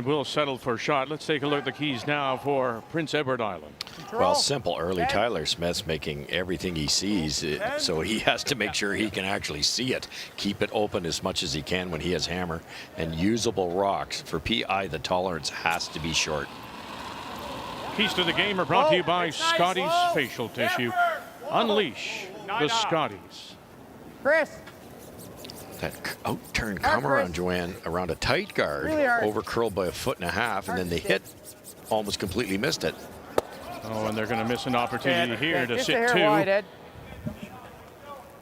and will settle for a shot. Let's take a look at the keys now for Prince Edward Island. Well, simple. Early Tyler Smith's making everything he sees, so he has to make sure he can actually see it. Keep it open as much as he can when he has hammer. And usable rocks. For PI, the tolerance has to be short. Keys to the game are brought to you by Scotties Facial Tissue. Unleash the Scotties. Chris. That out-turn come around Joanne around a tight guard, Really over curled by 1.5 feet, and then the hit almost completely missed it. Oh, and they're going to miss an opportunity here to Just sit a hair two. wide, Ed.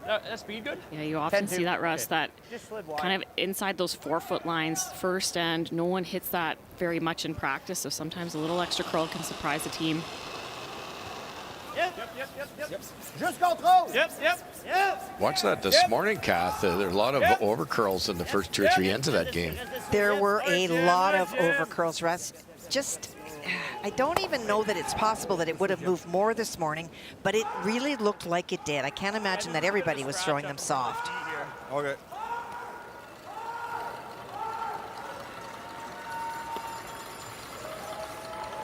That speed good? Yeah, you often see that, Russ, that Just slid wide. kind of inside those 4-foot lines first, and no one hits that very much in practice, so sometimes a little extra curl can surprise the team. Yep. Just control. Yep. Watch that this morning, Kath. There are a lot of over curls in the first 2 or 3 ends of that game. There were a lot of over curls, Russ. Just, I don't even know that it's possible that it would have moved more this morning, but it really looked like it did. I can't imagine that everybody was throwing them soft. Okay.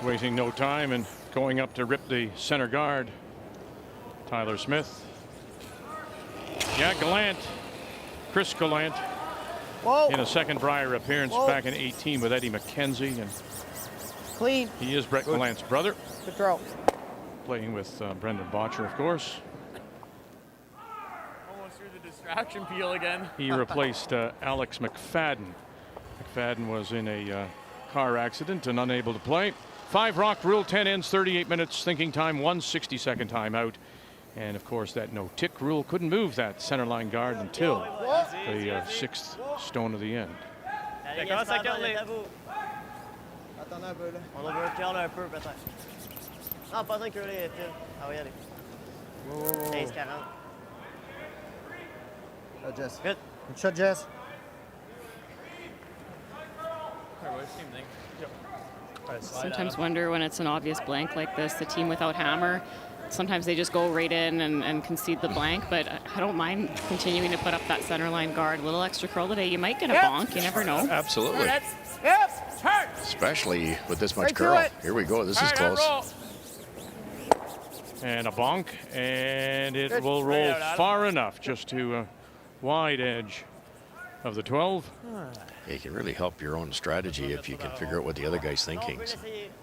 Wasting no time and going up to rip the center guard. Tyler Smith. Yeah, Gallant. Chris Gallant. Whoa. In a second Brier appearance back in 18 with Eddie McKenzie. And Clean. he is Brett Gallant's brother. Good throw. Playing with Brendan Botcher, of course. Almost through the distraction peel again. He replaced Alex McFadden. McFadden was in a car accident and unable to play. 5 rock rule, 10 ends, 38 minutes, thinking time, 1 60-second timeout. And of course, that no tick rule couldn't move that center line guard until the 6th stone of the end. Ça commence à caler. Attendez un peu, là. On va caler un peu, peut-être. Non, pas tant que les fils. Ah oui, allez. 15-40. Shot, Jess. Good. Good shot, Jess. Same thing. Sometimes wonder when it's an obvious blank like this, the team without hammer, sometimes they just go right in and concede the blank, but I don't mind continuing to put up that center line guard. A little extra curl today, you might get a bonk, you never know. Absolutely. Yep. Turn. Especially with this much Right to curl. it. Here we go. This is close. And a bonk, and it Good. will roll far enough just to wide edge of the 12. You can really help your own strategy if you can figure out what the other guy's thinking.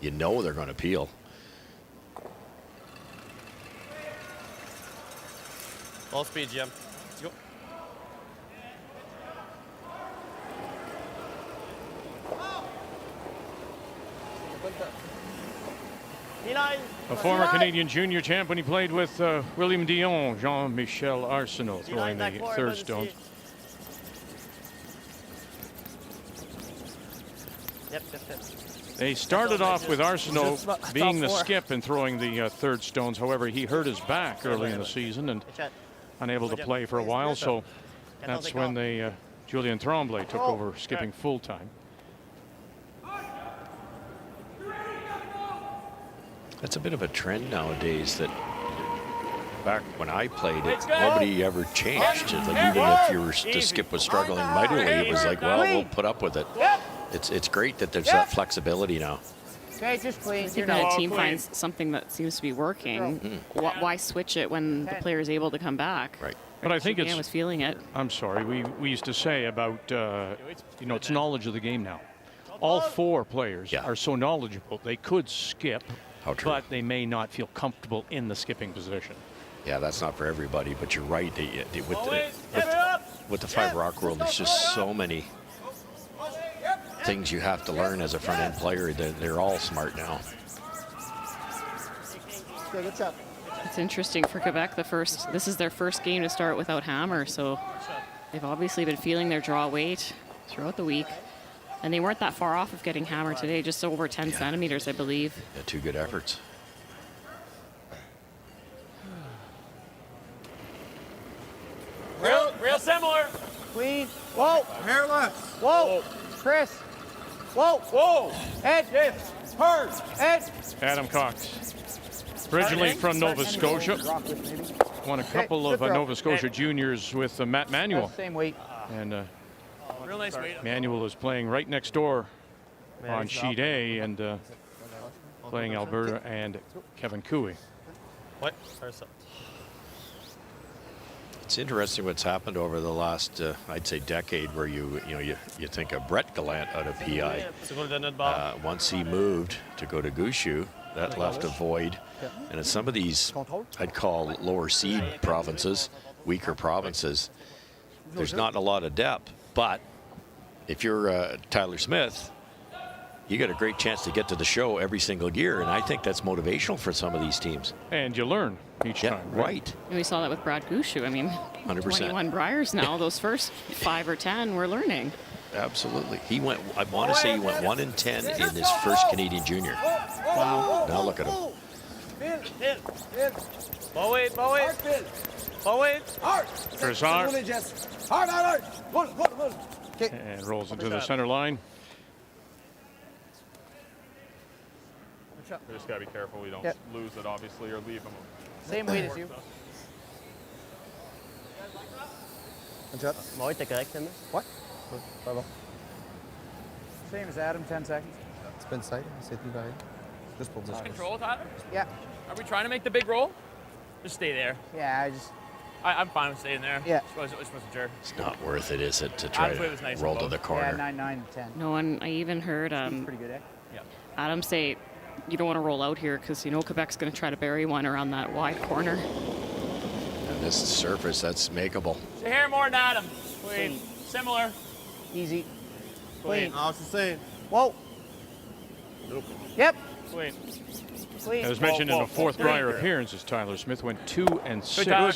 You know they're going to peel. All speed, Jim. Let's go. A former Canadian junior champ when he played with William Dion, Jean-Michel Arsenault throwing the third stone. Yep. They started off with Arsenault being the skip and throwing the third stones. However, he hurt his back early in the season and unable to play for a while. So that's when they Julien Tremblay took over skipping full time. That's a bit of a trend nowadays that back when I played it, nobody ever changed. Like even if the skip was struggling mightily, it was like, well, we'll put up with it. It's great that there's that flexibility now. Okay, just clean. I think when a team finds something that seems to be working, why switch it when the player is able to come back? Right. But I think was feeling it. I'm sorry. We used to say about it's knowledge of the game now. All 4 players are so knowledgeable they could skip, but they may not feel comfortable in the skipping position. Yeah, that's not for everybody, but you're right. With the 5 rock rule, there's just so many things you have to learn as a front end player. They're all smart now. Good shot. It's interesting for Quebec. This is their first game to start without hammer, so they've obviously been feeling their draw weight throughout the week. And they weren't that far off of getting hammer today, just over 10 centimeters, I believe. Yeah, 2 good efforts. Real similar. Clean. Whoa. Hairless. Whoa. Chris. Whoa. Ed. Hard. Ed. Adam Cox, originally from Nova Scotia, won a couple of Nova Scotia juniors with Matt Manuel. Same weight. And Real nice weight. Manuel is playing right next door on sheet A, and playing Alberta and Kevin Cooey. What? It's interesting what's happened over the last, I'd say, decade, where you think of Brett Gallant out of PI. Once he moved to go to Gushu, that left a void. And in some of these, I'd call lower seed provinces, weaker provinces, there's not a lot of depth. But if you're Tyler Smith, you got a great chance to get to the show every single year, and I think that's motivational for some of these teams. And you learn each time, right? And we saw that with Brad Gushu. I mean, 100%. 21 Briers now. Those first 5 or 10 we're learning. Absolutely. He went, I want to say he went 1 in 10 in his first Canadian junior. Wow. Now look at him. Chris Hart. And rolls into the center line. We just got to be careful we don't lose it, obviously, or leave them. Same weight as you. Moi, t'es correct, Tim? What? Pardon. Same as Adam, 10 seconds. Spin side, c'est tout pareil. Juste pour dire. Control, Tyler? Yeah. Are we trying to make the big roll? Just stay there. Yeah, I just. I'm fine with staying there. Yeah. We're supposed to jerk. It's not worth it, is it, to try Honestly, it was to nice roll on to the both. corner? Yeah, 9, 9, 10. No, and I even heard Pretty good, eh? Yeah. Adam say, you don't want to roll out here because you know Quebec's going to try to bury one around that wide corner. And this surface, that's makeable. So here more than Adam. Clean. Similar. Easy. Clean. I was the same. Whoa. Yep. Clean. Clean. As mentioned in whoa, the fourth whoa. Brier appearances, Tyler Smith went 2 and 6 Tyler.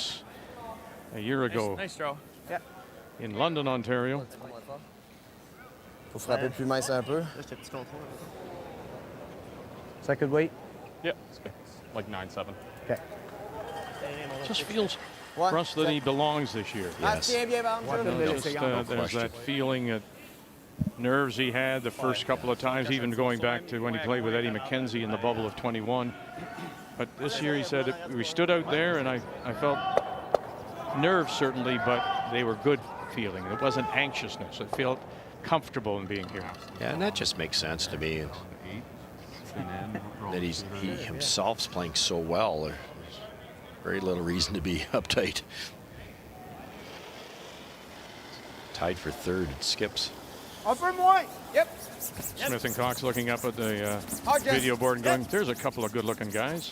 a year ago Nice throw. Yeah. in London, Ontario. Faut frapper plus mince un peu. Juste un petit contrôle. Is that good weight? Yeah, it's good. Like 9-7. Okay. Just feels for us that he belongs this year. Yes. Just, there's that feeling that nerves he had the first couple of times, even going back to when he played with Eddie McKenzie in the bubble of 21. But this year he said we stood out there and I felt nerves certainly, but they were good feeling. It wasn't anxiousness. It felt comfortable in being here. Yeah, and that just makes sense to me. That he himself's playing so well. There's very little reason to be uptight. Tied for third, it skips. Upper more. Yep. Smith and Cox looking up at the video board and going, there's a couple of good-looking guys.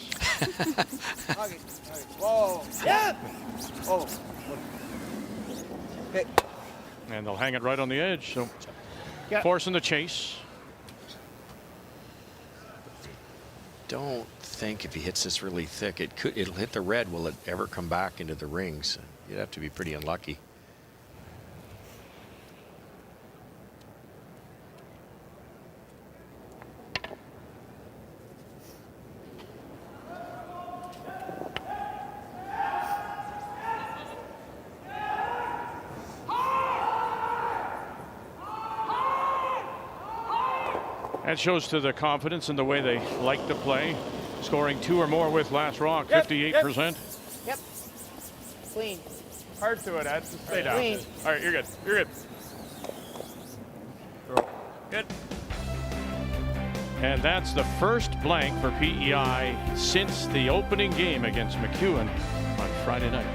Whoa. Yeah. Oh. Okay. And they'll hang it right on the edge, so Yeah. forcing the chase. Don't think if he hits this really thick, it'll hit the red. Will it ever come back into the rings? You'd have to be pretty unlucky. That shows to the confidence in the way they like to play. Scoring 2 or more with last rock, 58%. Yep. Clean. Hard to it, Ed. Just stay down. Clean. All right, you're good. You're good. Good. And that's the first blank for PEI since the opening game against MacEwan on Friday night.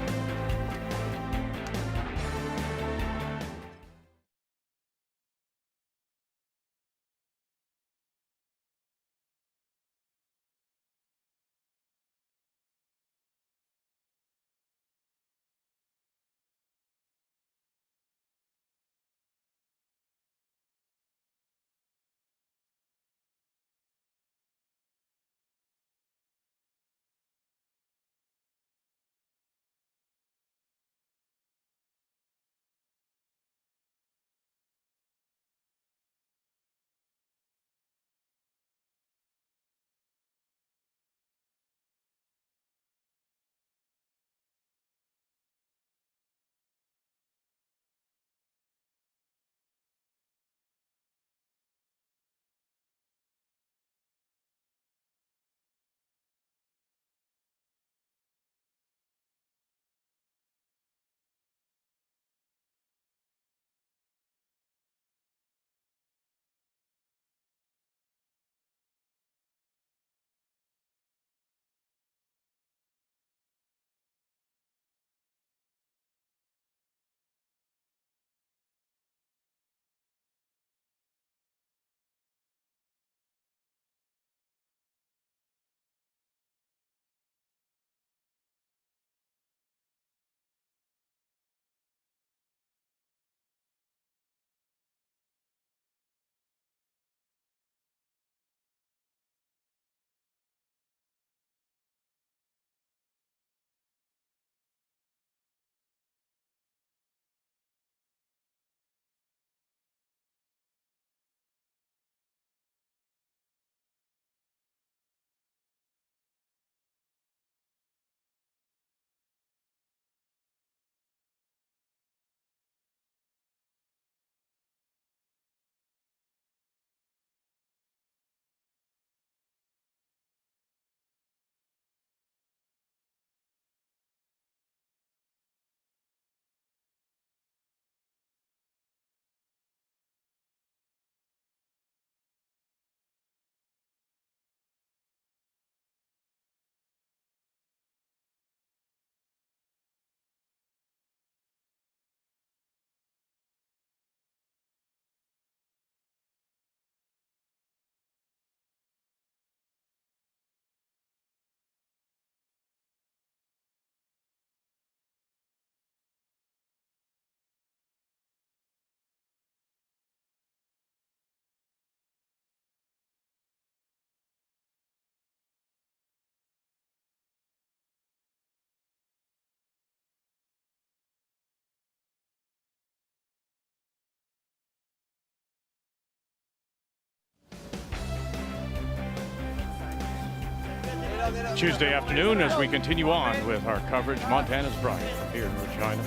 Tuesday afternoon as we continue on with our coverage. Montana's Brier from here in Regina.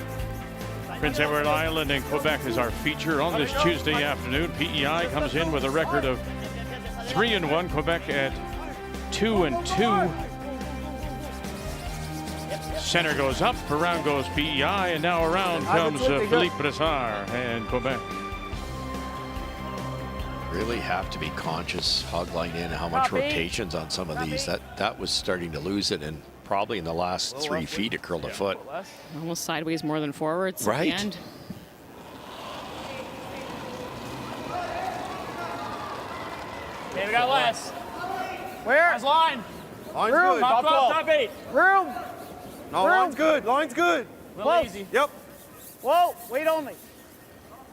Prince Edward Island and Quebec is our feature on this Tuesday afternoon. PEI comes in with a record of 3-1. Quebec at 2-2. Center goes up, around goes PEI, and now around comes Philippe Brassard and Quebec. Really have to be conscious, hog line in, how much rotations on some of these. That was starting to lose it, and probably in the last 3 feet it curled a foot. Almost sideways more than forwards right. at the end. Okay, we got less. Where? Last line. Line's Room. good. Top 12, top 8. Room. No, line's good. Line's good. A little easy. Yep. Whoa, wait only.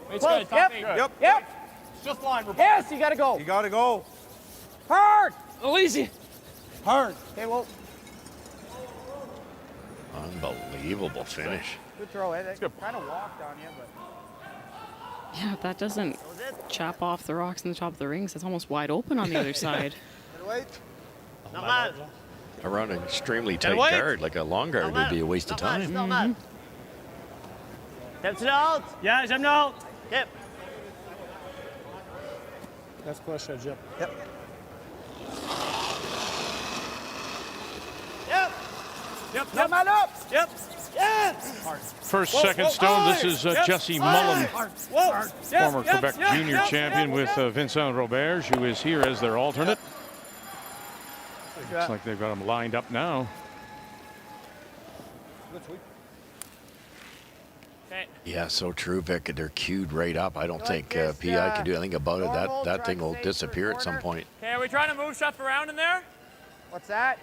It's Close. good. Top 8. Yep. Yep. It's just line. We're Yes, you gotta go. You gotta go. Hard. a little easy. Hard. Okay, well, Unbelievable finish. good throw. It kind of walked on you, but. Yeah, if that doesn't chop off the rocks in the top of the rings, it's almost wide open on the other side. Around an extremely tight wait. guard, like a long guard would be a waste of time. Normal. Step to the out. Yeah, j'aime l'autre. Yep. That's push, Jip. Yep. Yep. Yep, Come yep, on up. yep. Yes. First, second stone. This is Jesse Mullen, Whoa. former Quebec junior champion with Vincent Roberge, who is here as their alternate. Looks like they've got him lined up now. Yeah, so true, Vic. They're queued right up. I don't think PI can do anything about it. That thing will disappear at some point. Okay, are we trying to move stuff around in there? What's that?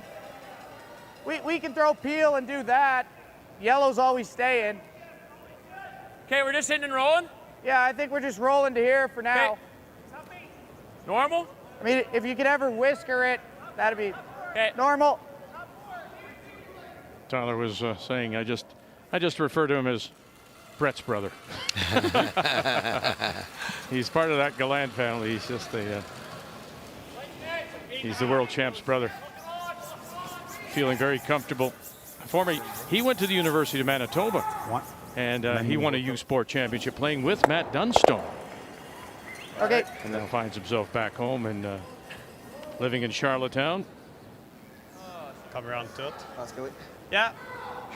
We can throw peel and do that. Yellow's always staying. Okay, we're just hitting and rolling. Yeah, I think we're just rolling to here for now. Normal. I mean, if you could ever whisker it, that'd be Okay. normal. Tyler was saying, I just refer to him as Brett's brother. He's part of that Gallant family. He's just he's the world champ's brother. Feeling very comfortable. He went to the University of Manitoba, and he won a U Sport championship playing with Matt Dunstone. Okay. And now finds himself back home and living in Charlottetown. Come around to it. Let's go. Yeah.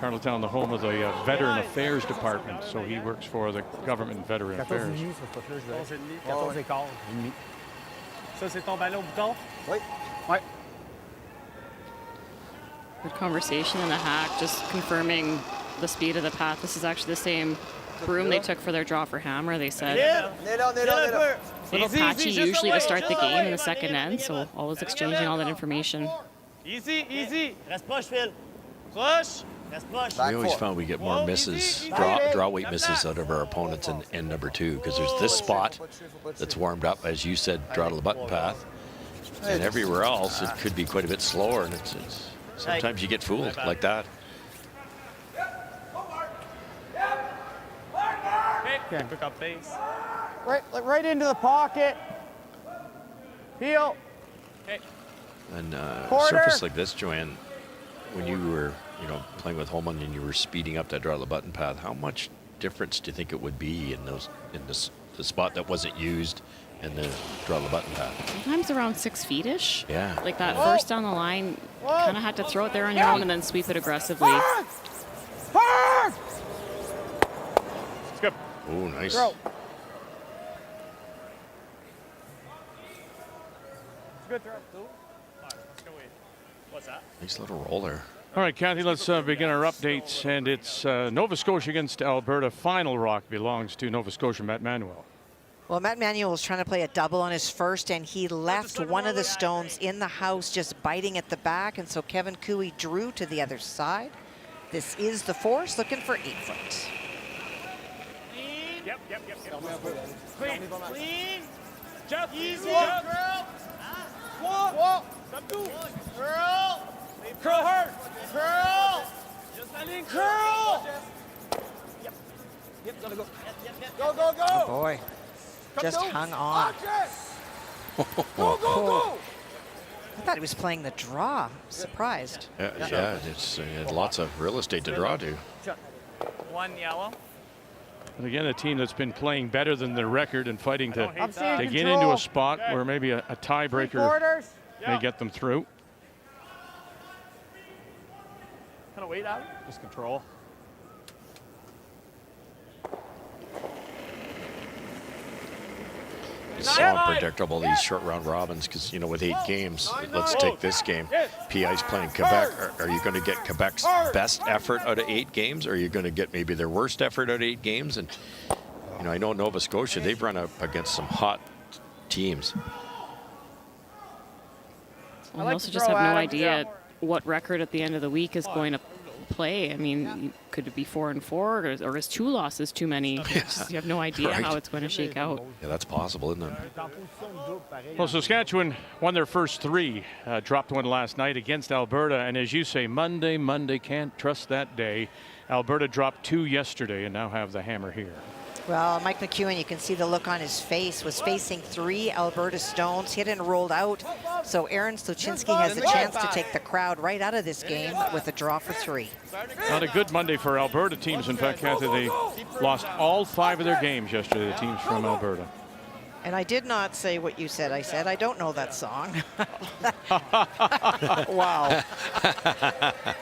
Charlottetown, the home of the Veteran Affairs Department, so he works for the government Veteran Affairs. 14 Ça, c'est ton ballon au bouton? Oui. Ouais. Good conversation in the hack, just confirming the speed of the path. This is actually the same broom they took for their draw for hammer, they said. Little patchy usually to start the game in the second end, so always exchanging all that information. Easy, easy. Reste proche, Phil. Push. Reste proche. We always found we get more misses, draw weight misses out of our opponents in end number 2, because there's this spot that's warmed up, as you said, draw to the button path, and everywhere else it could be quite a bit slower, and it's sometimes you get fooled like that. Okay, pick up base. Right into the pocket. Peel. And Quarter. surface like this, Joanne, when you were playing with Holman and you were speeding up that draw to the button path, how much difference do you think it would be in the spot that wasn't used and the draw to the button path? Sometimes around 6 feet-ish. Yeah. Like that first down the line, kind of had to throw it there on your own and then sweep it aggressively. Hard! Skip. Oh, nice. Throw. Good throw. What's that? Nice little roller. All right, Kathy, let's begin our updates. And it's Nova Scotia against Alberta. Final rock belongs to Nova Scotia, Matt Manuel. Well, Matt Manuel was trying to play a double on his first, and he left one of the stones in the house just biting at the back, and so Kevin Cooey drew to the other side. This is the force, looking for 8 foot. Yep. Clean. Clean. Jeff, Easy. Jeff. Curl. Walk. Step 2. Curl. Curl hard. Curl. Just landing. Curl. Yep, gotta go. Go. Oh boy, just hung on. Go. I thought he was playing the draw. Surprised. Yeah, it's lots of real estate to draw to. One yellow. And again, a team that's been playing better than their record and fighting to get control. into a spot where maybe a tiebreaker may get them through. Kind of wait out. Just control. It's so unpredictable, these short round robins, because, you know, with 8 games, let's take this game. PI's playing Quebec. Are you going to get Quebec's best effort out of 8 games? Or are you going to get maybe their worst effort out of 8 games? And, you know, I know Nova Scotia, they've run up against some hot teams. Well, we also just have no idea what record at the end of the week is going to play. I mean, could it be 4-4, or is 2 losses too many? You have no idea how it's going to shake out. Yeah, that's possible, isn't it? Well, Saskatchewan won their first 3, dropped one last night against Alberta, and as you say, Monday, can't trust that day. Alberta dropped 2 yesterday and now have the hammer here. Well, Mike McEwen, you can see the look on his face, was facing 3 Alberta Stones, hit and rolled out. So Aaron Sluchinski has the chance to take the crowd right out of this game with a draw for 3. Not a good Monday for Alberta teams. In fact, Kathy, they lost all 5 of their games yesterday, the teams from Alberta. And I did not say what you said. I said I don't know that song. Wow.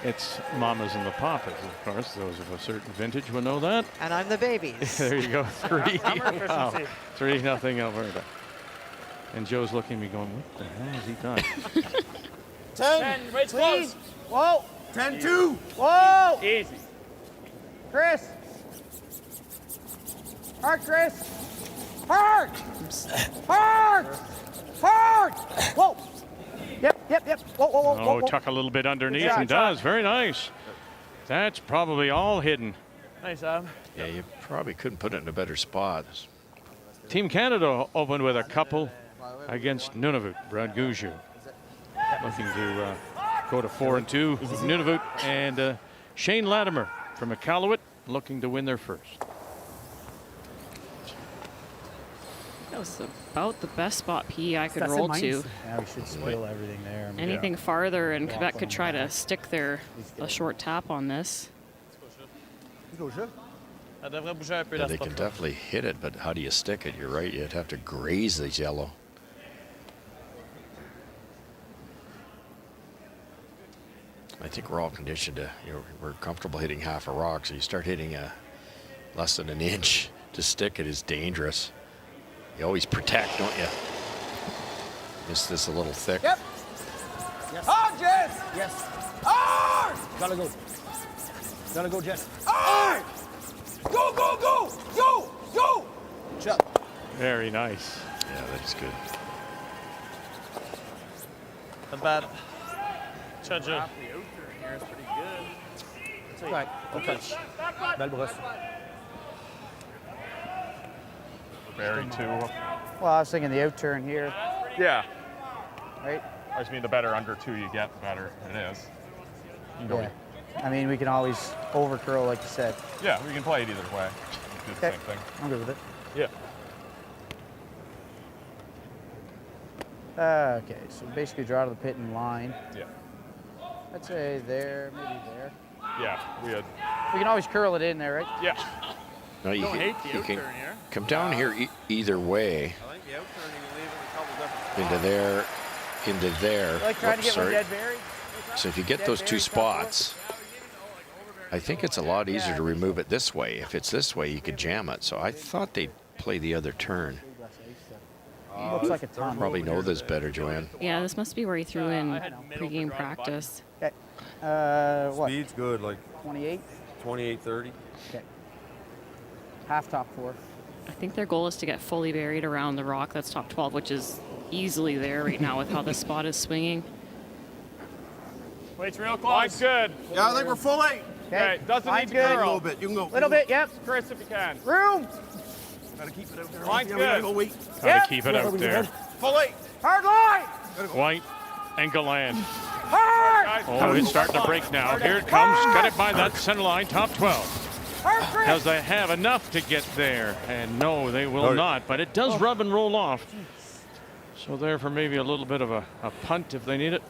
It's Mamas and the Papas, of course. Those of a certain vintage will know that. And I'm the babies. There you go, 3. Wow. 3-0 Alberta. And Joe's looking at me going, what the hell has he done? 10, please. Whoa. 10-2. Whoa. Easy. Chris. Hard, Chris. Hard. Hard. Hard. Whoa. Yep. Whoa. Tuck a little bit underneath and does. Very nice. That's probably all hidden. Nice, Adam. Yeah, you probably couldn't put it in a better spot. Team Canada opened with a couple against Nunavut. Brad Gouju looking to go to 4-2. Nunavut and Shane Latimer from Iqaluit looking to win their first. That was about the best spot PEI could roll to. Yeah, we should spill everything there. Anything farther, and Quebec could try to stick a short tap on this. Yeah, they can definitely hit it, but how do you stick it? You're right, you'd have to graze the yellow. I think we're all conditioned to, you know, we're comfortable hitting half a rock, so you start hitting less than an inch to stick it is dangerous. You always protect, don't you? Is this a little thick? Yep. Yes. Hard, Jess. Yes. Hard. Gotta go. Gotta go, Jess. Hard. Go. Shut. Very nice. Yeah, that's good. Not bad. Judge. The out-turn here is pretty good. Right. Okay. Belle brosse. Barry 2. Well, I was thinking the out-turn here. Yeah. Right? I just mean the better under 2 you get, the better it is. You can go, I mean, we can always overcurl, like you said. yeah, we can play it either way. Do the same thing. I'm good with it. Yeah. Okay, so basically draw to the pit in line. Yeah. I'd say there, maybe there. Yeah, we can always curl it in there, right? Yeah. No, you can come down here either way. I think the out-turn, you can leave it in a couple different Into there. Like trying to get sorry. one dead berry. So if you get those 2 spots, I think it's a lot easier to remove it this way. If it's this way, you could jam it. So I thought they'd play the other turn. Looks like a ton. Probably know this better, Joanne. Yeah, this must be where he threw in pregame practice. Okay. What? Speed's good, like 28? 28, 30. Okay. Half top 4. I think their goal is to get fully buried around the rock that's top 12, which is easily there right now with how the spot is swinging. Wait's real close. Line's good. Yeah, I think we're full 8. Okay, doesn't need to good. A curl. little bit. You can go. Little bit, yep. Chris, if you can. Room. Gotta keep it out there. Line's Yeah, we gotta good. go wait. Gotta keep it out there. Full 8. Hard line. White and Gallant. Hard. Oh, it's starting to break now. Here it comes. Got it by that center line, top 12. Hard, Chris. Because they have enough to get there. And no, they will not. But it does rub and roll off. So there for maybe a little bit of a punt if they need it.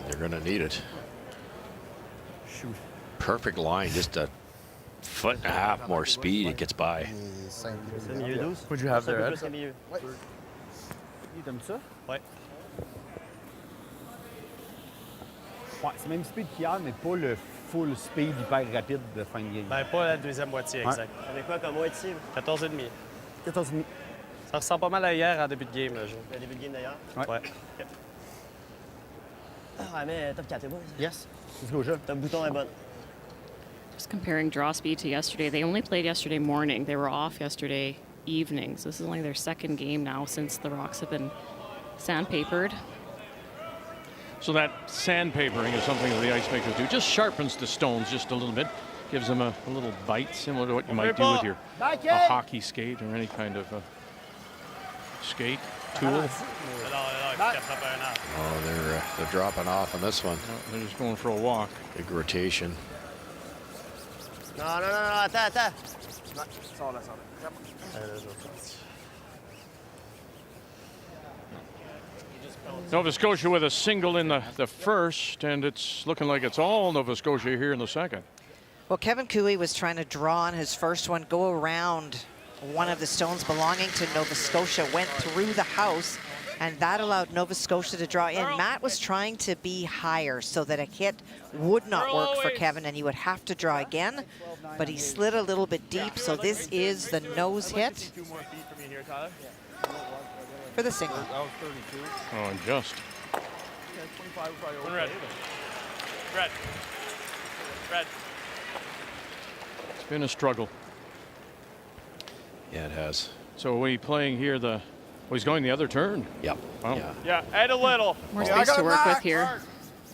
They're going to need it. Shoot. Perfect line, just a foot and a half more speed, it gets by. What'd you have there, Ed? T'aimes ça? Ouais. Ouais, c'est même speed qu'hier, mais pas le full speed hyper rapide de fin de game. Ben, pas la deuxième moitié, exact. Avec quoi comme moitié? 14,5. 14,5. Ça ressemble pas mal à hier en début de game, là, Le début de game d'ailleurs? Ouais. Ouais. Ah, mais top 4 est bon. Yes. Let's go, Jean. Top bouton est bon. Just comparing draw speed to yesterday. They only played yesterday morning. They were off yesterday evening. So this is only their second game now since the rocks have been sandpapered. So that sandpapering is something that the ice makers do. Just sharpens the stones just a little bit. Gives them a little bite, similar to what you might do with your a hockey skate or any kind of skate tool. Oh, they're dropping off on this one. They're just going for a walk. Big rotation. Non, attends. Sors là. Nova Scotia with a single in the first, and it's looking like it's all Nova Scotia here in the second. Well, Kevin Cooey was trying to draw on his first one, go around one of the stones belonging to Nova Scotia, went through the house, and that allowed Nova Scotia to draw in. Matt was trying to be higher so that a hit would not work for Kevin, and he would have to draw again, but he slid a little bit deep, so this is the nose hit for the single. Oh, and just. Red. It's been a struggle. Yeah, it has. So are we playing here he's going the other turn? Yep. Wow. Yeah, add a little. More space to work with here.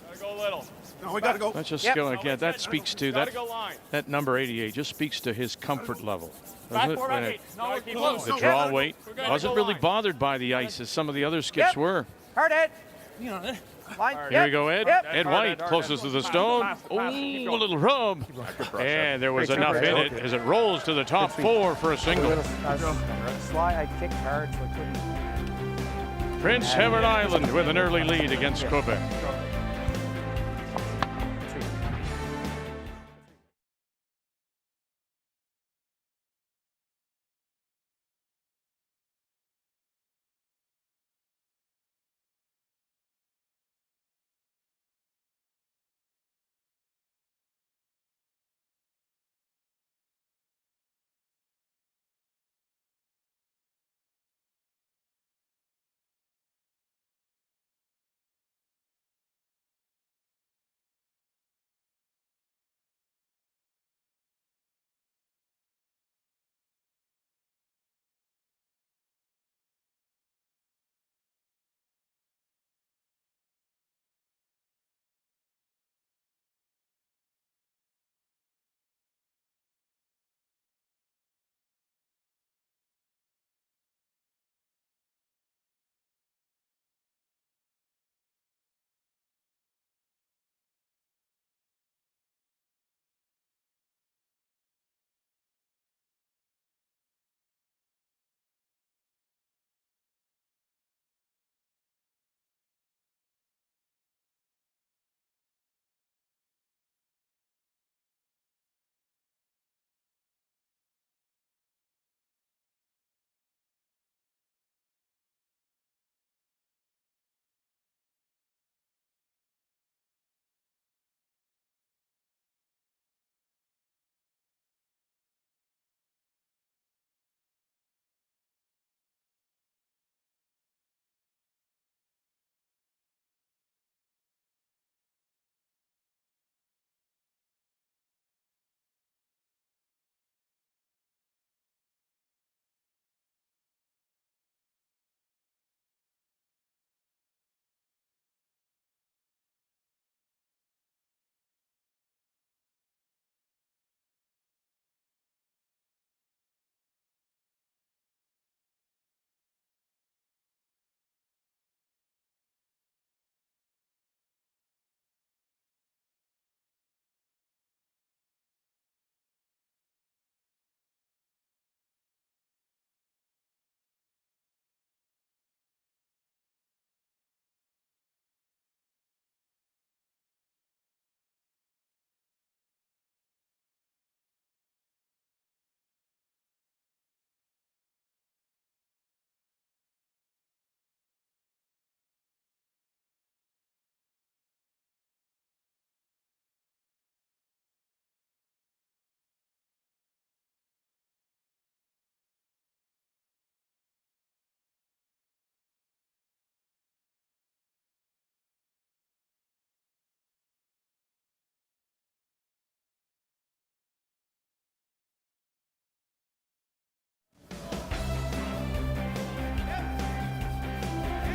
Gotta go a little. No, we gotta go. Let's just go again. That speaks to that number 88 just speaks to his comfort level. doesn't it? When the draw weight wasn't really bothered by the ice as some of the other skips were. Heard it. Here we go, Ed. Ed White closest to the stone. Oh, a little rub. And there was enough in it as it rolls to the top four for a single. Slide, I kicked hard, so I couldn't. Prince Edward Island with an early lead against Quebec.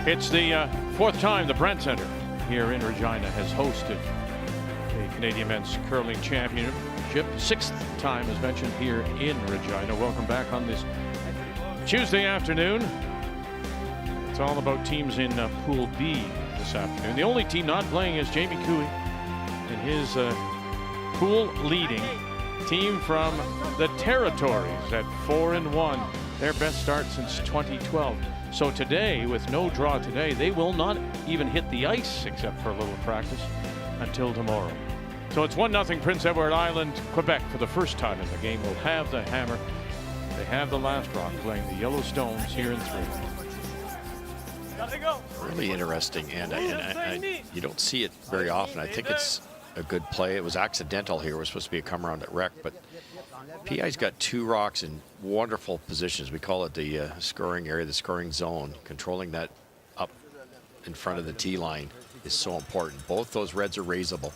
It's the fourth time the Brent Center here in Regina has hosted a Canadian Men's Curling Championship. Sixth time, as mentioned, here in Regina. Welcome back on this Tuesday afternoon. It's all about teams in Pool B this afternoon. The only team not playing is Jamie Cooey and his pool leading team from the Territories at 4-1. Their best start since 2012. So today, with no draw today, they will not even hit the ice except for a little practice until tomorrow. So it's 1-0 Prince Edward Island, Quebec for the first time in the game. Will have the hammer. They have the last rock playing the Yellowstones here in 3. Really interesting, and you don't see it very often. I think it's a good play. It was accidental here. We're supposed to be a come around at rec, but PI's got 2 rocks in wonderful positions. We call it the scoring area, the scoring zone. Controlling that up in front of the tee line is so important. Both those reds are raisable.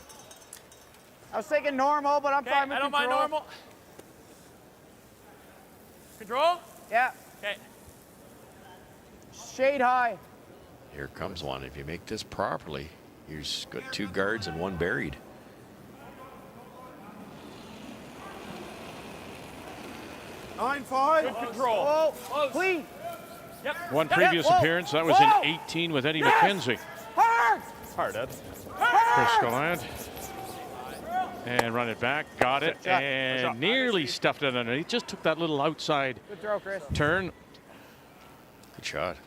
I was thinking normal, but I'm fine with I don't control. mind normal. Control? Yeah. Okay. Shade high. Here comes one. If you make this properly, you've got 2 guards and 1 buried. Good control. Oh, clean. Yep. One previous appearance, that was in 18 with Eddie McKenzie. Hard. Hard, Ed. Chris Gallant. And run it back, got it, and nearly stuffed it underneath. Just took that little outside Good throw, Chris. turn. Good shot.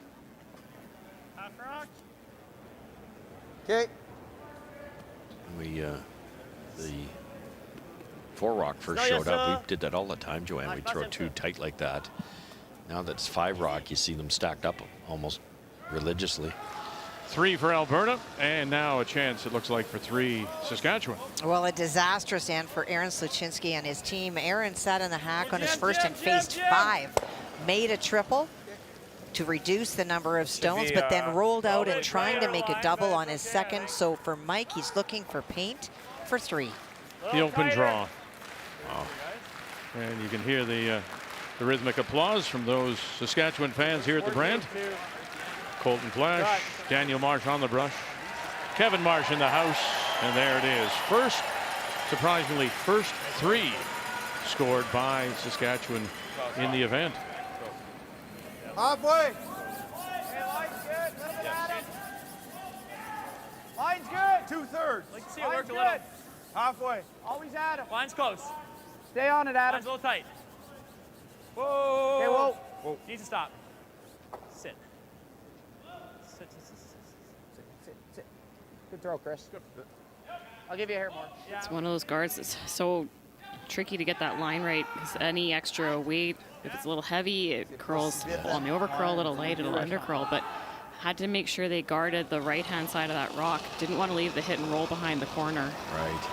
Okay. The 4 rock first showed up. We did that all the time, Joanne. We'd throw 2 tight like that. Now that it's 5 rock, you see them stacked up almost religiously. 3 for Alberta, and now a chance, it looks like, for 3 Saskatchewan. Well, a disastrous end for Aaron Sluchinski and his team. Aaron sat in the hack on his first and faced 5. Made a triple to reduce the number of stones, but then rolled out and trying to make a double on his second. So for Mike, he's looking for paint for 3. The open draw. And you can hear the rhythmic applause from those Saskatchewan fans here at the Brand. Colton Flash, Daniel Marsh on the brush, Kevin Marsh in the house, and there it is. First, surprisingly, first 3 scored by Saskatchewan in the event. Halfway. Hey, line's good. Let him at it. Line's good. 2/3. Like to see it work Line's a little. good. Halfway. Always at him. Line's close. Stay on it, Adam. Line's a little tight. Whoa. Okay, whoa. Needs to stop. Sit. Sit. Sit. Good throw, Chris. I'll give you a hair more. It's one of those guards that's so tricky to get that line right, because any extra weight, if it's a little heavy, it curls on the overcurl, a little light, it'll undercurl, but had to make sure they guarded the right-hand side of that rock. Didn't want to leave the hit and roll behind the corner. Right.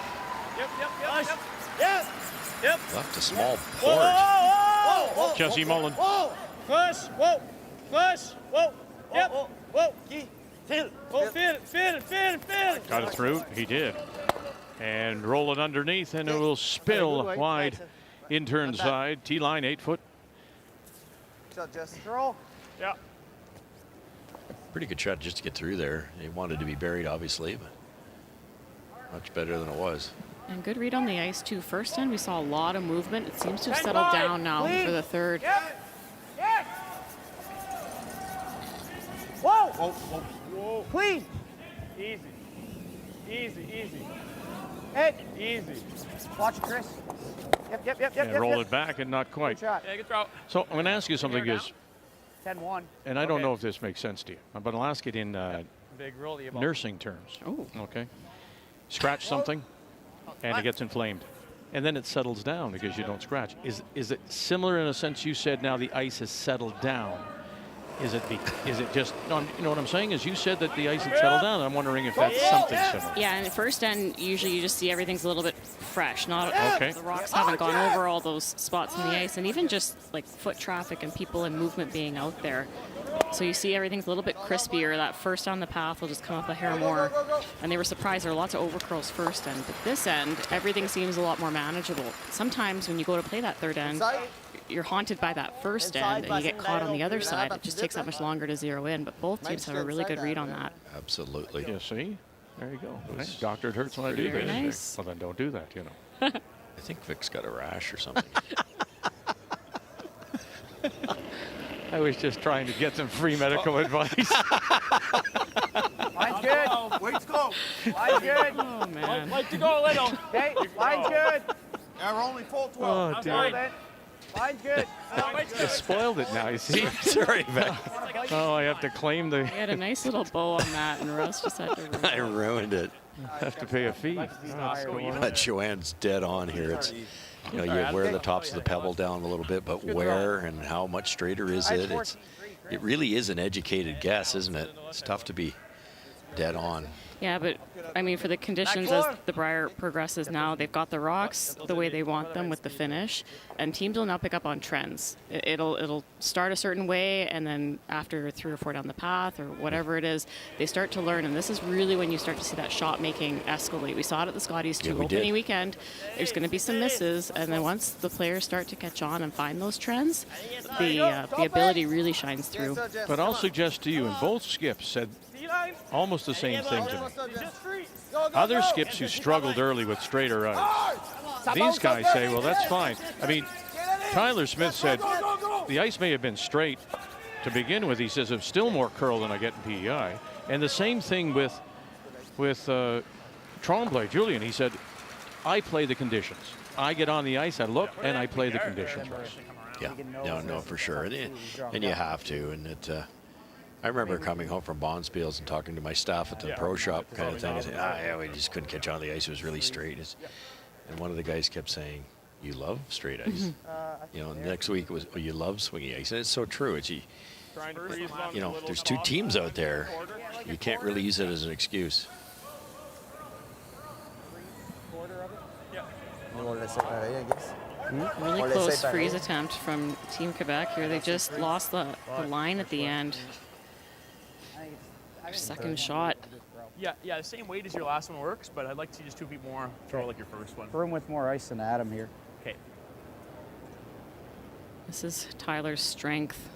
Yep. Left a small port. Jesse Mullen. Whoa. Push. Whoa. Push. Whoa. Yep. Whoa. Feel. Oh, feel. Got it through, he did. And roll it underneath, and it will spill wide intern side. T-line, 8 foot. Throw. Yeah. Pretty good shot just to get through there. They wanted to be buried, obviously, but much better than it was. And good read on the ice, too. First end, we saw a lot of movement. It seems to have settled down now for the third. Yes. Whoa. Clean. Easy. Head. Easy. Watch it, Chris. Yep. And roll it back, and not quite. Good shot. Yeah, good throw. So I'm going to ask you something, is, 10-1. and I don't know if this makes sense to you, but I'll ask it in Big roll. nursing terms. Oh. Okay. Scratch something, and it gets inflamed. And then it settles down because you don't scratch. Is it similar in a sense? You said now the ice has settled down. Is it just, no, you know what I'm saying is you said that the ice had settled down. I'm wondering if that's something similar. Yeah, in the first end, usually you just see everything's a little bit fresh. Not Okay. The rocks haven't gone over all those spots in the ice, and even just like foot traffic and people and movement being out there. So you see everything's a little bit crispier. That first on the path will just come up a hair more. And they were surprised there were lots of overcurls first end. But this end, everything seems a lot more manageable. Sometimes when you go to play that third end, you're haunted by that first end and you get caught on the other side, it just takes that much longer to zero in. But both teams have a really good read on that. Absolutely. Yeah, see? There you go. Hey, doctor, it hurts when I do Very this. nice. Well, then don't do that, you know. I think Vic's got a rash or something. I was just trying to get some free medical advice. Line's good. Weight's go. Line's good. Oh, man. Like to go, little. Okay, line's good. Yeah, we're only full 12. Oh, dear. Hold it. Line's good. You spoiled it now, you see? Sorry, Vic. Oh, I have to claim the... He had a nice little bow on that, and Russ just had to. I ruined it. have to pay a fee. But Joanne's dead on here. It's, you know, you wear the tops of the pebble down a little bit, but where and how much straighter is it? It really is an educated guess, isn't it? It's tough to be dead on. Yeah, but I mean, for the conditions as the Brier progresses now, they've got the rocks the way they want them with the finish, and teams will now pick up on trends. It'll start a certain way, and then after 3 or 4 down the path or whatever it is, they start to learn, and this is really when you start to see that shot making escalate. We saw it at the Scotties opening weekend. There's going to be some misses, and then once the players start to catch on and find those trends, the ability really shines through. But I'll suggest to you, and both skips said almost the same thing to me. Other skips who struggled early with straighter ice, these guys say, well, that's fine. I mean, Tyler Smith said the ice may have been straight to begin with. He says it's still more curl than I get in PEI. And the same thing with Tremblay, Julian. He said, I play the conditions. I get on the ice, I look, and I play the conditions. Yeah, no, for sure. And you have to. And I remember coming home from Bonspiels and talking to my staff at the pro shop kind of thing. I said, yeah, we just couldn't catch on the ice. It was really straight. And one of the guys kept saying, you love straight ice. You know, next week it was, you love swingy ice. And it's so true. It's, you know, there's 2 teams out there. You can't really use it as an excuse. Really close freeze attempt from Team Quebec here. They just lost the line at the end. Second shot. Yeah, the same weight as your last one works, but I'd like to see just 2 feet more. Throw it like your first one. Room with more ice than Adam here. Okay. This is Tyler's strength.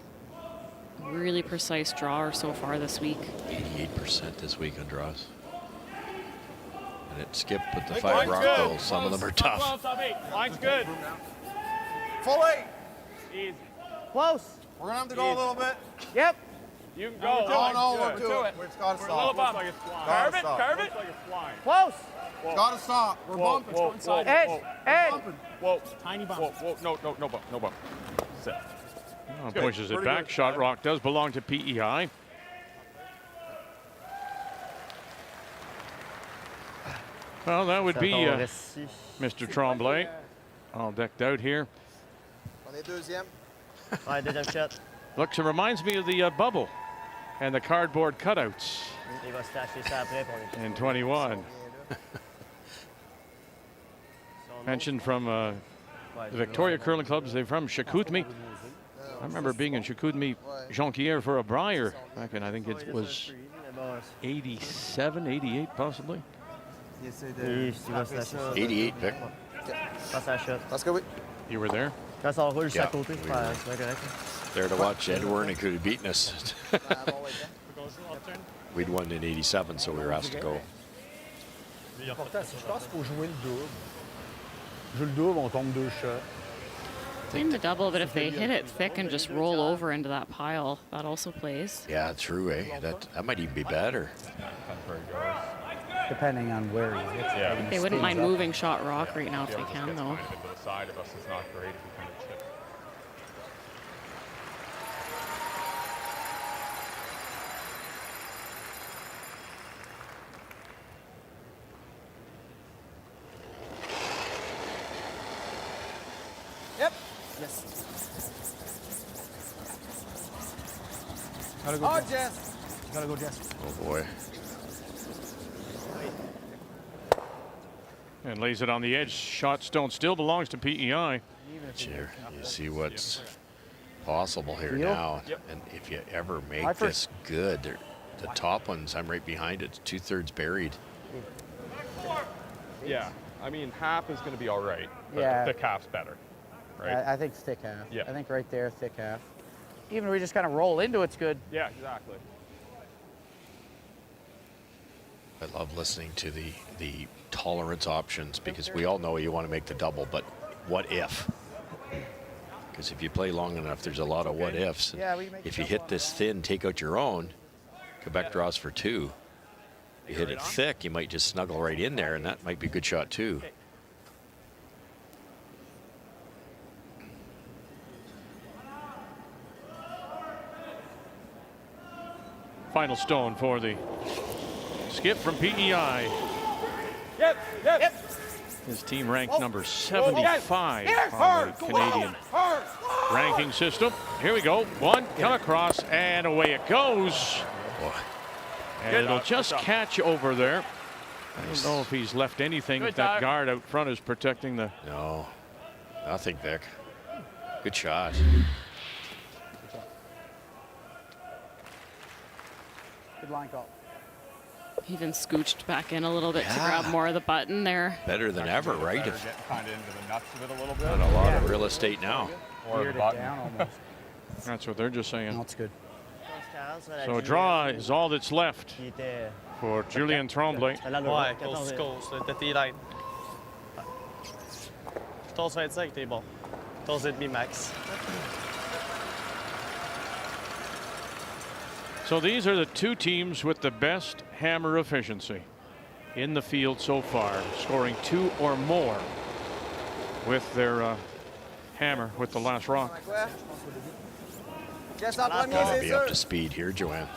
Really precise drawer so far this week. 88% this week on draws. And it skipped with the 5 rock goals. Some of them are tough. Line's good. Full 8. Easy. Close. We're going to have to go a little bit. Yep. You can go. No, we're to it. It's got to stop. Carve it. Close. It's got to stop. We're bumping. Whoa, Inside. Edge. Whoa. Tiny bump. Whoa. No bump. Sit. Oh, pushes it back. Shot rock does belong to PEI. Well, that would be Mr. Tremblay, all decked out here. On est deuxième. Ouais, deuxième shot. Looks and reminds me of the bubble and the cardboard cutouts Il va se lâcher ça après pour les in 21. Mentioned from the Victoria Curling Clubs. They're from Chicoutimi. I remember being in Chicoutimi, Jonquière for a Brier back in, I think it was 87, 88 possibly. 88, Vic. Passe à la shot. Parce que oui. You were there? Quand ça roule juste Yeah. à côté, c'est pas correct. There to watch Ed Wernick, who had beaten us. We'd won in 87, so we were asked to go. L'important, c'est je pense qu'il faut jouer le double. Joue le double, on tombe 2 shots. In the double, but if they hit it thick and just roll over into that pile, that also plays. Yeah, true, eh? That might even be better. Depending on where he hits it. They wouldn't mind moving shot rock right now if they can, though. The side of us is not great if we kind of chip. Yep. Yes. Gotta go, Jess. Gotta go, Jess. Oh, boy. And lays it on the edge. Shot stone still belongs to PEI. Here, you see what's possible here now. And if you ever make this good, the top ones, I'm right behind it, 2/3 buried. Yeah, I mean, half is going to be all right. But Yeah. thick half's better. right? I think thick half. Yeah. I think right there, thick half. Even if we just kind of roll into it's good. Yeah, exactly. I love listening to the tolerance options because we all know you want to make the double, but what if? Because if you play long enough, there's a lot of what ifs. Yeah, we can make If the you double hit this thin, take out your own, Quebec draws for 2. You hit it thick, you might just snuggle right in there, and that might be a good shot too. Final stone for the skip from PEI. Yep. His team ranked number 75 on the Canadian ranking system. Here we go. One, come across, and away it goes. Boy. And it'll just catch over there. I don't know if he's left anything. If that guard out front is protecting the... No, nothing, Vic. Good shot. Good line call. Even scooched back in a little bit to Yeah. grab more of the button there. Better than ever, right? Getting kind of into the nuts of it a little bit. Got a lot of real estate now. Or the Geared it button. down almost. That's what they're just saying. That's good. So a draw is all that's left for Julien Tremblay. Ouais, 14 causes, t'as tes lines. 14-25, t'es bon. 14,5 max. So these are the two teams with the best hammer efficiency in the field so far, scoring 2 or more with their hammer with the last rock. Be up to speed here, Joanne.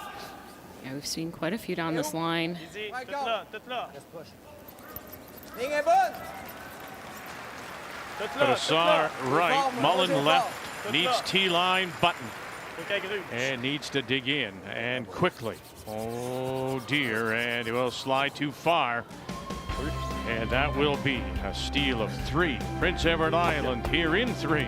Yeah, we've seen quite a few down this line. Easy, tout là, tout là. Bedessar right, Mullen left, needs T-line, Button, Aucun grue. and needs to dig in, and quickly. Oh dear, and it will slide too far. And that will be a steal of 3. Prince Edward Island here in 3.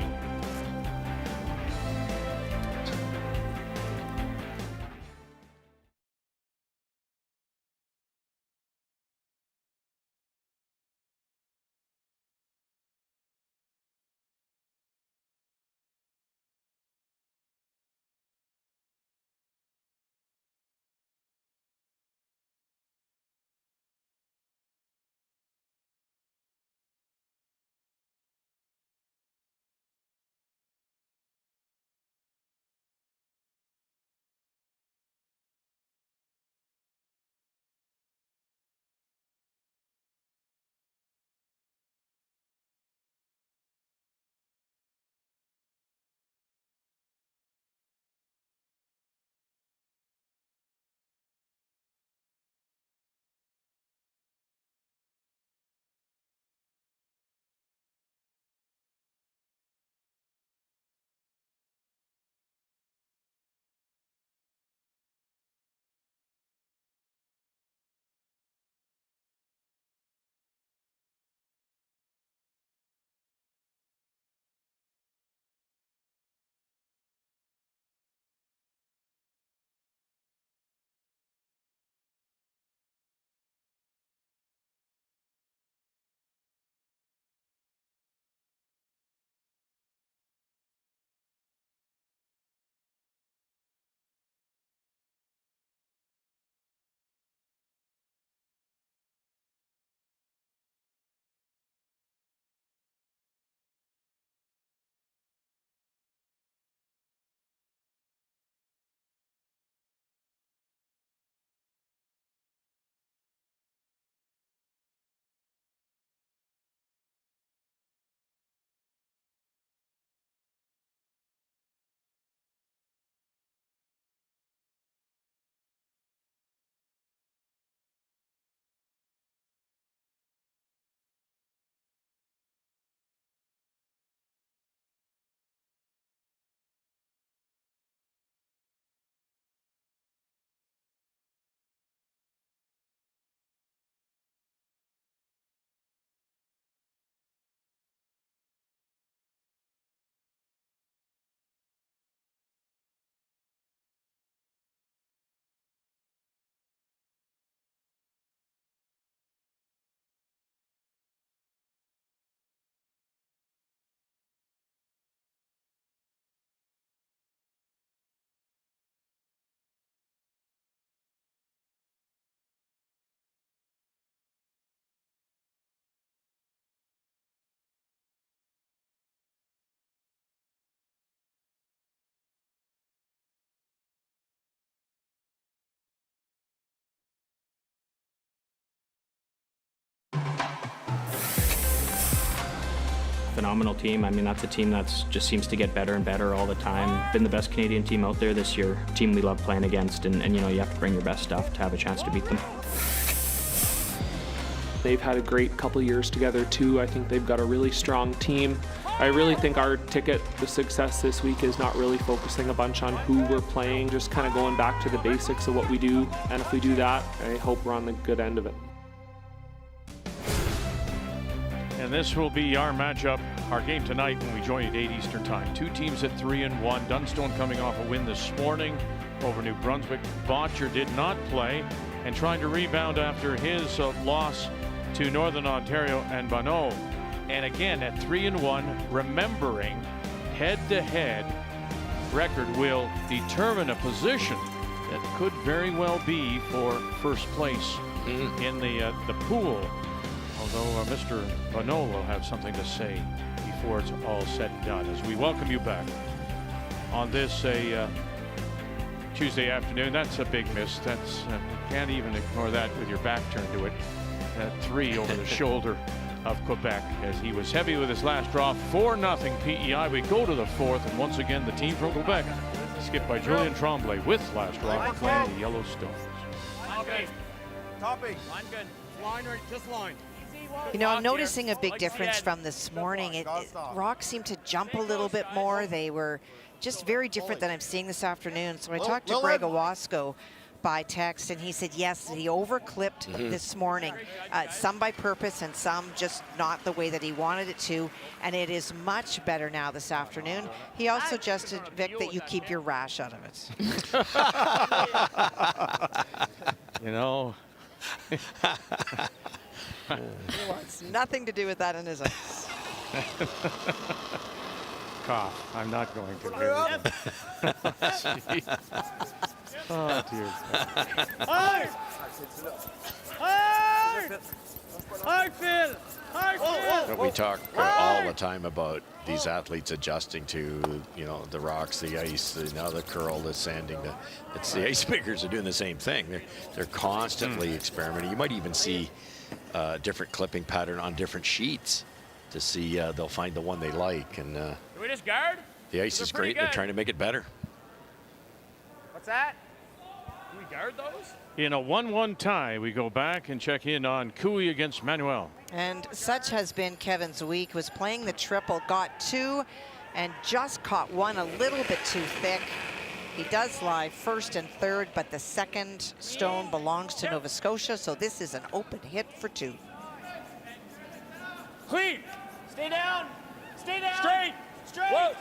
phenomenal team. I mean, that's a team that's just seems to get better and better all the time. Been the best Canadian team out there this year. Team we love playing against, and you know, you have to bring your best stuff to have a chance to beat them. They've had a great couple years together too. I think they've got a really strong team. I really think our ticket to success this week is not really focusing a bunch on who we're playing, just kind of going back to the basics of what we do. And if we do that, I hope we're on the good end of it. And this will be our matchup, our game tonight when we join at 8 Eastern Time. Two teams at 3-1. Dunstone coming off a win this morning over New Brunswick. Botcher did not play and trying to rebound after his loss to Northern Ontario and Bonneau. And again at 3-1, remembering head-to-head record will determine a position that could very well be for first place in the pool. Although Mr. Bonneau will have something to say before it's all said and done. As we welcome you back on this Tuesday afternoon. That's a big miss. That's you can't even ignore that with your back turned to it. 3 over the shoulder of Quebec as he was heavy with his last draw. 4-0 PEI. We go to the fourth, and once again the team from Quebec, skipped by Julien Tremblay with last draw, playing the Yellowstones. Okay. Toppy. Line good. Line right, just line. You know, I'm noticing a big difference from this morning. Rock seemed to jump a little bit more. They were just very different than I'm seeing this afternoon. So I talked to Greg Owasco by text, and he said yes, he overclipped this morning, some by purpose and some just not the way that he wanted it to, and it is much better now this afternoon. He also suggested, Vic, that you keep your rash out of it. You know. He wants nothing to do with that in his eyes. Cough. I'm not going to. Oh, dear. Hard! Hard! Hard, Phil! Hard, Phil! But we talk all the time about these athletes adjusting to, you know, the rocks, the ice, now the curl, the sanding. It's the ice makers are doing the same thing. They're constantly experimenting. You might even see a different clipping pattern on different sheets to see they'll find the one they like. And Do we just guard? the ice is great. They're trying to make it better. What's that? Do we guard those? In a 1-1 tie, we go back and check in on Cooey against Manuel. And such has been Kevin's week. Was playing the triple, got 2, and just caught 1 a little bit too thick. He does lie first and third, but the second stone belongs to Nova Scotia, so this is an open hit for 2. Clean. Stay down! Stay down! Straight. Straight! Whoa.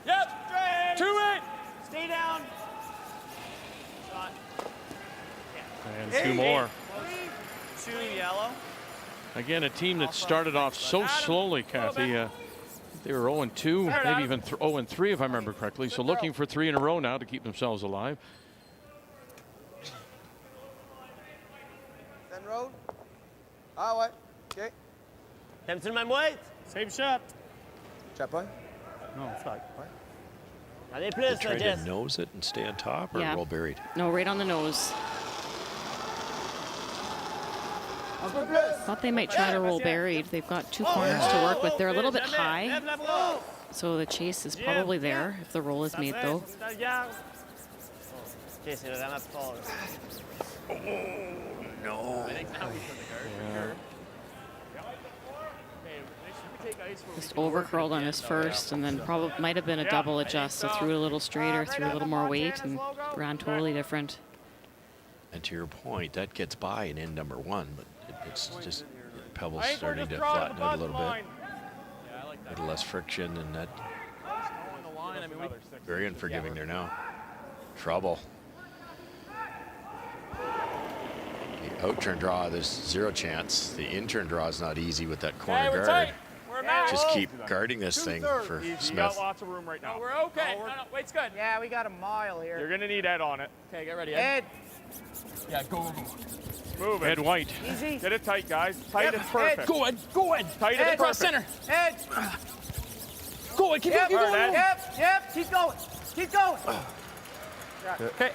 Yep. Straight! To it. Stay down! Shot. And 2 more. 2 yellow. Again, a team that started off so slowly, Kathy. They were 0-2, maybe even 0-3 if I remember correctly. So looking for 3 in a row now to keep themselves alive. Then road. Ah ouais. OK. T'aimes-tu le même weight? Same shot. Chapeau. No, flag. Y'en a plus, Try là, Jess. to nose it and stay on top or Yeah. roll buried. No, right on the nose. Thought they might try to roll buried. They've got 2 corners to work with. They're a little bit high, so the chase is probably there if the roll is made, though. OK, c'est vraiment plus fort. No. I think now we put the guard for sure. Just over-curled on his first, and then probably might have been a double adjust, so threw it a little straighter, threw a little more weight, and ran totally different. And to your point, that gets by in end number 1, but it's just pebbles starting to flatten out a little bit. A little less friction, and that very unforgiving there now. Trouble. The out-turn draw, there's 0 chance. The in-turn draw is not easy with that corner guard. Just keep guarding this thing for You Smith. got lots of room right now. We're okay. No, weight's good. Yeah, we got a mile here. You're gonna need Ed on it. Okay, get ready, Ed. Ed! Yeah, go. Move it. Ed White. Easy. Get it tight, guys. Tight Yep, and perfect. Ed. Go, Ed. Go, Ed. Tight and Across perfect. center. Ed! Go, Ed. Keep Yep, going. Ed. yep, keep going. Keep going. Okay.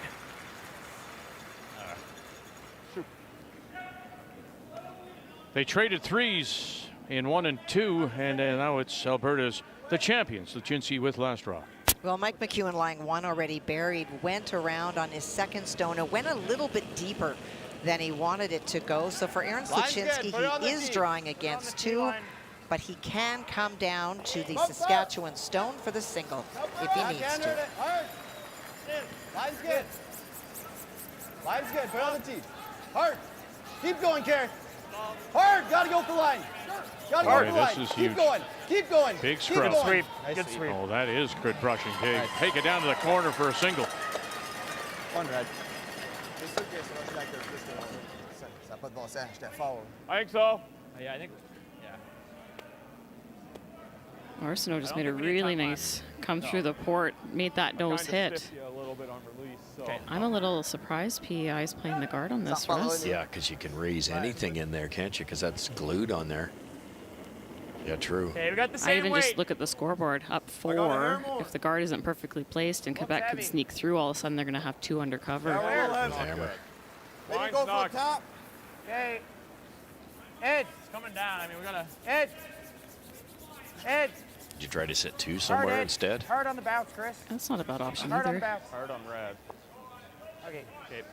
They traded threes in 1 and 2, and now it's Alberta's the champions, the Chintzy with last rock. Well, Mike McEwen lying one already buried, went around on his second stone and went a little bit deeper than he wanted it to go. So for Aaron Sluchinski, he is drawing against 2, but he can come down to the Saskatchewan stone for the single if he needs to. Line's good. Line's good. Put it on the tee. Hard. Keep going, Kerry. Hard. Gotta go for the line. Gotta go for the line. Keep going. Keep going. Big scrub. Good sweep. Nice Good sweep. sweep. Oh, that is good brushing, Dave. Take it down to the corner for a single. Conrad. C'est sûr que ça va faire que plus que ça n'a pas de bon sens. J'étais fort. I think so. Yeah, I think. Yeah. Arsenault just made a really nice come through the port, made that nose hit. A little bit on release. So. I'm a little surprised PEI is playing the guard on this, Russ. Yeah, because you can raise anything in there, can't you? Because that's glued on there. Yeah, true. Okay, we got the same I even weight. just look at the scoreboard, up 4. If the guard isn't perfectly placed and Quebec could sneak through, all of a sudden they're going to have 2 under cover. Hammer. Maybe go for the top. Okay. Edge. It's coming down. I mean, we're gonna. Edge. Edge. Did you try to sit 2 Hard somewhere edge. instead? Hard on the bounce, Chris. That's not a bad option Hard on the either. bounce. Hard on red. Okay.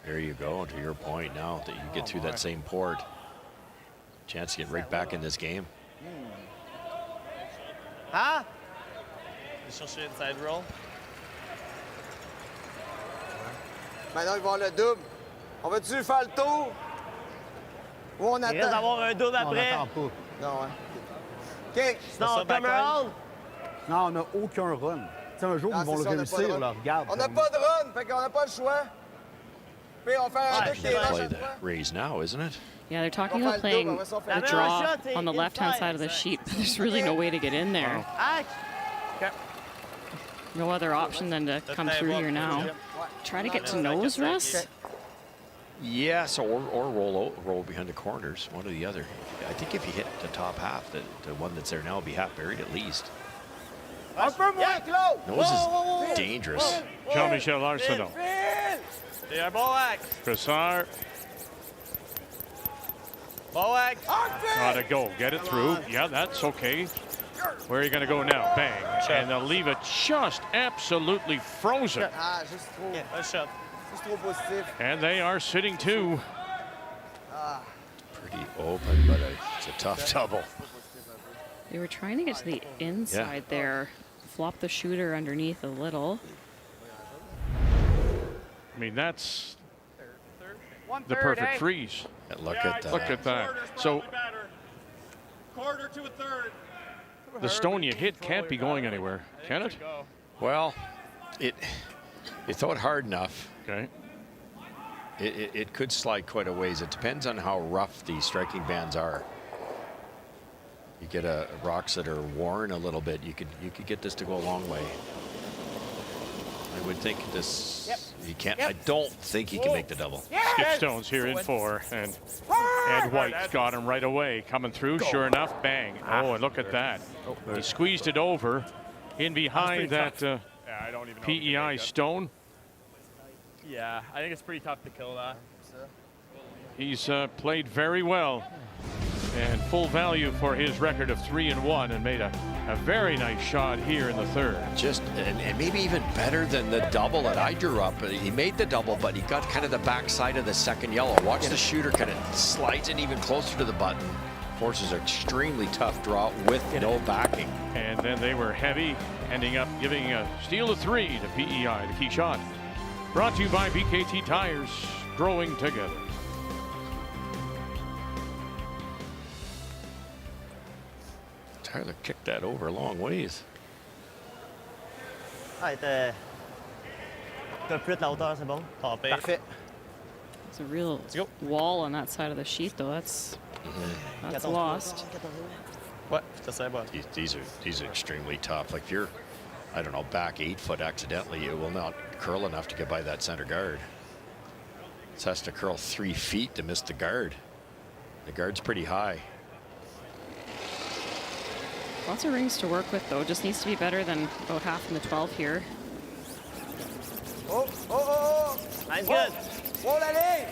There you go, to your point now that you get through that same port. Chance to get right back in this game. Hein? Je vais chercher inside roll. Maintenant, ils vont avoir le double. On va-tu faire le tour? Ou on Il risque attend? d'avoir un double On après. n'attend pas. Non, hein. OK. Sinon, on come around. Non, on n'a aucun run. Tu sais, un jour, Ah, ils vont c'est le ça, on n'a pas de réussir, run. là, regarde. On n'a pas de run, fait qu'on n'a pas le choix. Puis on fait un Ouais, truc je qui est là Play chaque the fois. raise now, isn't it? Yeah, they're talking We'll about find playing double, we'll the find draw shot on the left-hand inside. side of the sheet, but there's really no way to get in there. Axe. No other option than to come through here now. Try to get to nose, Russ? Yes, or roll behind the corners, one or the other. I think if you hit the top half, the one that's there now will be half buried at least. Un peu moins clos. Nose is dangerous. Jean-Michel Arsenault. C'est un bon axe. Cassar. Bon axe. Gotta go. Get it through. Yeah, that's okay. Where are you going to go now? Bang. And they'll leave it just absolutely frozen. Ah, juste trop. Un shot. Juste trop positif. And they are sitting 2. Pretty open, but it's a tough double. They were trying to get to the inside there. Flop the shooter underneath a little. I mean, that's One the third, perfect eh? freeze. And look at that. Look at that. So Quarter to a third. the stone you hit can't be going anywhere, can it? Well, you throw it hard enough. Okay. It could slide quite a ways. It depends on how rough the striking bands are. You get rocks that are worn a little bit, you could get this to go a long way. I would think this. Yep. You can't. I don't think he can make the double. Skip Stone's here in 4, and Ed White's got him right away. Coming through, sure enough, bang. Oh, and look at that. He squeezed it over in behind that Yeah, I don't even know if he can PEI make it. stone. Yeah, I think it's pretty tough to kill that. He's played very well and full value for his record of 3-1 and made a very nice shot here in the 3rd. Just and maybe even better than the double that I drew up. He made the double, but he got kind of the backside of the second yellow. Watch the shooter kind of slides in even closer to the button. Forces an extremely tough draw with no backing. And then they were heavy, ending up giving a steal of 3 to PEI, the key shot. Brought to you by BKT Tires, growing together. Tyler kicked that over a long ways. Ah, il était. Un peu plus de la hauteur, c'est bon. Tapé. Parfait. It's a real wall on that side of the sheet, though. That's lost. Ouais, je sais pas. These are extremely tough. Like if you're, I don't know, back 8 foot accidentally, it will not curl enough to get by that center guard. This has to curl 3 feet to miss the guard. The guard's pretty high. Lots of rings to work with, though. Just needs to be better than about half in the 12 here. Oh, oh, oh, oh. Line's good. Whoa, la ligne.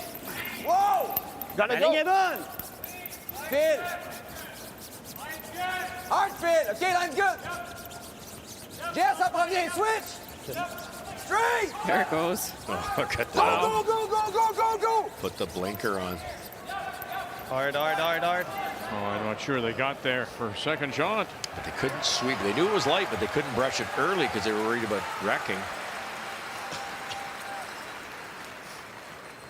Whoa. La ligne est bonne. Phil. Hard Finn. OK, line's good. Jess, ça prend bien. Switch. Straight. There it goes. Oh, look at Go, that. go, go, go, go, go, go. Put the blinker on. Hard, hard, hard, hard. Oh, I'm not sure they got there for a second shot. But they couldn't sweep. They knew it was light, but they couldn't brush it early because they were worried about wrecking.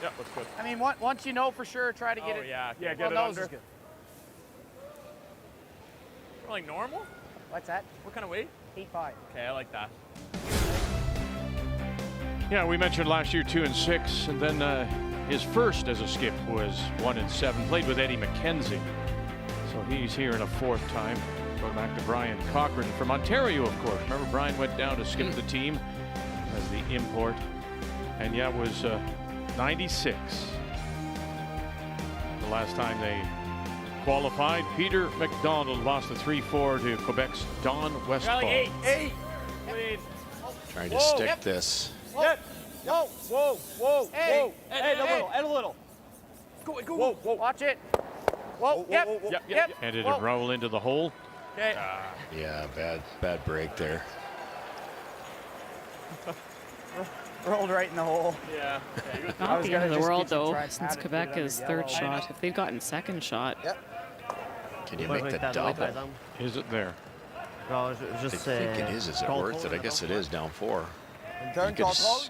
Yeah, looks good. I mean, once you know for sure, try to get it. Yeah, well, get it nose under. is good. Like normal? What's that? What kind of weight? 8.5. Okay, I like that. Yeah, we mentioned last year 2 and 6, and then his first as a skip was 1 and 7. Played with Eddie McKenzie, so he's here in a 4th time. Going back to Brian Cochran from Ontario, of course. Remember, Brian went down to skip the team as the import, and yeah, it was 96 the last time they qualified. Peter McDonald lost the 3-4 to Quebec's Don Westphal. Eight. Trying to stick this. Whoa, whoa, whoa, whoa, Hey, whoa. hey, Add a little. Go, go. Whoa, whoa. Watch it. Whoa, yep, yep. And did it roll into the hole? Okay. Yeah, bad break there. Rolled right in the hole. Yeah. Not the end of the just world, get some though, tried since to Quebec put it is under 3rd yellow. shot. If they'd gotten 2nd shot, Can you make the double? Is it there? I think it is. Is it worth it? I guess it is down 4. You Turn could control.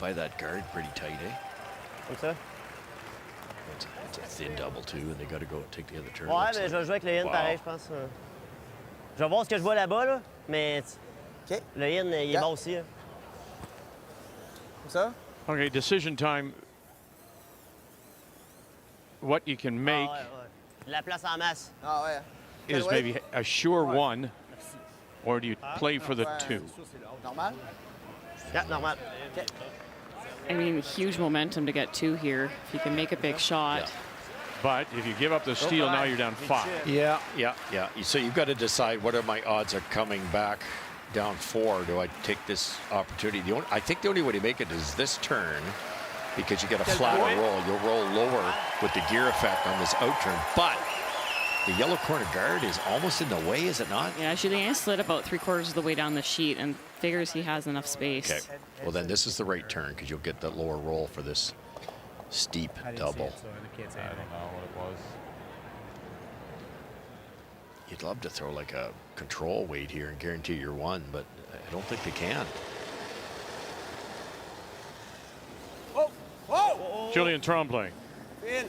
buy that guard pretty tight, eh? Comme ça? It's a thin double too, and they got to go and take the other turn. Ouais, looks mais je vais like. jouer avec le in Wow. pareil, je pense. Je vais voir ce que je vois là-bas, là. Mais OK. le in, il est Yeah. bon aussi. Là. Comme ça. Okay, decision time. What you can make Ah, ouais. La place en masse. Ah ouais. is Quel maybe a sure 1, or do you play for the Ouais, 2? Normal. Yeah, normal. I mean, huge momentum to get 2 here. If you can make a big shot. But if you give up the steal, now you're down 5. Yeah. So you've got to decide what are my odds of coming back down 4. Do I take this opportunity? I think the only way to make it is this turn, because you get a flatter roll. You'll roll lower with the gear effect on this out turn. But the yellow corner guard is almost in the way, is it not? Yeah, actually, he slid about 3/4 of the way down the sheet and figures he has enough space. Okay. Well, then this is the right turn because you'll get that lower roll for this steep double. I don't know what it was. You'd love to throw like a control weight here and guarantee you're 1, but I don't think they can. Whoa, whoa. Julien Tremblay In.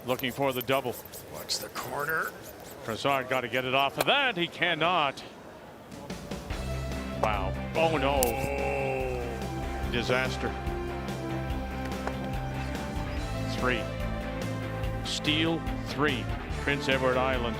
looking for the double. Watch the corner. Brassard got to get it off of that. He cannot. Wow. Oh, no. Disaster. 3. Steal 3. Prince Edward Island.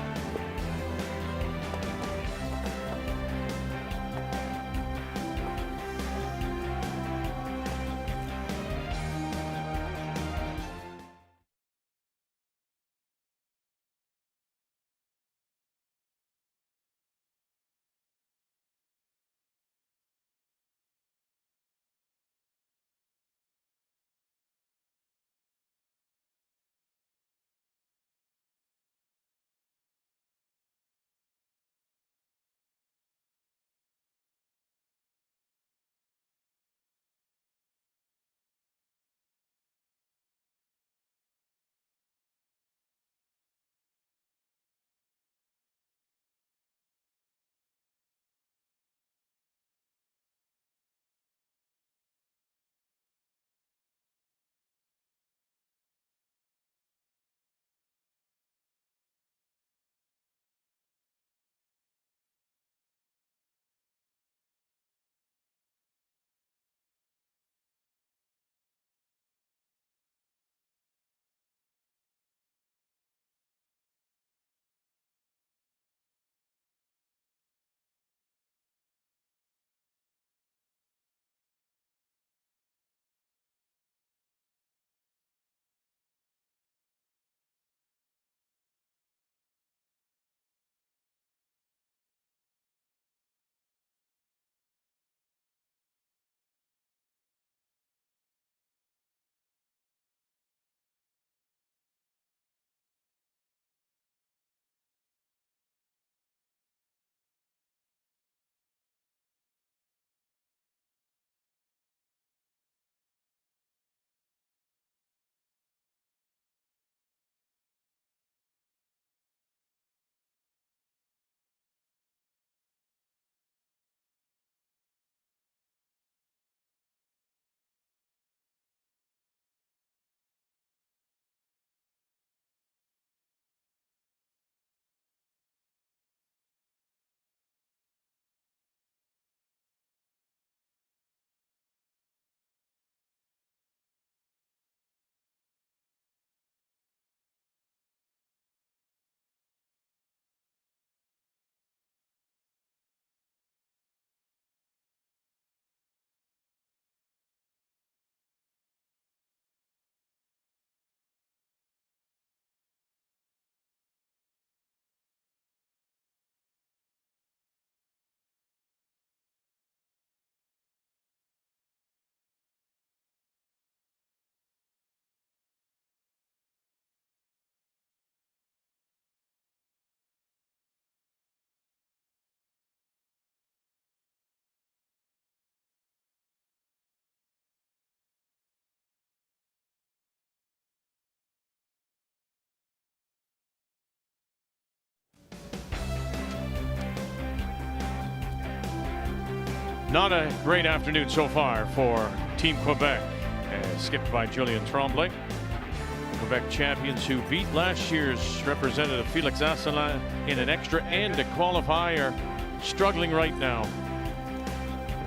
Not a great afternoon so far for Team Quebec, skipped by Julien Tremblay. Quebec champions who beat last year's representative Felix Asselin in an extra and a qualifier, struggling right now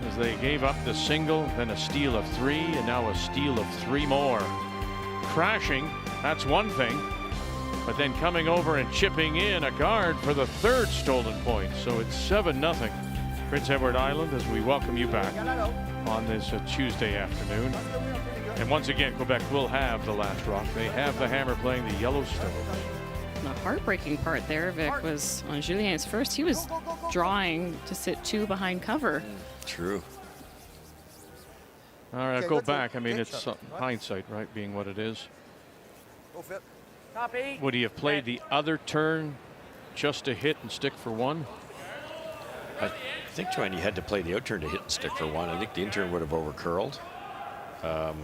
as they gave up the single, then a steal of 3, and now a steal of 3 more. Crashing, that's one thing, but then coming over and chipping in a guard for the 3rd stolen point. So it's 7-0 Prince Edward Island as we welcome you back on this Tuesday afternoon. And once again, Quebec will have the last rock. They have the hammer playing the Yellowstone. The heartbreaking part there, Vic, was on Julien's first. He was drawing to sit 2 behind cover. True. All right, go back. I mean, it's hindsight, right, being what it is. Copy. Would he have played the other turn just to hit and stick for 1? I think, Joanne, you had to play the out turn to hit and stick for 1. I think the in turn would have over-curled. So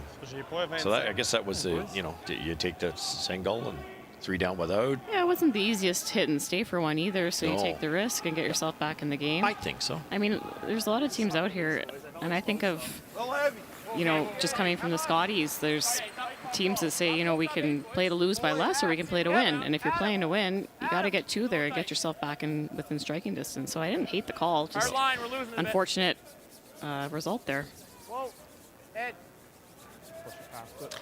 that, I guess that was the, you know, you take the single and 3 down without. Yeah, it wasn't the easiest hit and stay for 1 either, so you No. take the risk and get yourself back in the game. I think so. I mean, there's a lot of teams out here, and I think of, you know, just coming from the Scotties, there's teams that say, you know, we can play to lose by less or we can play to win. And if you're playing to win, you got to get 2 there and get yourself back in within striking distance. So I didn't hate the call, just unfortunate result there. Whoa. Ed.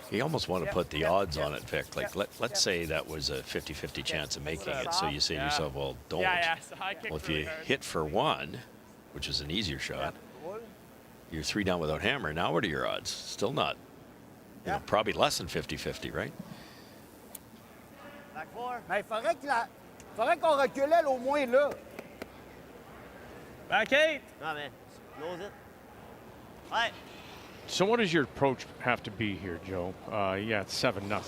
You almost want to put the odds on it, Vic. Like, let's say that was a 50-50 chance of making it. So you say to yourself, well, don't. Well, if you hit for 1, which is an easier shot, you're 3 down without hammer. Now what are your odds? Still not, you know, probably less than 50-50, right? Back 4. Mais faudrait qu'on reculait au moins là. Back 8. Non, man. Close it. Right. So what does your approach have to be here, Joe? Yeah, it's 7-0.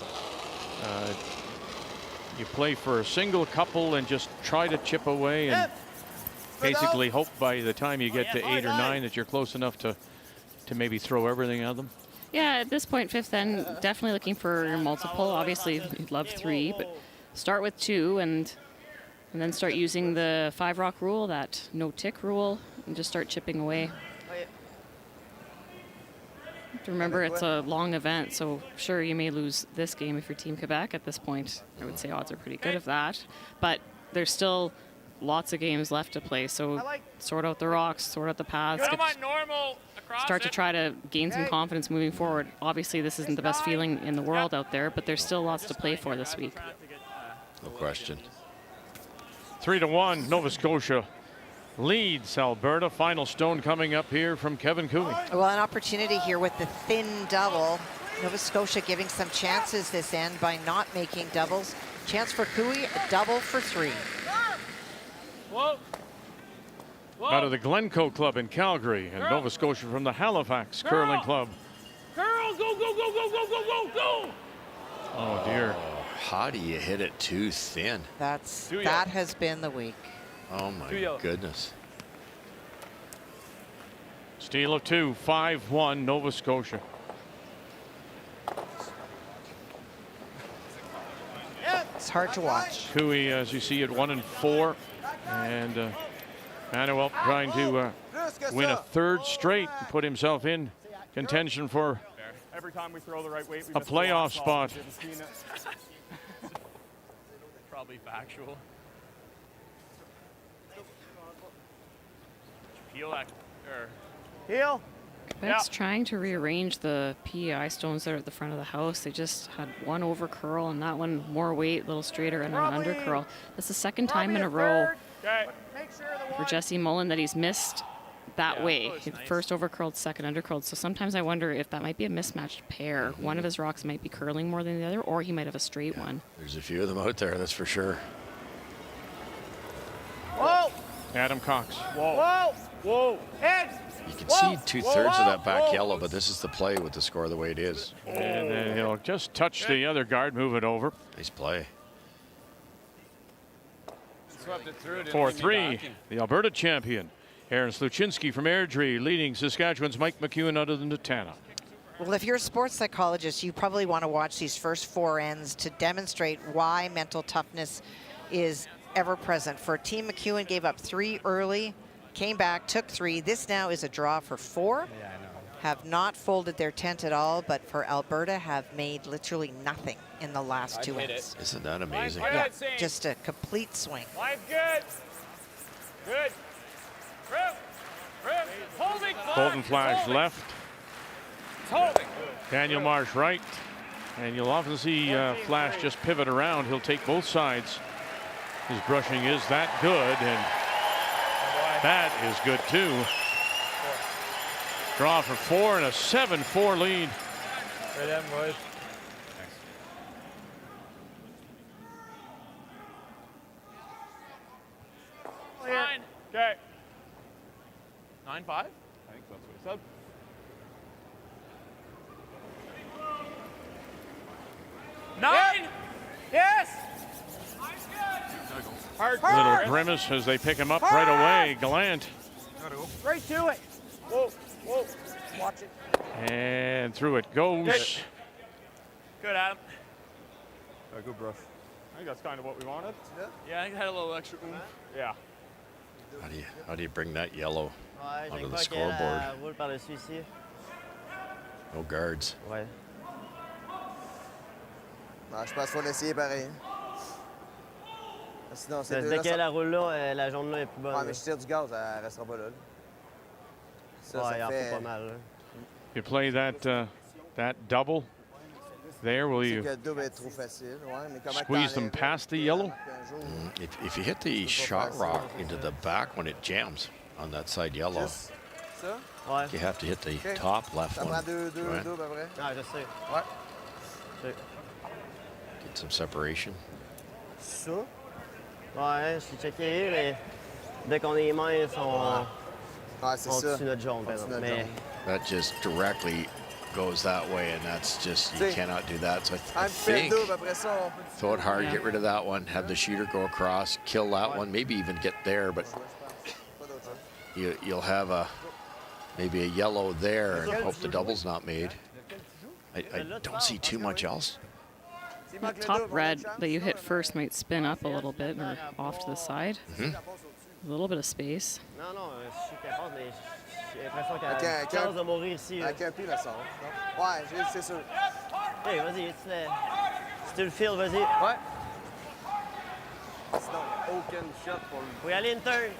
You play for a single, couple, and just try to chip away and basically hope by the time you get to 8 or 9 that you're close enough to maybe throw everything at them? Yeah, at this point, 5th end, definitely looking for your multiple. Obviously, you'd love 3, but start with 2 and then start using the 5 rock rule, that no tick rule, and just start chipping away. Remember, it's a long event, so sure, you may lose this game if you're Team Quebec at this point. I would say odds are pretty good of that, but there's still lots of games left to play, so sort out the rocks, sort out the paths, start to try to gain some confidence moving forward. Obviously, this isn't the best feeling in the world out there, but there's still lots to play for this week. No question. 3-1, Nova Scotia leads Alberta. Final stone coming up here from Kevin Cooey. Well, an opportunity here with the thin double. Nova Scotia giving some chances this end by not making doubles. Chance for Cooey, a double for 3. Whoa. Out of the Glencoe Club in Calgary, and Nova Scotia from the Halifax Curling Club. Girl, go, go, go, go, go, go, go, go! Oh, dear. How do you hit it too thin? That has been the week. Oh, my goodness. Steal of 2, 5-1, Nova Scotia. It's hard to watch. Cooey, as you see, at 1-4, and Manuel trying to win a 3rd straight and put himself in contention for Every time we throw the right weight, we a playoff spot. Probably factual. Peel that, or Heel. Quebec's trying to rearrange the PEI stones that are at the front of the house. They just had 1 over curl and that one more weight, a little straighter, and then an under curl. That's the 2nd time in a row for Jesse Mullen that he's missed that way. First over curled, 2nd under curled. So sometimes I wonder if that might be a mismatched pair. One of his rocks might be curling more than the other, or he might have a straight one. There's a few of them out there, that's for sure. Whoa. Adam Cox. Whoa. Whoa. Ed. You can see 2/3 of that back yellow, but this is the play with the score the way it is. And then he'll just touch the other guard, move it over. Nice play. 4-3, the Alberta champion. Aaron Sluchinski from Airdrie leading Saskatchewan's Mike McEwen out of the Natana. Well, if you're a sports psychologist, you probably want to watch these first 4 ends to demonstrate why mental toughness is ever present. For Team McEwen, gave up 3 early came back, took 3. This now is a draw for 4. Yeah, I know. Have not folded their tent at all, but for Alberta have made literally nothing in the last 2 ends. Isn't that amazing? Yeah, just a complete swing. Line's good. Good. Golden flash left. Daniel Marsh right. And you'll often see Flash just pivot around. He'll take both sides. His brushing is that good, and that is good too. Draw for 4 and a 7-4 lead. Right in, boys. Nine. Okay. 9-5. I think that's what he said. Nine. Yes. Little grimace as they pick him up right away. Gallant. Right to it. Whoa, whoa. Watch it. And through it goes. Good, Adam. Good brush. I think that's kind of what we wanted. Yeah, I think I had a little extra oomph. Yeah. How do you bring that yellow Ouais, onto j'ai the pas qu'elle scoreboard? roule par-dessus ici. No guards. Ouais. Non, je pense qu'il faut l'essayer pareil. Sinon, c'est Dès qu'elle la roule là, la jaune là est plus bonne. Ouais, mais je tire du gaz, elle restera pas là. Ça, Ouais, il en ça fait pas mal. Là. You play that double there, will C'est you que le double est trop facile. Ouais, mais comment squeeze them past the yellow? If you hit the shot rock into the back when it jams on that side yellow, Juste ça? Ouais. you have to hit the Okay. top left Ça one. prend deux Joanne. doubles après. Ah, je sais. Ouais. Je sais. Get some separation. Ça? Ouais, je suis checké, mais dès qu'on est mains, sont Ouais, c'est en ça. dessous de notre jaune. par En dessous exemple. de notre Mais jaune. That just directly goes that way, and that's just, you See, cannot do that. So I Un petit peu de think double, après ça, on peut... throw it hard, get rid of that one, have the shooter go across, kill that one, maybe even get there, but Pas d'autre chose. you'll have maybe a yellow there and hope the double's not made. I don't see too much else. S'il That manque le top double, on a red une chance. that you hit first might spin up a little bit or off to the side. A little bit of space. non, non, je suis capable, mais j'ai l'impression qu'elle Ok, a une ok. chance de mourir ici. Là. Avec un pied, me semble. Non? Ouais, c'est sûr. Hey, vas-y, si tu le files, vas-y. Ouais. Sinon, aucun shot pour le... Faut y aller une turn.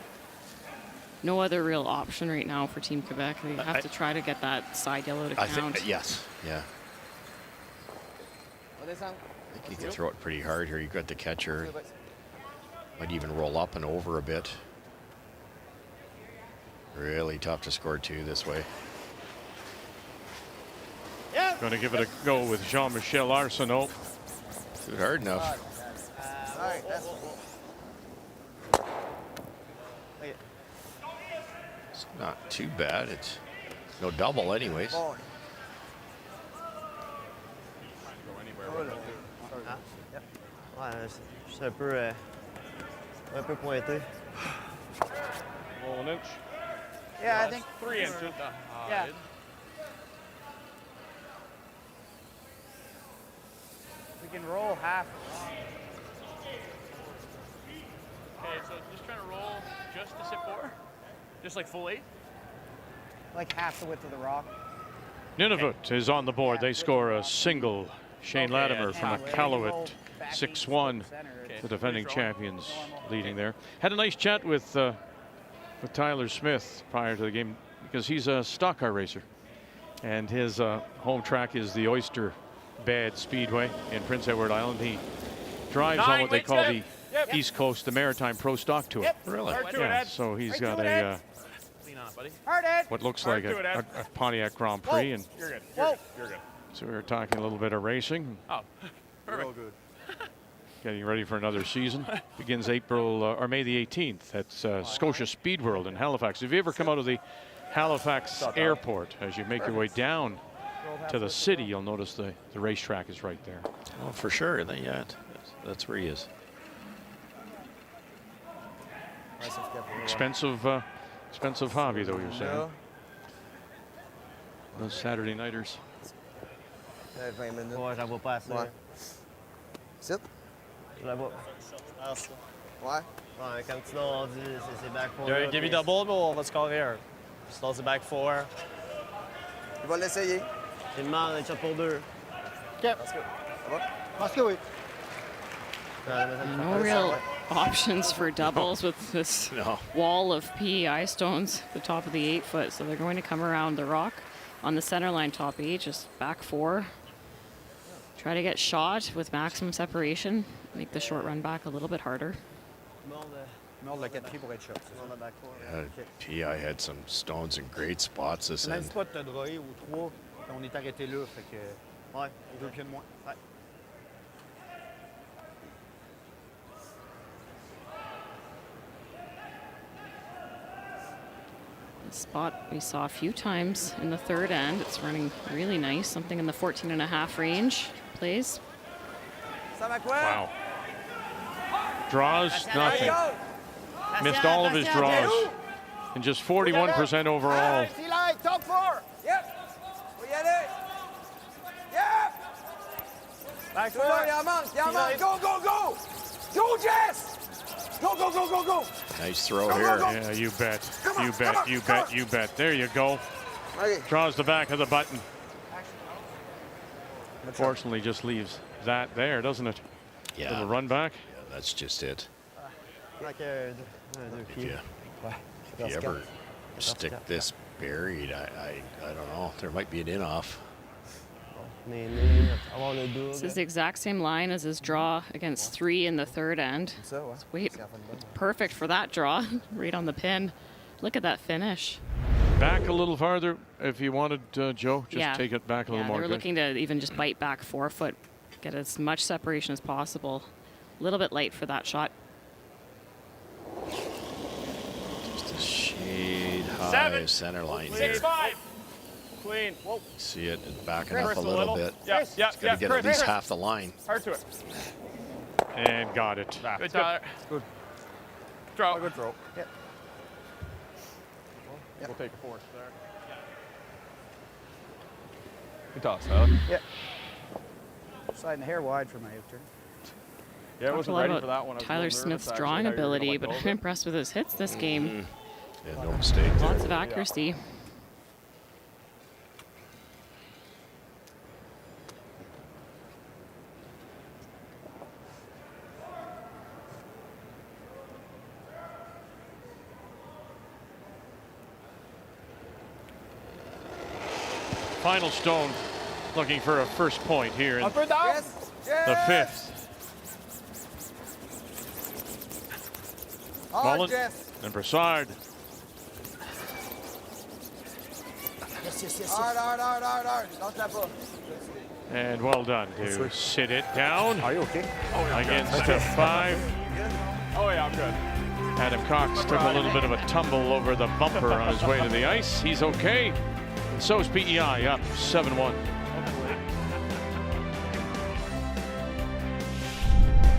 No other real option right now for Team Quebec. They have to try to get that side yellow to I count. think, yes, yeah. On descend. I think you can throw it pretty hard here. You've got the catcher. Might even roll up and over a bit. Really tough to score 2 this way. Going to give it a go with Jean-Michel Arsenault. Do it hard enough. All right, that's... It's not too bad. It's no double anyways. Bon. Ouais, je suis un peu pointé. Roll an inch. Yeah, I think 3 inches. Yeah. We can roll half. Okay, so just trying to roll just to sit 4? Just like full 8? Like half the width of the rock. Nunavut is on the board. They score a single. Shane Okay, Latimer yeah, from yeah. Iqaluit, 6-1. The defending champions leading there. Had a nice chat with Tyler Smith prior to the game because he's a stock car racer. And his home track is the Oyster Bed Speedway in Prince Edward Island. He drives on what they call the East Coast, the Maritime Pro Stock Tour. Really? Yeah, so he's got a Clean on it, buddy. Hard Ed. what looks like a Pontiac Grand Prix, and You're good. Whoa. You're good. so we were talking a little bit of racing, Oh, perfect. getting ready for another season. Begins April or May the 18th at Scotia Speed World in Halifax. If you ever come out of the Halifax airport, as you make your way down to the city, you'll notice the racetrack is right there. Oh, for sure. Yeah, that's where he is. Expensive hobby, though, you're saying. Those Saturday nighters. 20 minutes. Ouais, j'en vois pas assez. Ouais. Sit. Je la vois. Ouais. Ouais, quand sinon on dit c'est back 4. Give me double, mais on va scorer un. Sinon c'est back 4. Il va l'essayer. Il demande un shot pour 2. OK. Ça va? Parce que oui. No real options for doubles with this wall of PEI stones at the top of the 8 foot. So they're going to come around the rock on the center line top 8, just back 4. Try to get shot with maximum separation. Make the short run back a little bit harder. Mordre le 4 pieds pour être shot. PI had some stones in great spots this Même end. spot t'as droit ou 3, on est arrêté là, fait que. Ouais. 2 pieds de moins. Ouais. The spot we saw a few times in the third end. It's running really nice. Something in the 14.5 range plays. Wow. Draws, nothing. Missed all of his draws. And just 41% overall. Top 4. Yep. Faut y aller. Yep. Back 4. Il en manque. Go, go, go. Go, Jess. Go, go, go, go, go. Nice throw here. Yeah, you bet. You bet, you bet, you bet. There you go. Draws the back of the button. Unfortunately, just leaves that there, doesn't it? Yeah. Little run back. Yeah, that's just it. Like If you ever stick this buried, I don't know. There might be an in-off. This is the exact same line as his draw against 3 in the third end. It's perfect for that draw, right on the pin. Look at that finish. Back a little farther if you wanted, Joe. Just take it back a little more. They're looking to even just bite back 4 foot, get as much separation as possible. A little bit light for that shot. Just a shade high 7. center line Clean. here. 6-5. Clean. Whoa. See it backing Chris, up a little bit. Yeah, yeah, It's got to get at least half the line. Hard to it. And got it. Good, Tyler. Good. Throw. Good throw. Yep. We'll take a 4th there. Good toss, Tyler. Yep. Sliding the hair wide for my turn. Yeah, I Talked a wasn't lot ready about for that one. I was a Tyler little nervous, Smith's actually, drawing how you were gonna ability, let but go I'm of it. impressed with his hits this game. Yeah, no mistake there. Lots of accuracy. Final stone looking for a first point here in Up or down? the 5th. Mullen and Brassard. Hard. Don't tap up. And well done to sit it down. Are you okay? Against a 5. Oh, yeah, I'm good. Adam Cox took a little bit of a tumble over the bumper on his way to the ice. He's okay. And so is PEI, up 7-1.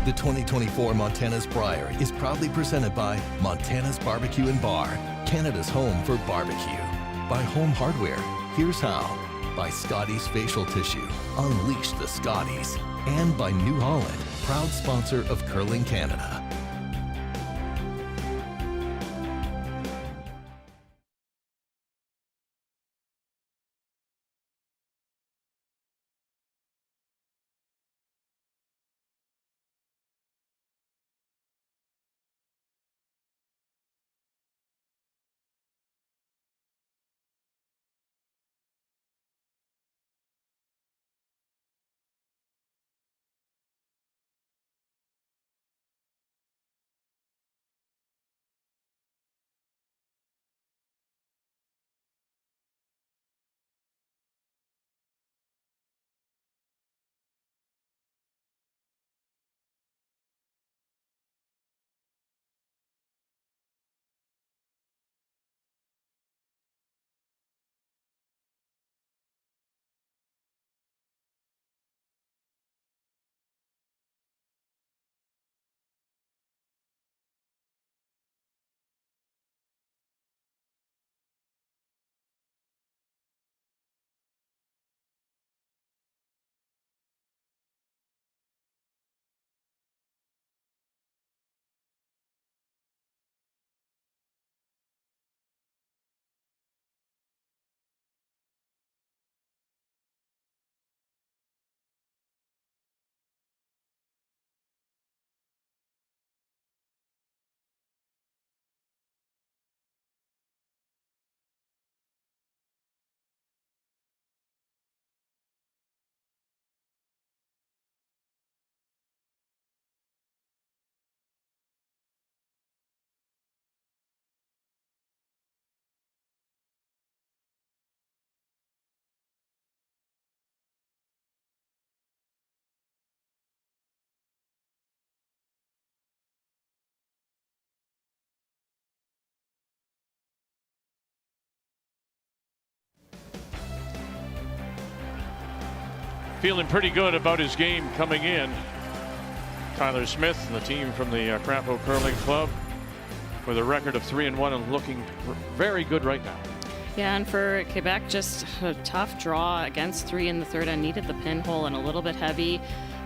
The 2024 Montana's Brier is proudly presented by Montana's Barbecue and Bar, Canada's home for barbecue. By Home Hardware, here's how. By Scotties Facial Tissue, unleash the Scotties. And by New Holland, proud sponsor of Curling Canada. feeling pretty good about his game coming in. Tyler Smith and the team from the Crapo Curling Club with a record of 3-1 and looking very good right now. Yeah, and for Quebec, just a tough draw against 3 in the third and needed the pinhole and a little bit heavy,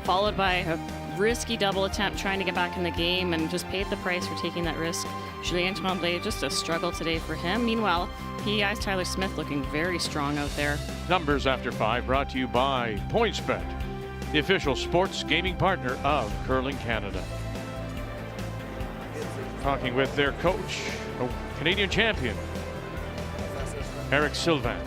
followed by a risky double attempt trying to get back in the game and just paid the price for taking that risk. Julien Tremblay, just a struggle today for him. Meanwhile, PEI's Tyler Smith looking very strong out there. Numbers after 5 brought to you by PointsBet, the official sports gaming partner of Curling Canada. Talking with their coach, a Canadian champion, Eric Sylvain.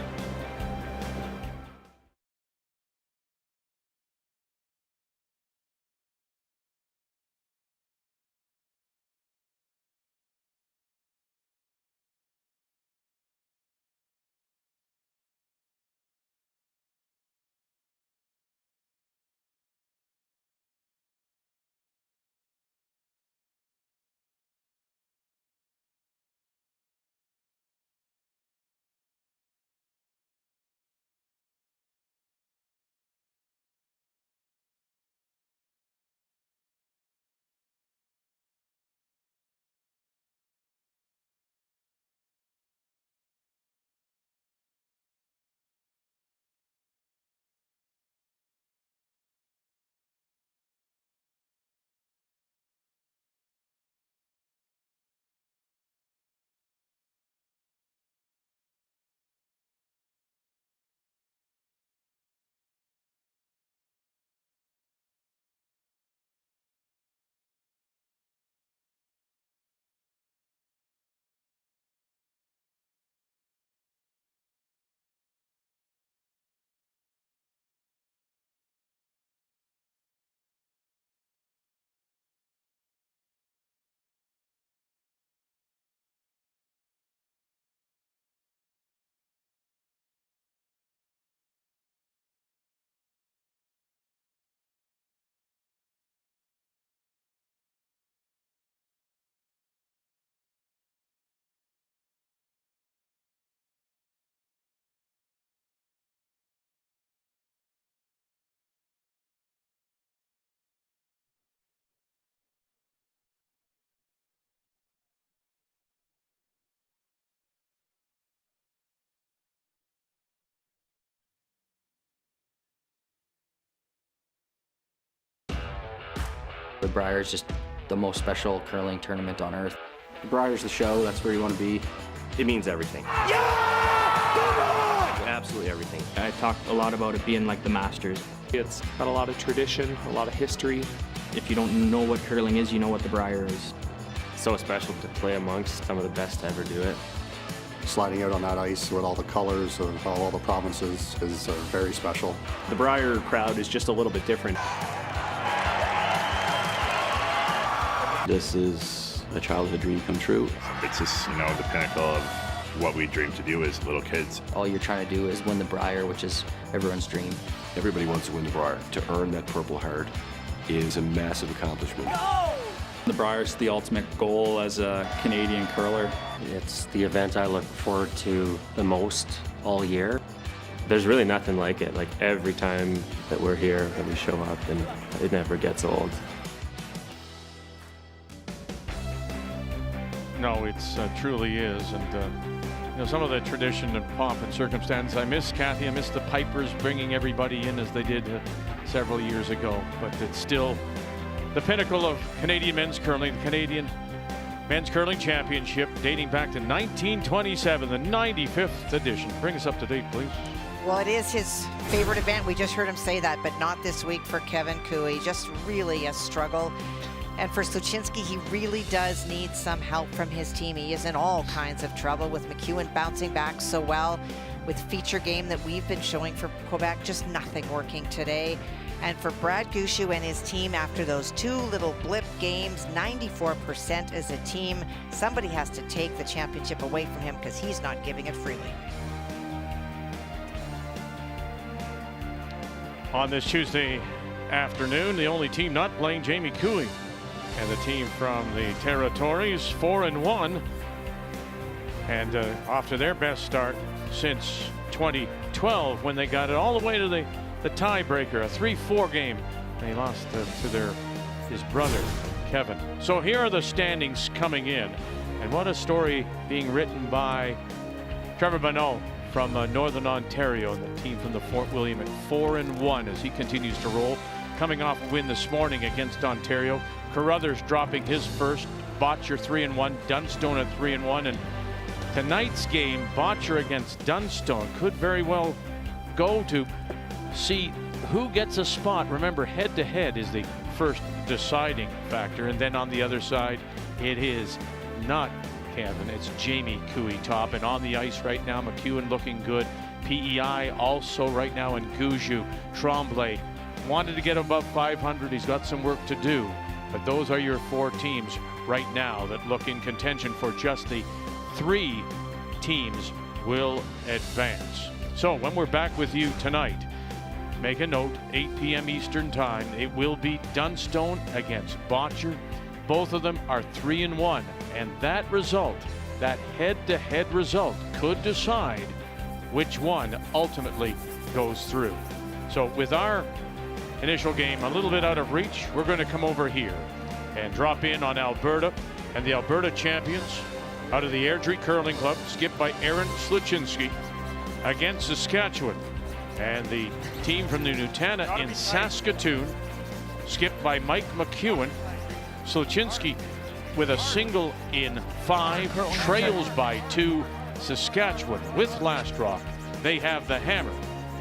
The Brier is just the most special curling tournament on earth. The Brier's the show, that's where you want to be. It means everything. Yeah! Absolutely everything. I talked a lot about it being like the Masters. It's got a lot of tradition, a lot of history. If you don't know what curling is, you know what the Brier is. So special to play amongst some of the best to ever do it. Sliding out on that ice with all the colors of all the provinces is very special. The Brier crowd is just a little bit different. This is a childhood dream come true. It's just, you know, the pinnacle of what we dream to do as little kids. All you're trying to do is win the Brier, which is everyone's dream. Everybody wants to win the Brier. To earn that Purple Heart is a massive accomplishment. The Brier's the ultimate goal as a Canadian curler. It's the event I look forward to the most all year. There's really nothing like it. Like every time that we're here, that we show up, and it never gets old. No, it's truly is, and you know, some of the tradition and pomp and circumstance. I miss Kathy. I miss the Pipers bringing everybody in as they did several years ago. But it's still the pinnacle of Canadian men's curling, the Canadian Men's Curling Championship, dating back to 1927, the 95th edition. Bring us up to date, please. Well, it is his favorite event. We just heard him say that, but not this week for Kevin Cooey. Just really a struggle. And for Sluchinski, he really does need some help from his team. He is in all kinds of trouble with McEwen bouncing back so well, with feature game that we've been showing for Quebec, just nothing working today. And for Brad Gushue and his team, after those 2 little blip games, 94% as a team, somebody has to take the championship away from him because he's not giving it freely. On this Tuesday afternoon, the only team not playing, Jamie Cooey. And the team from the Territories, 4-1, and off to their best start since 2012, when they got it all the way to the the tiebreaker, a 3-4 game. They lost to his brother, Kevin. So here are the standings coming in. And what a story being written by Trevor Bonneau from Northern Ontario, and the team from the Fort William at 4-1 as he continues to roll. Coming off a win this morning against Ontario. Carruthers dropping his first. Botcher 3-1. Dunstone at 3-1. And tonight's game, Botcher against Dunstone, could very well go to see who gets a spot. Remember, head-to-head is the first deciding factor. And then on the other side, it is not Kevin, it's Jamie Cooey top. And on the ice right now, McEwen looking good. PEI also right now in Gouju. Tremblay wanted to get above 500. He's got some work to do. But those are your 4 teams right now that look in contention for just the 3 teams will advance. So when we're back with you tonight, make a note, 8 p.m. Eastern time, it will be Dunstone against Botcher. Both of them are 3-1, and that result, that head-to-head result, could decide which one ultimately goes through. So with our initial game a little bit out of reach, we're going to come over here and drop in on Alberta and the Alberta champions out of the Airdrie Curling Club, skipped by Aaron Sluchinski, against Saskatchewan. And the team from the Nutana in Saskatoon, skipped by Mike McEwen. Sluchinski with a single in 5, trails by 2. Saskatchewan with Last Rock. They have the hammer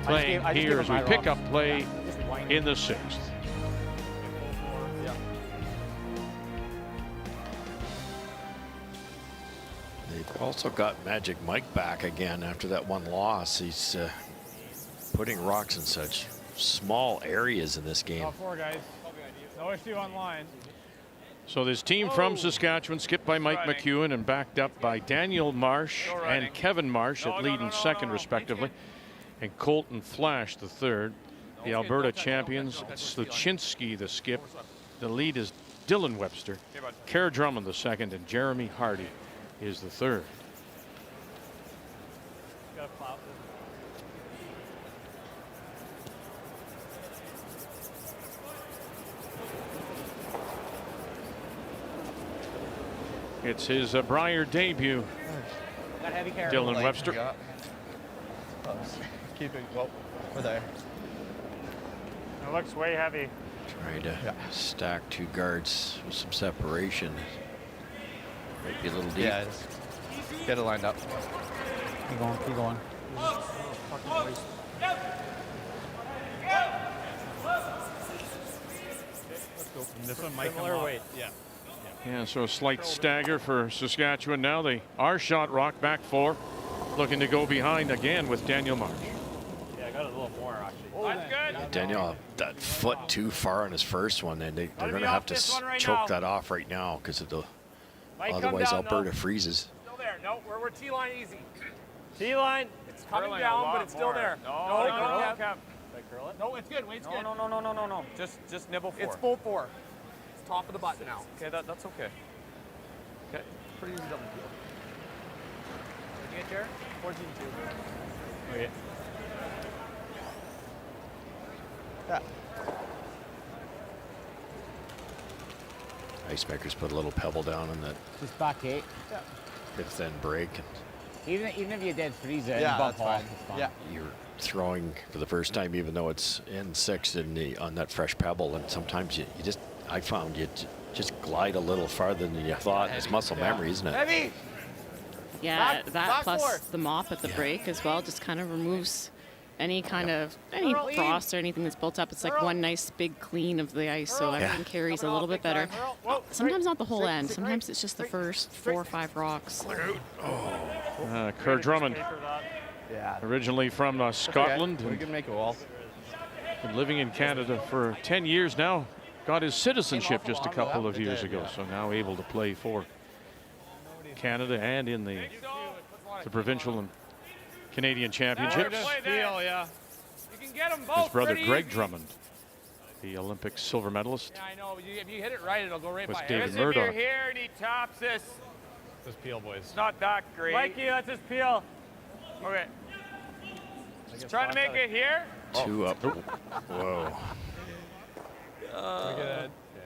playing here as we pick up play in the 6th. They've also got Magic Mike back again after that one loss. He's putting rocks in such small areas in this game. 4 guys. No issue on line. So this team from Saskatchewan, skipped by Mike McEwen and backed up by Daniel Marsh and Kevin Marsh at lead and second respectively, and Colton Flash the third. The Alberta champions, Sluchinski the skip. The lead is Dylan Webster. Kerr Drummond the second, and Jeremy Hardy is the third. It's his Brier debut. Dylan Webster. Keep it. Well, we're there. It looks way heavy. Trying to stack 2 guards with some separation. Might be a little deep. Yeah, get it lined up. Keep going, keep going. This one might come off. Yeah, so a slight stagger for Saskatchewan now. They are shot rock back 4, looking to go behind again with Daniel Marsh. Yeah, I got a little more actually. That's good. Daniel, that foot too far on his first one, and they're going to have to choke that off right now because of the. Otherwise, Alberta freezes. Still there. No, we're T-line easy. T-line. It's coming down, but it's still there. No, curl it. No, it's good. Wait, it's good. No. Just nibble 4. It's full 4. It's top of the button now. Okay, that's okay. Okay, pretty easy double peel. Did you get there? 14-2. Okay. Yeah. Ice makers put a little pebble down on that Just back 8. Yeah. if then break. Even if you did freeze it, yeah, bump that's fine. off, it's fine. Yeah. You're throwing for the first time, even though it's in 6 on that fresh pebble, and sometimes you just, I found you just glide a little farther than you thought. It's muscle memory, isn't it? Heavy. Yeah, Back that plus 4. the mop at the break as well just kind of removes any kind of frost or anything that's built up. It's like one nice big clean of the ice, so everything carries a little bit better. Sometimes not the whole end. Sometimes it's just the first 4 or 5 rocks. Kerr Drummond, originally from Scotland. We can make a wall. Been living in Canada for 10 years now. Got his citizenship just a couple of years ago, so now able to play for Canada and in the provincial and Canadian championships. You can get them both. His brother Greg Drummond, the Olympic silver medalist. Yeah, I know. If you hit it right, it'll go right with by. David Murdoch. If you're here and he tops this. Just peel, boys. It's not that great. Mikey, let's just peel. Okay. Just trying to make it here. 2 up. Whoa.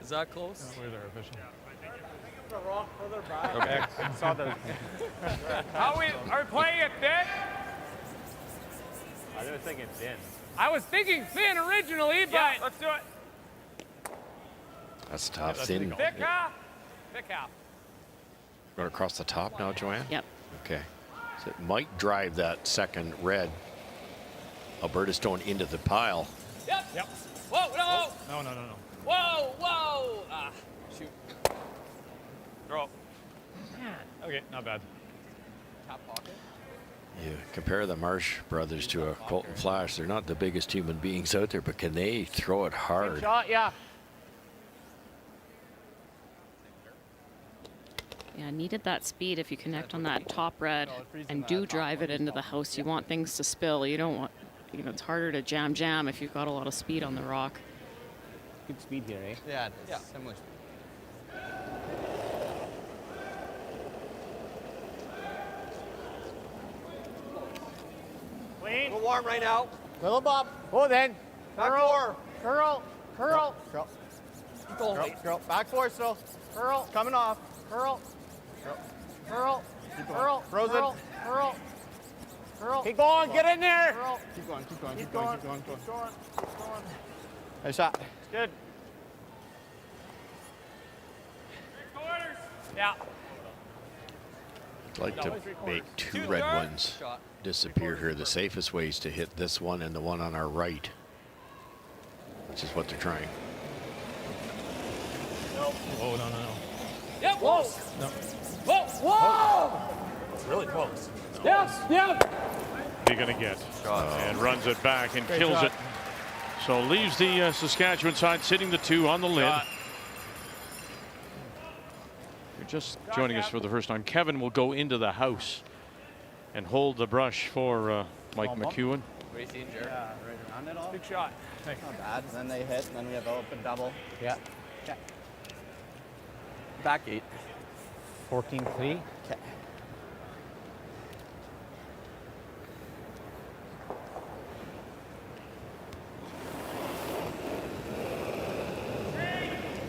Is that close? Where's our official? Okay. Are we playing it thin? I was thinking thin. I was thinking thin originally, but Yeah, let's do it. That's tough. Thin. thick half. Thick half. Going across the top now, Joanne? Yep. Okay. So it might drive that second red Alberta stone into the pile. Yep. Whoa, no. No. Whoa. Shoot. Throw. Okay, not bad. Top pocket. You compare the Marsh brothers to a Colton Flash. They're not the biggest human beings out there, but can they throw it hard? Shot, yeah. Yeah, needed that speed. If you connect on that top red and do drive it into the house, you want things to spill. You don't want, it's harder to jam if you've got a lot of speed on the rock. Good speed here, eh? Yeah, it's similar. Clean. Go warm right now. Little bump. Oh, then. Back Curl. four. Curl. Keep going. Curl. Back four still. Curl. Coming off. Curl. Frozen. Curl. Keep going. Get in there. Keep going. Keep going. Nice shot. Good. Yeah. I'd like to make 2 red ones disappear here. The safest way is to hit this one and the one on our right, which is what they're trying. Oh, no. Yep. Whoa. No. Whoa. It's really close. Yes. You're going to get. And runs it back and kills it. So leaves the Saskatchewan side sitting the 2 on the lid. You're just joining us for the first time. Kevin will go into the house and hold the brush for Mike McEwen. Great danger. Yeah, right around it all. Big shot. Not bad. And then they hit, and then we have an open double. Yeah. Okay. Back 8. 14-3. Okay.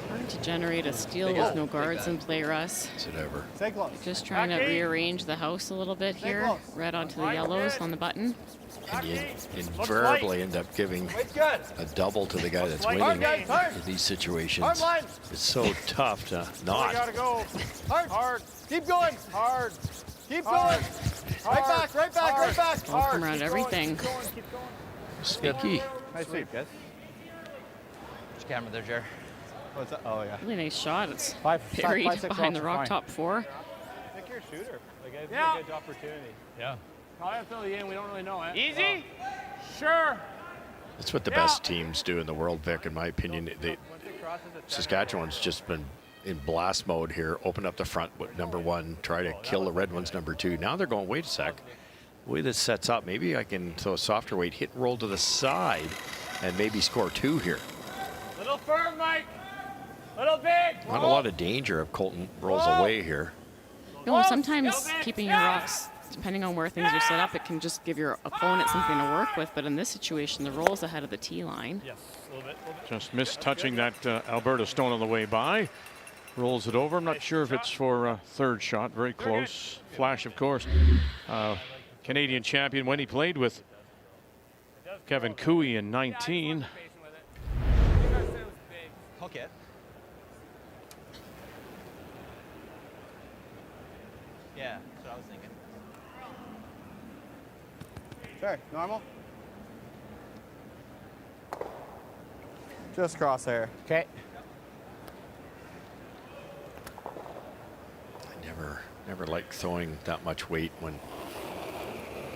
Hard to generate a steal with no guards in play, Russ. Is it ever? Stay close. Just trying to rearrange the house a little bit here. Red onto the yellows on the button. And you invariably end up giving a double to the guy that's winning in these situations. It's so tough to not. Gotta go. Hard. Keep going. Hard. Keep going. Right back. Ball from around everything. Keep going. Sneaky. Nice sweep, guys. Which camera there, Jer? What's that? Oh, yeah. Really nice shot. It's Five, buried 5, 6 behind the rocks are rock fine. top 4. Pick your shooter. Like, I think Yeah. a good opportunity. Yeah. Probably fill you in. We don't really know it. Easy. Sure. That's what the best teams do in the world, Vic, in my opinion. Saskatchewan's just been in blast mode here. Open up the front with number 1. Try to kill the red ones, number 2. Now they're going, wait a sec. The way this sets up, maybe I can throw a softer weight, hit and roll to the side, and maybe score 2 here. Little firm, Mike. Little big. Not a lot of danger if Colton rolls away here. No, sometimes keeping your rocks, depending on where things are set up, it can just give your opponent something to work with. But in this situation, the roll's ahead of the tee line. Yes, a little bit. Just missed touching that Alberta stone on the way by. Rolls it over. I'm not sure if it's for a third shot. Very close. Flash, of course. Canadian champion when he played with Kevin Cooey in 19. Hook it. Yeah, that's what I was thinking. Sure, normal. Just crosshair. Okay. I never like throwing that much weight when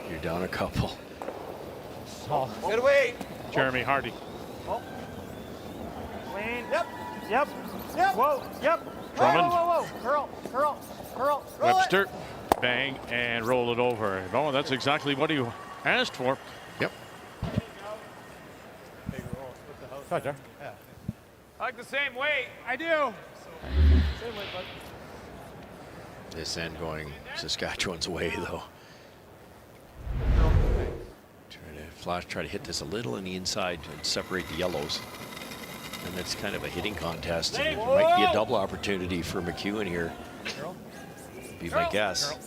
you're down a couple. Good weight. Jeremy Hardy. Clean. Yep. Whoa. Yep. Drummond. Whoa. Curl. Webster. Bang and roll it over. Oh, that's exactly what he asked for. Yep. Roger. I like the same weight. I do. Same weight, bud. This end going Saskatchewan's way, though. Trying to Flash try to hit this a little on the inside and separate the yellows. And it's kind of a hitting contest. And it might be a double opportunity for McEwen here. Be my guess.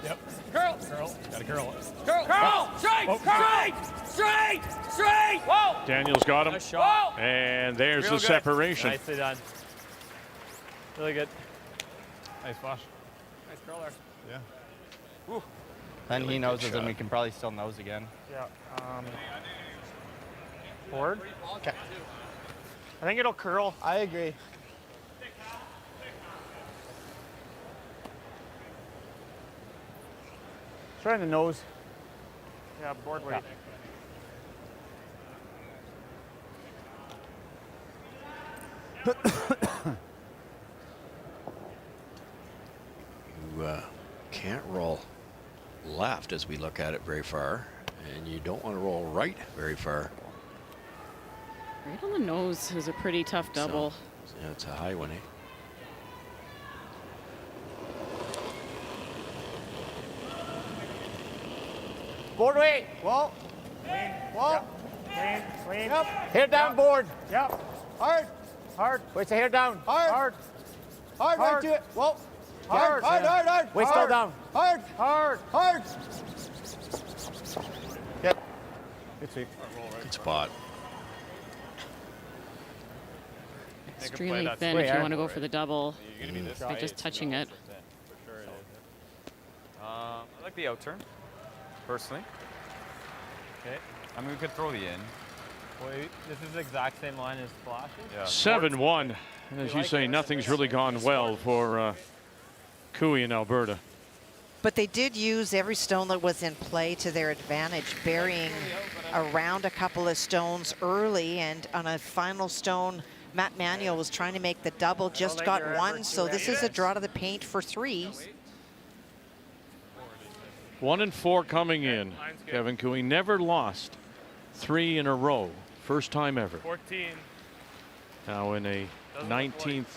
Yep. Curl. Gotta curl. Curl. Straight. Straight. Whoa. Daniels got him. Nice shot. And there's Real the good. separation. Nicely done. Really good. Nice flash. Nice curl there. Yeah. Woo. And Really he good knows it, shot. and we can probably still nose again. Yeah. Forward. Okay. I think it'll curl. I agree. Try the nose. Yeah, board weight. You can't roll left as we look at it very far, and you don't want to roll right very far. Right on the nose is a pretty tough double. So, yeah, it's a high one, eh? Board weight. Whoa. Whoa. Clean. Yep. Hair down board. Yep. Hard. Waist the hair down. Hard. Right to it. Whoa. Hard. Hard. Waist still down. Hard. Yep. Good sweep. Good spot. Extremely thin if you want to go for the double by just touching it. For sure it is. I like the out turn, personally. Okay. I mean, we could throw the in. Wait, this is the exact same line as Flash's? Yeah. 7-1. And as you say, nothing's really gone well for Cooey in Alberta. But they did use every stone that was in play to their advantage, burying around a couple of stones early, and on a final stone, Matt Manuel was trying to make the double, just got one, so this is a draw to the paint for 3. 1 and 4 coming in. Kevin Cooey never lost 3 in a row. First time ever. 14. Now in a 19th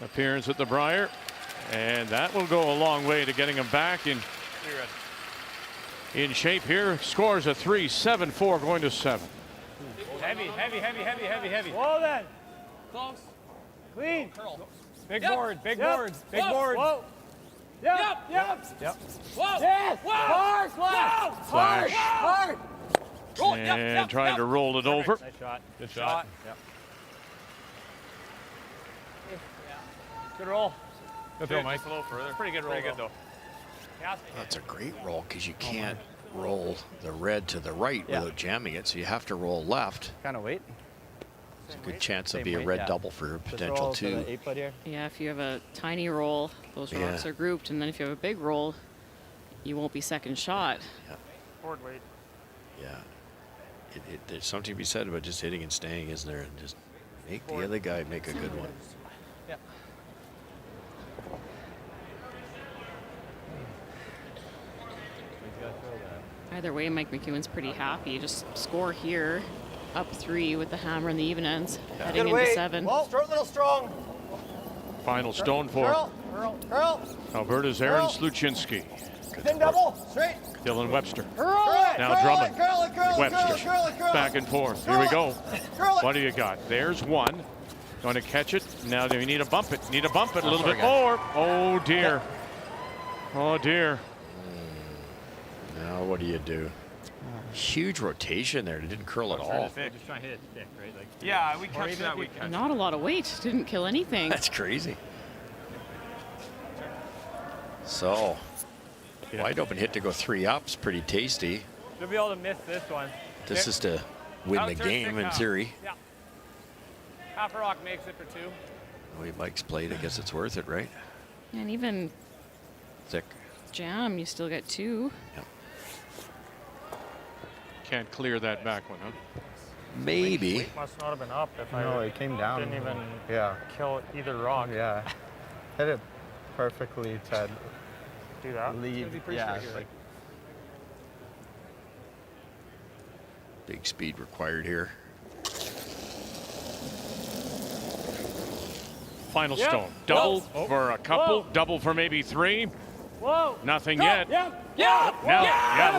appearance at the Brier. And that will go a long way to getting him back in shape here. Scores a 3, 7-4 going to 7. Heavy. Whoa then. Close. Clean. Big board. Whoa. Yep. Whoa. Yes. Hard. Flash. And trying to roll it over. Nice shot. Good shot. Yep. Good roll. Good throw, Mike. A little further. Pretty good roll. Pretty good though. That's a great roll because you can't roll the red to the right without jamming it, so you have to roll left. Kind of weight. There's a good chance there'll be a red double for potential 2. Yeah, if you have a tiny roll, those rocks are grouped, and then if you have a big roll, you won't be second shot. Yeah. Board weight. Yeah. There's something to be said about just hitting and staying, isn't there? And just make the other guy make a good one. Yeah. Either way, Mike McEwen's pretty happy. Just score here, up 3 with the hammer and the even ends, heading into 7. Whoa, little strong. Final stone for Curl. Alberta's Aaron Sluchinski. Pin double. Straight. Dylan Webster. Curl. Now Drummond. Curl. Webster. Back and forth. Here we go. What do you got? There's one. Going to catch it. Now do we need to bump it? Need to bump it a little bit more. Oh dear. Oh dear. Now what do you do? Huge rotation there. It didn't curl at all. Just trying to hit it thick, right? Like, yeah, we catch that. We catch. Not a lot of weight. Didn't kill anything. That's crazy. So, wide open hit to go 3 up's pretty tasty. You'll be able to miss this one. This is to win the game in theory. Yeah. Half a rock makes it for 2. The way Mike's played, I guess it's worth it, right? And even thick jam, you still get 2. Yep. Can't clear that back one, huh? Maybe. Weight must not have been up if it came down. Didn't even Yeah. kill either rock. Yeah. Hit it perfectly to do that. lead. Yeah. Like, big speed required here. Final stone. Double for a couple. Double for maybe 3. Nothing yet. Now,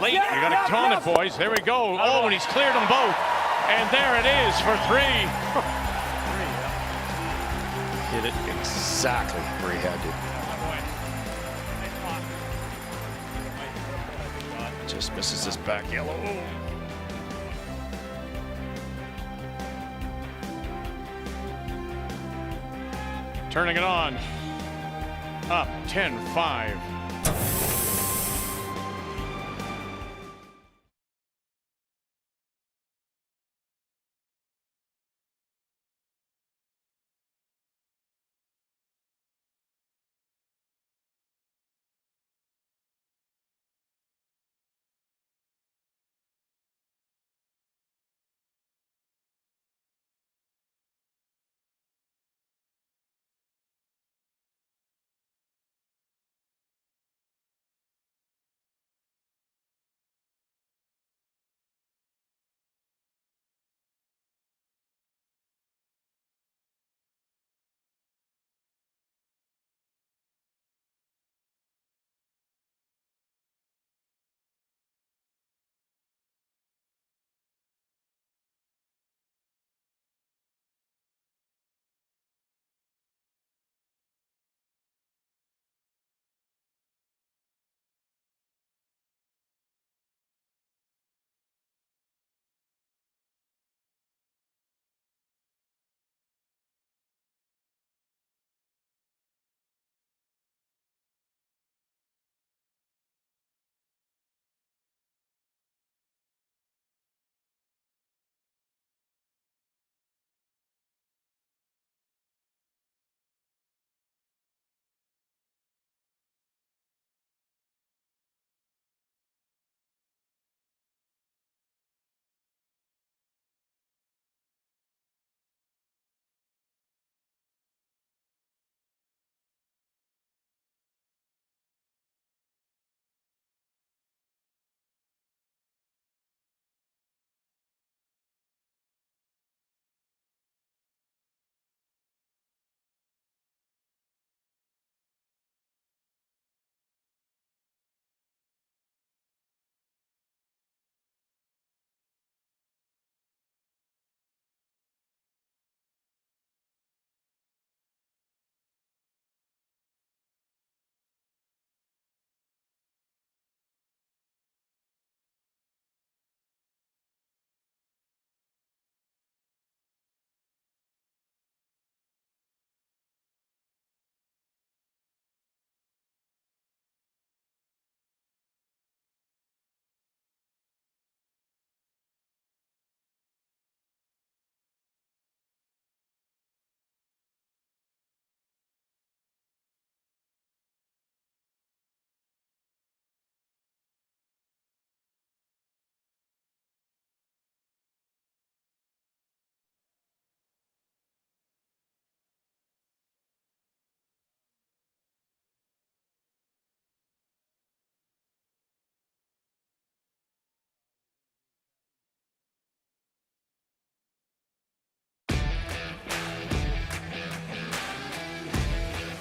late. You got to taunt it, boys. There we go. Oh, and he's cleared them both. And there it is for 3. Hit it exactly where he had to. Just misses this back yellow. Turning it on. Up 10-5.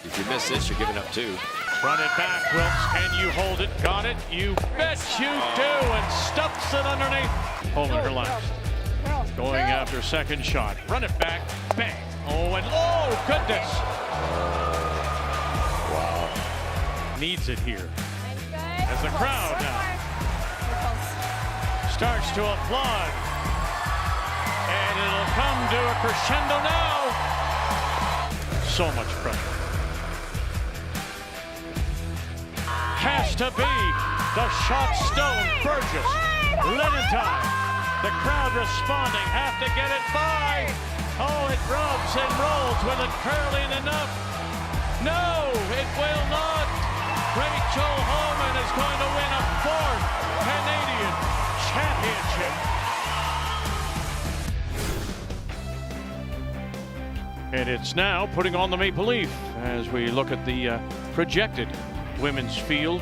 If you miss this, you're giving up 2. Run it back, Wilkes. Can you hold it? Got it? You bet you do. And stuffs it underneath. Holman, her last. Going after second shot. Run it back. Bang. Oh, and oh, goodness. Wow. Needs it here. As the crowd now starts to applaud. And it'll come to a crescendo now. So much pressure. Has to be the shot stone. Burgess. Lenentine. The crowd responding. Have to get it by. Oh, it rubs and rolls. Will it curling enough? No, it will not. Rachel Holman is going to win a 4th Canadian championship. And it's now putting on the Maple Leaf as we look at the projected women's field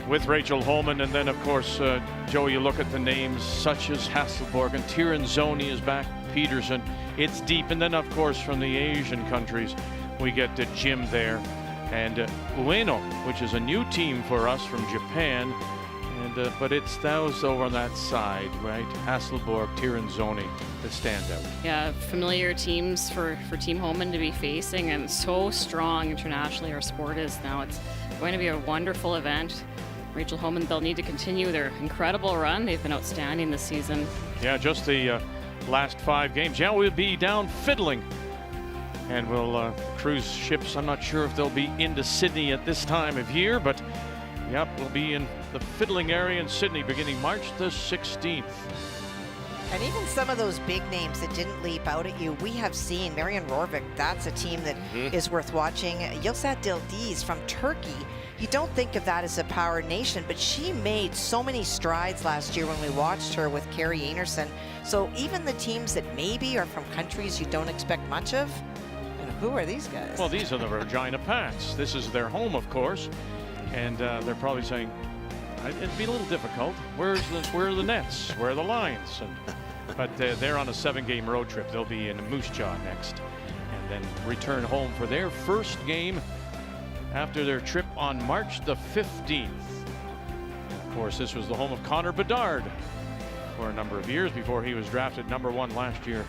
with Rachel Holman. And then, of course, Joe, you look at the names such as Hasselborg and Tirinzoni is back, Peterson. It's deep. And then, of course, from the Asian countries, we get the Jim there. and Ueno, which is a new team for us from Japan. And but it's those over on that side, right? Hasselborg, Tirinzoni that stand out. Yeah, familiar teams for Team Homan to be facing, and so strong internationally our sport is now. It's going to be a wonderful event. Rachel Homan, they'll need to continue their incredible run. They've been outstanding this season. Yeah, just the last 5 games. Yeah, we'll be down fiddling. And we'll cruise ships. I'm not sure if they'll be into Sydney at this time of year, but yep, we'll be in the fiddling area in Sydney beginning March the 16th. And even some of those big names that didn't leap out at you, we have seen. Marian Rorvik, that's a team that is worth watching. Yilsat Dildiz from Turkey. You don't think of that as a power nation, but she made so many strides last year when we watched her with Carrie Anderson. So even the teams that maybe are from countries you don't expect much of, and who are these guys? Well, these are the Regina Pats. This is their home, of course. And they're probably saying, it'd be a little difficult. Where are the nets? Where are the lines? But they're on a 7-game road trip. They'll be in Moose Jaw next, and then return home for their first game after their trip on March the 15th. Of course, this was the home of Connor Bedard for a number of years before he was drafted #1 last year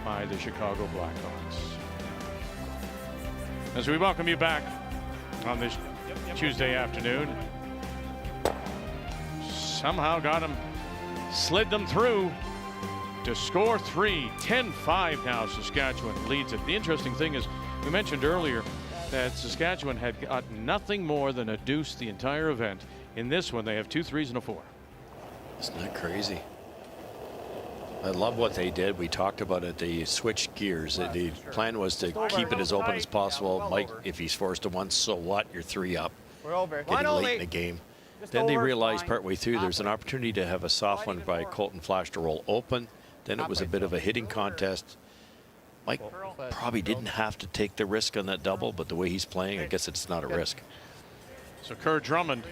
by the Chicago Blackhawks. As we welcome you back on this Tuesday afternoon, somehow got him, slid them through to score 3. 10-5 now. Saskatchewan leads it. The interesting thing is, we mentioned earlier that Saskatchewan had got nothing more than a deuce the entire event. In this one, they have 2 3s and a 4. Isn't that crazy? I love what they did. We talked about it. They switched gears. The plan was to keep it as open as possible. Mike, if he's forced to one, so what? You're 3 up. We're over. Getting late in the game. Then they realized partway through there's an opportunity to have a soft one by Colton Flash to roll open. Then it was a bit of a hitting contest. Mike probably didn't have to take the risk on that double, but the way he's playing, I guess it's not a risk. So Kerr Drummond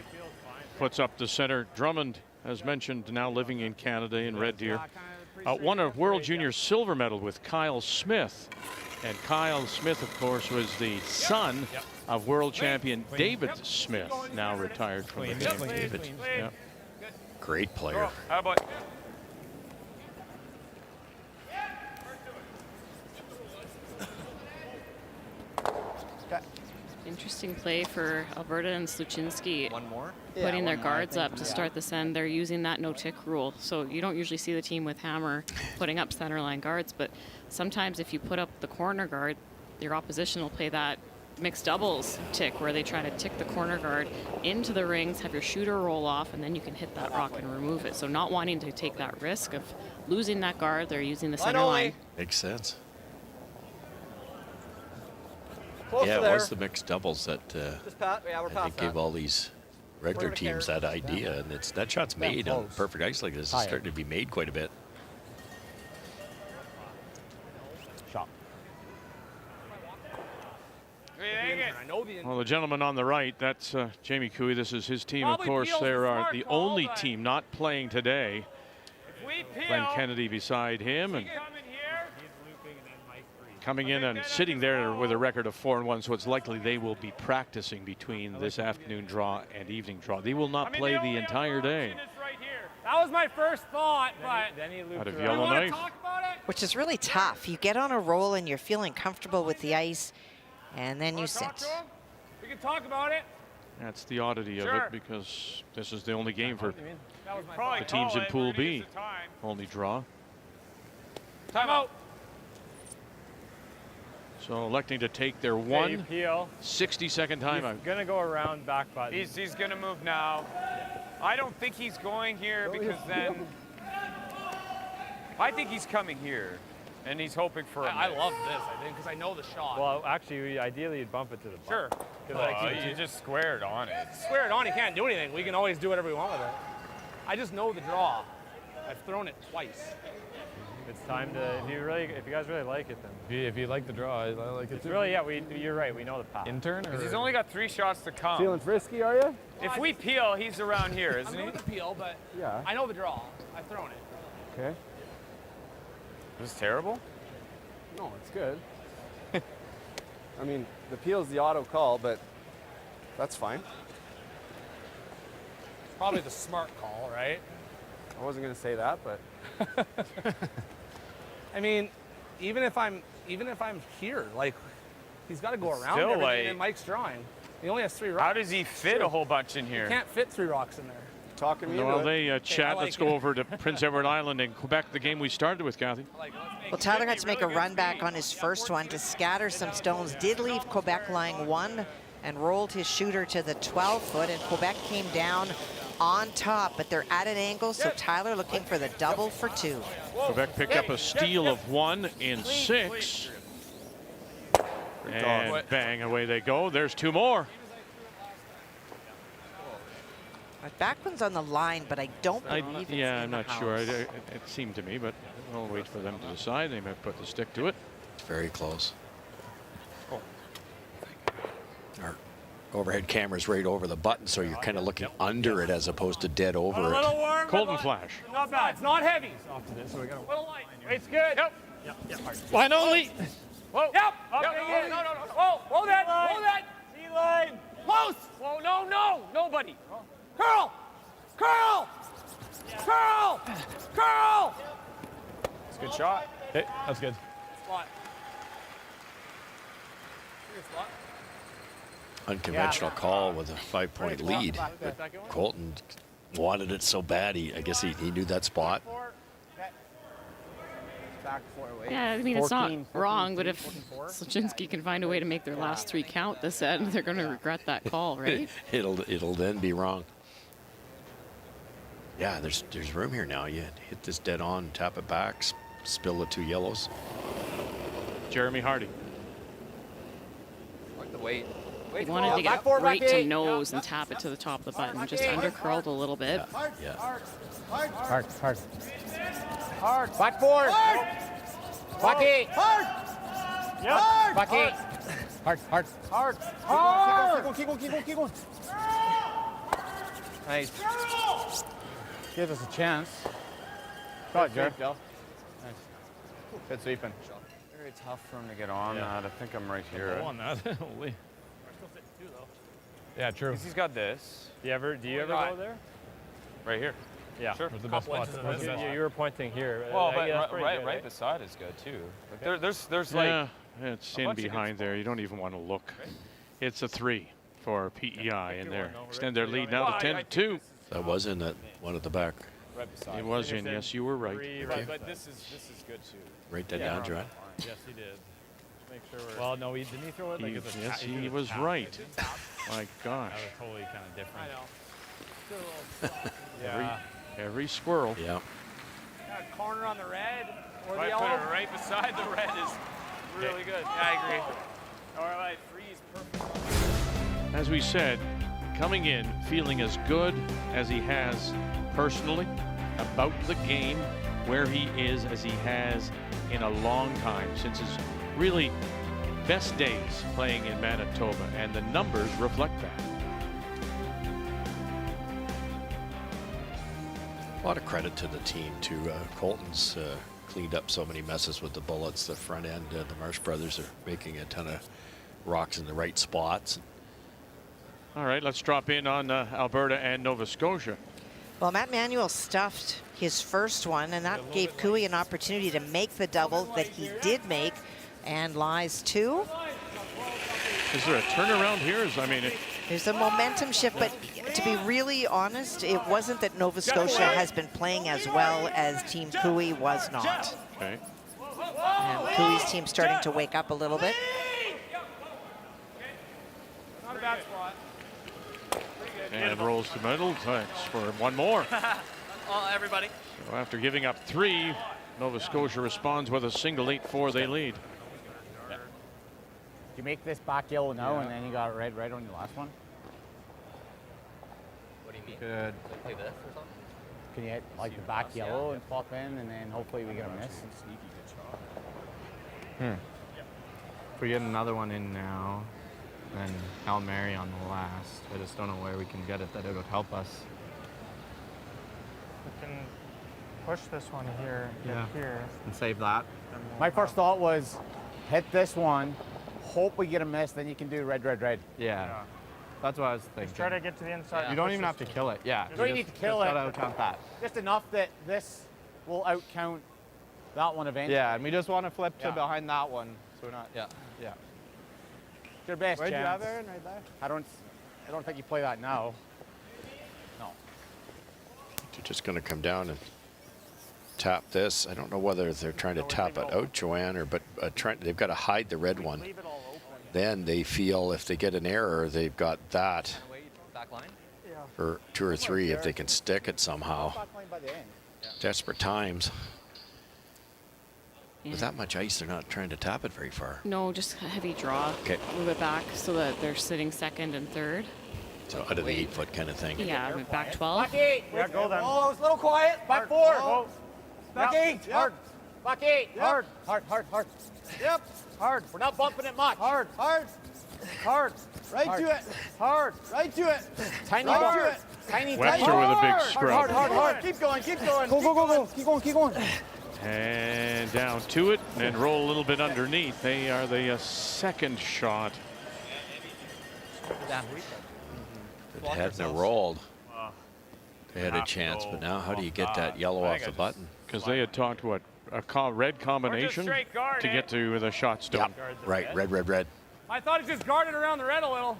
puts up the center. Drummond, as mentioned, now living in Canada in Red Deer. Won a World Junior silver medal with Kyle Smith. And Kyle Smith, of course, was the son of world champion David Smith, now retired from the game. David. Yep. Great player. How about Interesting play for Alberta and Sluchinski. One more? Putting their guards up to start this end. They're using that no-tick rule. So you don't usually see the team with Hammer putting up centerline guards, but sometimes if you put up the corner guard, your opposition will play that mixed doubles tick where they try to tick the corner guard into the rings, have your shooter roll off, and then you can hit that rock and remove it. So not wanting to take that risk of losing that guard, they're using the center line. Makes sense. Close Yeah, there. it was the mixed doubles that Just pat. Yeah, we're I past think that. gave all these regular teams that idea, and it's that shot's made on perfect ice like this. It's starting to be made quite a bit. Shot. Well, the gentleman on the right, that's Jamie Cooey. This is his team, of course. They are the only team not playing today. Glenn Kennedy beside him, and coming in and sitting there with a record of 4-1, so it's likely they will be practicing between this afternoon draw and evening draw. They will not play the entire day. That was my first thought, but Out of Yellowknife. Which is really tough. You get on a roll and you're feeling comfortable with the ice, and then you sit. we can talk about it. That's the oddity of it, because this is the only game for Probably the teams in call it. Pool We're gonna B. use the time. Only draw. Time out. So electing to take their Okay, you 1 peel. 60-second timeout. He's gonna go around back button. He's going to move now. I don't think he's going here because then I think he's coming here, and he's hoping for. I love this. I think because I know the shot. Well, actually, ideally you'd bump it to the button. Sure. Like, You just squared on it. Swear it on. He can't do anything. We can always do whatever we want with it. I just know the draw. I've thrown it twice. It's time to, if you guys really like it, then. If you like the draw, I like it It's too. really, yeah, you're right, we know the path. Intern? Because he's only got 3 shots to come. Feeling frisky, are you? If we peel, he's around here, I'm isn't going he? to peel, but Yeah. I know the draw. I've thrown it. Okay. This is terrible. No, it's good. I mean, the peel's the auto call, but that's fine. Probably the smart call, right? I wasn't going to say that, but I mean, even if I'm here, like, he's got to go around Still, everything, like- and Mike's drawing. He only has 3 rocks. How does he fit a whole bunch in here? He can't fit 3 rocks in there. Talking me While into they it. chat, let's go over to Prince Edward Island in Quebec, the game we started with, Kathy. Well, Tyler had to make a run back on his first one to scatter some stones. Did leave Quebec lying 1 and rolled his shooter to the 12-foot, and Quebec came down on top, but they're at an angle, so Tyler looking for the double for 2. Quebec picked up a steal of 1 in 6. And bang, away they go. There's 2 more. That back one's on the line, but I don't believe it's Yeah, in I'm the not house. sure. It seemed to me, but we'll wait for them to decide. They might put the stick to it. It's very close. Our overhead camera's right over the button, so you're kind of looking under it as opposed to dead over it. Colton Flash. Not bad. It's not heavy. After this, so we got Little light. It's good. Yep. line only. Whoa. Yep. Yep. No. Whoa. Hold that. Hold that. T-line. Close. Whoa. No. Nobody. Curl. It's a good shot. Hey, that's good. Spot. Unconventional call with a 5-point lead. But Colton wanted it so bad, I guess he knew that spot. Yeah, I mean, it's not wrong, but if Sluchinski can find a way to make their last 3 count this end, they're going to regret that call, right? It'll then be wrong. Yeah, there's room here now. You hit this dead on, tap it back, spill the 2 yellows. Jeremy Hardy. Like the weight. He wanted to get right to nose and tap it to the top of the button, just under curled a little bit. Yeah. Hard. Back forward. Bucky. Hard. Yep. Bucky. Hard. Keep going. Nice. Give us a chance. Good, Jer. Nice. Good sweeping. Very tough for him to get on that. I think I'm right here. On that. Holy. Yeah, true. Because he's got this. Do you ever go there? Right here. Yeah, Sure. where's the best spot? You were pointing here. Well, but yeah, that's pretty good, right beside is good too. Okay. There's like Yeah, it's in behind there. You don't even want to look. It's a 3 for PEI in there. Extend their lead now to 10-2. That was in that one at the back. right beside. It was in. Yes, you were right. Right, but this is good too. Write that down, John. Yes, he did. Make sure we're... Well, no, didn't he throw it like as a Yes, tap? he was right. My gosh. That was totally kind of different. I know. Yeah. Every squirrel. Yeah. Corner on the red or If I the put yellow. it right beside the red is really good. Yeah, I agree. All right, freeze, perfect. As we said, coming in feeling as good as he has personally about the game, where he is as he has in a long time, since his really best days playing in Manitoba, and the numbers reflect that. A lot of credit to the team too. Colton's cleaned up so many messes with the bullets. The front end, the Marsh brothers are making a ton of rocks in the right spots. All right, let's drop in on Alberta and Nova Scotia. Well, Matt Manuel stuffed his first one, and that gave Cooey an opportunity to make the double that he did make, and lies 2. Is there a turnaround here? There's a momentum shift, but to be really honest, it wasn't that Nova Scotia has been playing as well as Team Cooey was not. Okay. And Cooey's team starting to wake up a little bit. Not a bad spot. And rolls to middle. Thanks for one more. Everybody. So after giving up 3, Nova Scotia responds with a single 8-4. They lead. You make this back yellow now, and then you got red right on your last one. What do you mean? Good. Like this or something? Can you hit like the back yellow and pop in, and then hopefully we get a miss? If we get another one in now, then Hail Mary on the last. I just don't know where we can get it that it would help us. We can push this one here, Yeah. here. And save that. My first thought was hit this one, hope we get a miss, then you can do red, red, red. Yeah. That's what I was thinking. Just try to get to the inside. You don't even have to kill it. Yeah. You don't need to kill it. Gotta count that. Just enough that this will outcount that one eventually. Yeah, and we just want to flip to Yeah. behind that one, so we're not. Yeah. Yeah. Your best Where'd chance. you have Aaron? Right there. I don't think you play that now. No. They're just going to come down and tap this. I don't know whether they're trying to tap it out, Joanne, but they've got to hide the red one. Then they feel if they get an error, they've got that for 2 or 3 if they can stick it somehow. Desperate times. With that much ice, they're not trying to tap it very far. No, just a heavy draw. Okay. Move it back so that they're sitting second and third. So out of the 8-foot kind of thing. Yeah, move back 12. Back 8. Yeah, go then. Oh, it was a little quiet. Back 4. Back 8. Hard. Back 8. Hard. Hard, hard, hard. Yep. Hard. We're not bumping it much. Hard. Hard. Hard. Right Hard. to it. Hard. Right to it. Tiny right bump. to it. Tiny, Webster tiny. with a big Hard, scrub. hard, hard, hard. Keep going, keep going. Go, go, go, go. Keep going, keep going. And down to it and roll a little bit underneath. They are the second shot. If it hadn't rolled, they had a chance, but now how do you get that yellow off the button? Because they had talked, what, a red combination straight guard, to get to the shot stone. Yep. Right, red, red, red. I thought he just guarded around the red a little.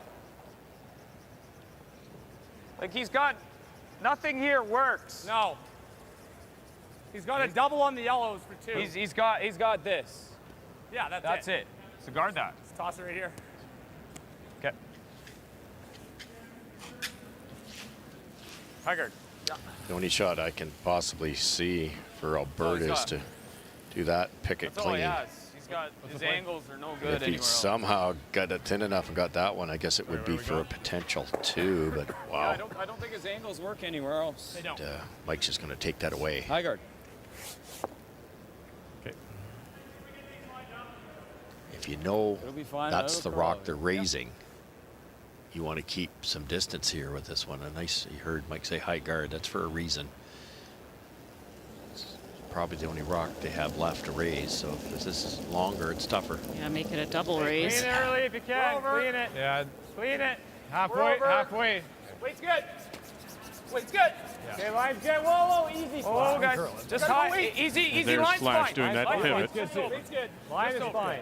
Like he's got nothing here works. No. He's got a double on the yellows for 2. He's got this. Yeah, that's it. So guard that. Let's toss it right here. Okay. High Yeah. The only shot I can possibly see for Alberta is to do that, pick it That's all he clean. has. He's got his angles are no good If he anywhere else. somehow got it thin enough and got that one, I guess it would be for a potential 2, but wow. Yeah, I don't think his angles work anywhere else. They don't. Mike's just going to take that away. High guard. Okay. If you know It'll be fine. that's It'll the crawl rock out. they're raising, you want to keep some distance here with this one. You heard Mike say high guard. That's for a reason. It's probably the only rock they have left to raise. So if this is longer, it's tougher. Yeah, make it a double raise. Clean it early if you can. Clean it. Yeah. Clean it. Halfway. Halfway. Weight's good. Weight's good. Okay, line's good. Whoa, easy. Whoa, guys. Just high. Easy, There's line's Slash fine. doing that pivot. Weight's good. Line is fine.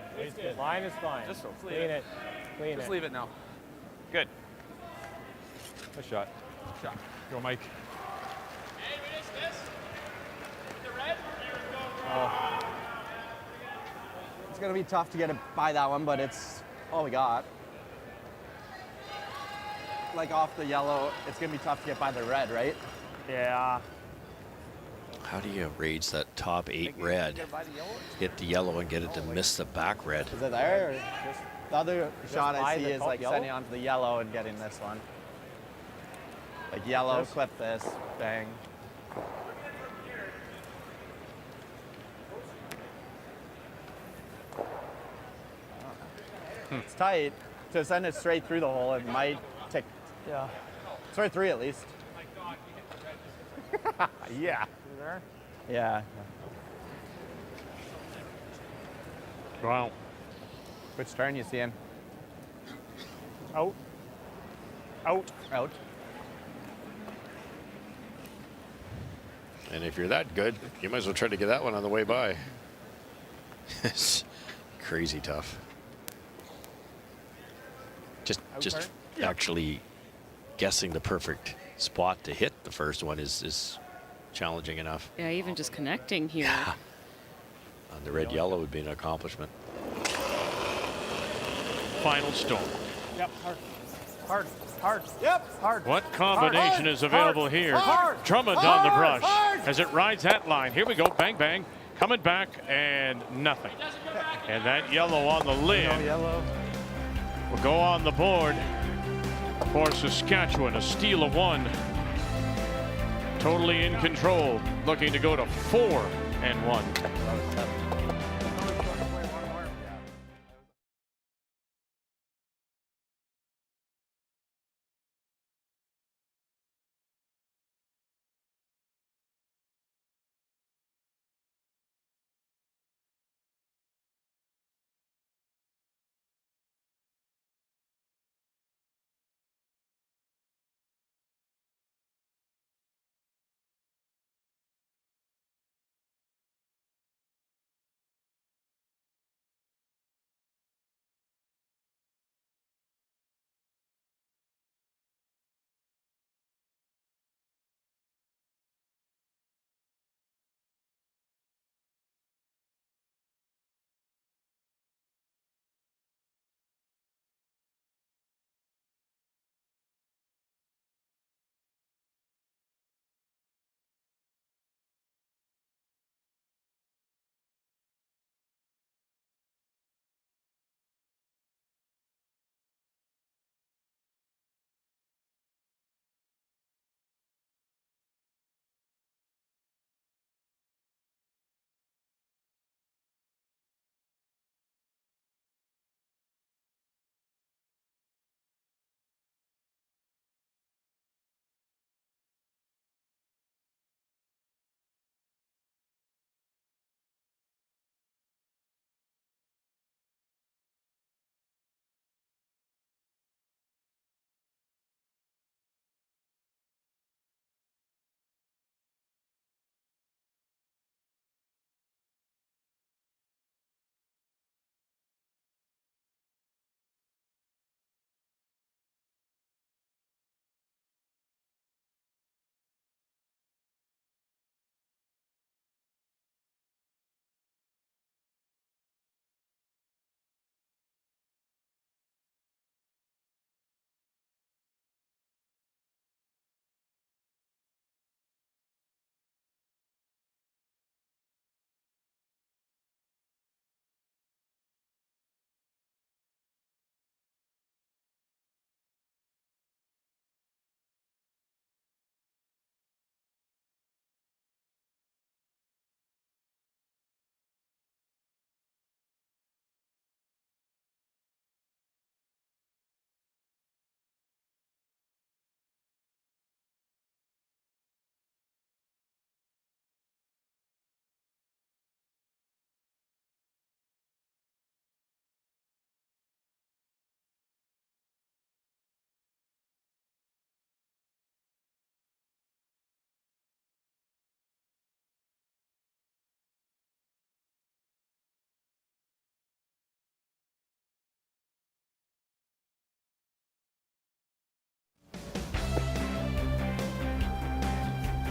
Line is fine. Just Clean it. Clean it. Just leave it now. Good. Nice shot. Go, Mike. Hey, we missed this. The red. Oh. It's going to be tough to get it by that one, but it's all we got. Like off the yellow, it's going to be tough to get by the red, right? Yeah. How do you raise that top 8 red, hit the yellow and get it to miss the back red? Is it there? Or just the other shot I see is like sending onto the yellow and getting this one. Like yellow, clip this, bang. It's tight. To send it straight through the hole, it might tick. Yeah. Sorry, 3 at least. Yeah. You there? Yeah. Wow. Which turn you seeing? Out. Out. Out. And if you're that good, you might as well try to get that one on the way by. It's crazy tough. Just actually guessing the perfect spot to hit the first one is challenging enough. Yeah, even just connecting here. On the red yellow would be an accomplishment. Final stone. Yep. Hard. Hard. Hard. Yep. Hard. What combination is available here? Hard. Drummond on the brush as it rides that line. Here we go. Bang, bang. Coming back and nothing. And that yellow on the lid will go on the board for Saskatchewan. A steal of 1. Totally in control. Looking to go to 4-1.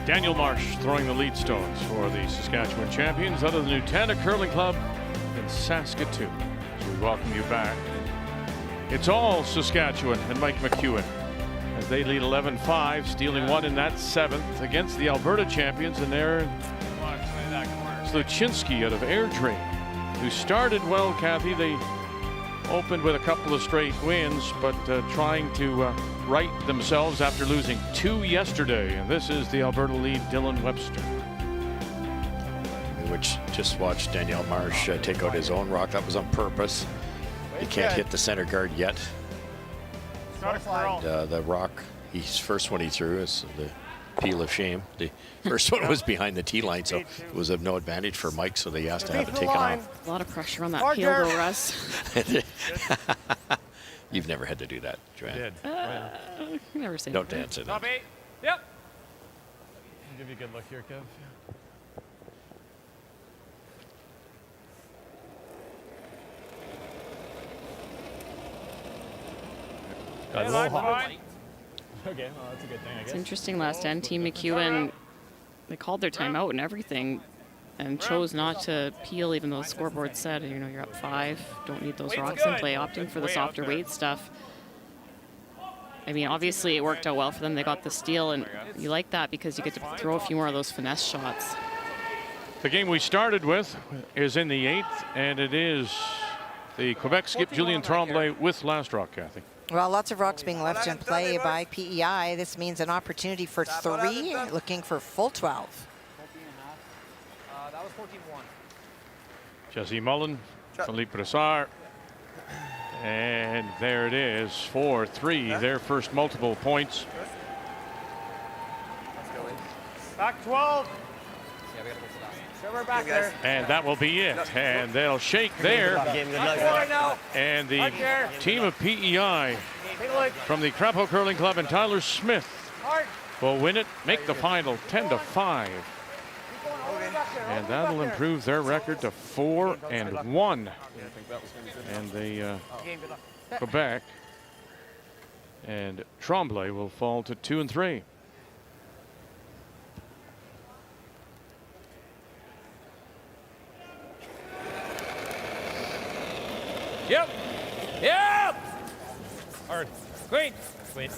Daniel Marsh throwing the lead stones for the Saskatchewan champions out of the Nutana Curling Club in Saskatoon. So we welcome you back. It's all Saskatchewan and Mike McEwen as they lead 11-5, stealing one in that 7th against the Alberta champions, and there Sluchinski out of Airdrie, who started well, Kathy. They opened with a couple of straight wins, but trying to right themselves after losing 2 yesterday. And this is the Alberta lead, Dylan Webster. Which just watched Daniel Marsh take out his own rock. That was on purpose. He can't hit the center guard yet. And, the rock, his first one he threw is the peel of shame. The first one was behind the tee line, so it was of no advantage for Mike, so they asked to have it taken off. A lot of pressure on that peel though, Russ. You've never had to do that, Joanne. Never seen Don't dance it. Top 8. Yep. I'll give you a good look here, Kev. Hey, line fine. Okay, well, that's a good thing, I guess. It's interesting. Last end, Team McEwen, they called their timeout and everything, and chose not to peel, even though the scoreboard said, you know, you're up 5, don't need those rocks in play, opting for the softer weight stuff. I mean, obviously it worked out well for them. They got the steal, and you like that because you get to throw a few more of those finesse shots. The game we started with is in the 8th, and it is the Quebec skip Julien Tremblay with last rock, Kathy. Well, lots of rocks being left in play by PEI. This means an opportunity for 3, looking for full 12. That was 14-1. Jesse Mullen, Philippe Brassard. And there it is, 4-3, their first multiple points. Back 12. Back there. And that will be it. And they'll shake there. And the team of PEI from the Crapo Curling Club and Tyler Smith will win it, make the final 10-5. And that'll improve their record to 4-1. And the Quebec and Tremblay will fall to 2-3. Yep. Yep. Hard. Clean. Clean.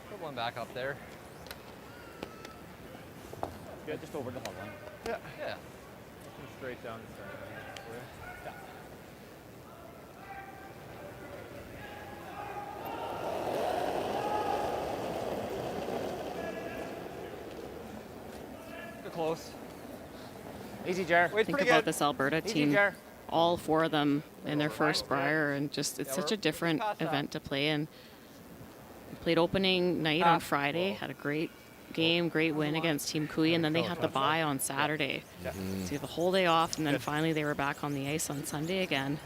Put one back up there. Yeah, just over the hole line. Yeah. Yeah. Straight down the center. Yeah. Close. Easy, Jar. Think about this Alberta team. All 4 of them in their first Brier, and just it's such a different event to play in. We played opening night on Friday, had a great game, great win against Team Kui, and then they had the bye on Saturday. So you have the whole day off, and then finally they were back on the ice on Sunday again.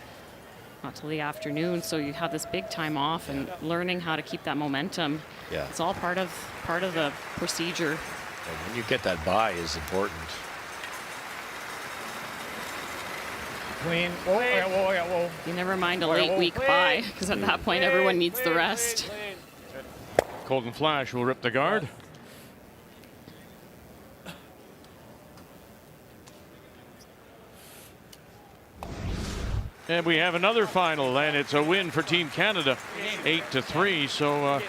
Not till the afternoon, so you have this big time off, and learning how to keep that momentum. Yeah. It's all part of the procedure. And when you get that bye is important. Clean. Whoa, whoa. You never mind a late week bye, because at that point everyone needs the rest. Colton Flash will rip the guard. And we have another final, and it's a win for Team Canada, 8-3. So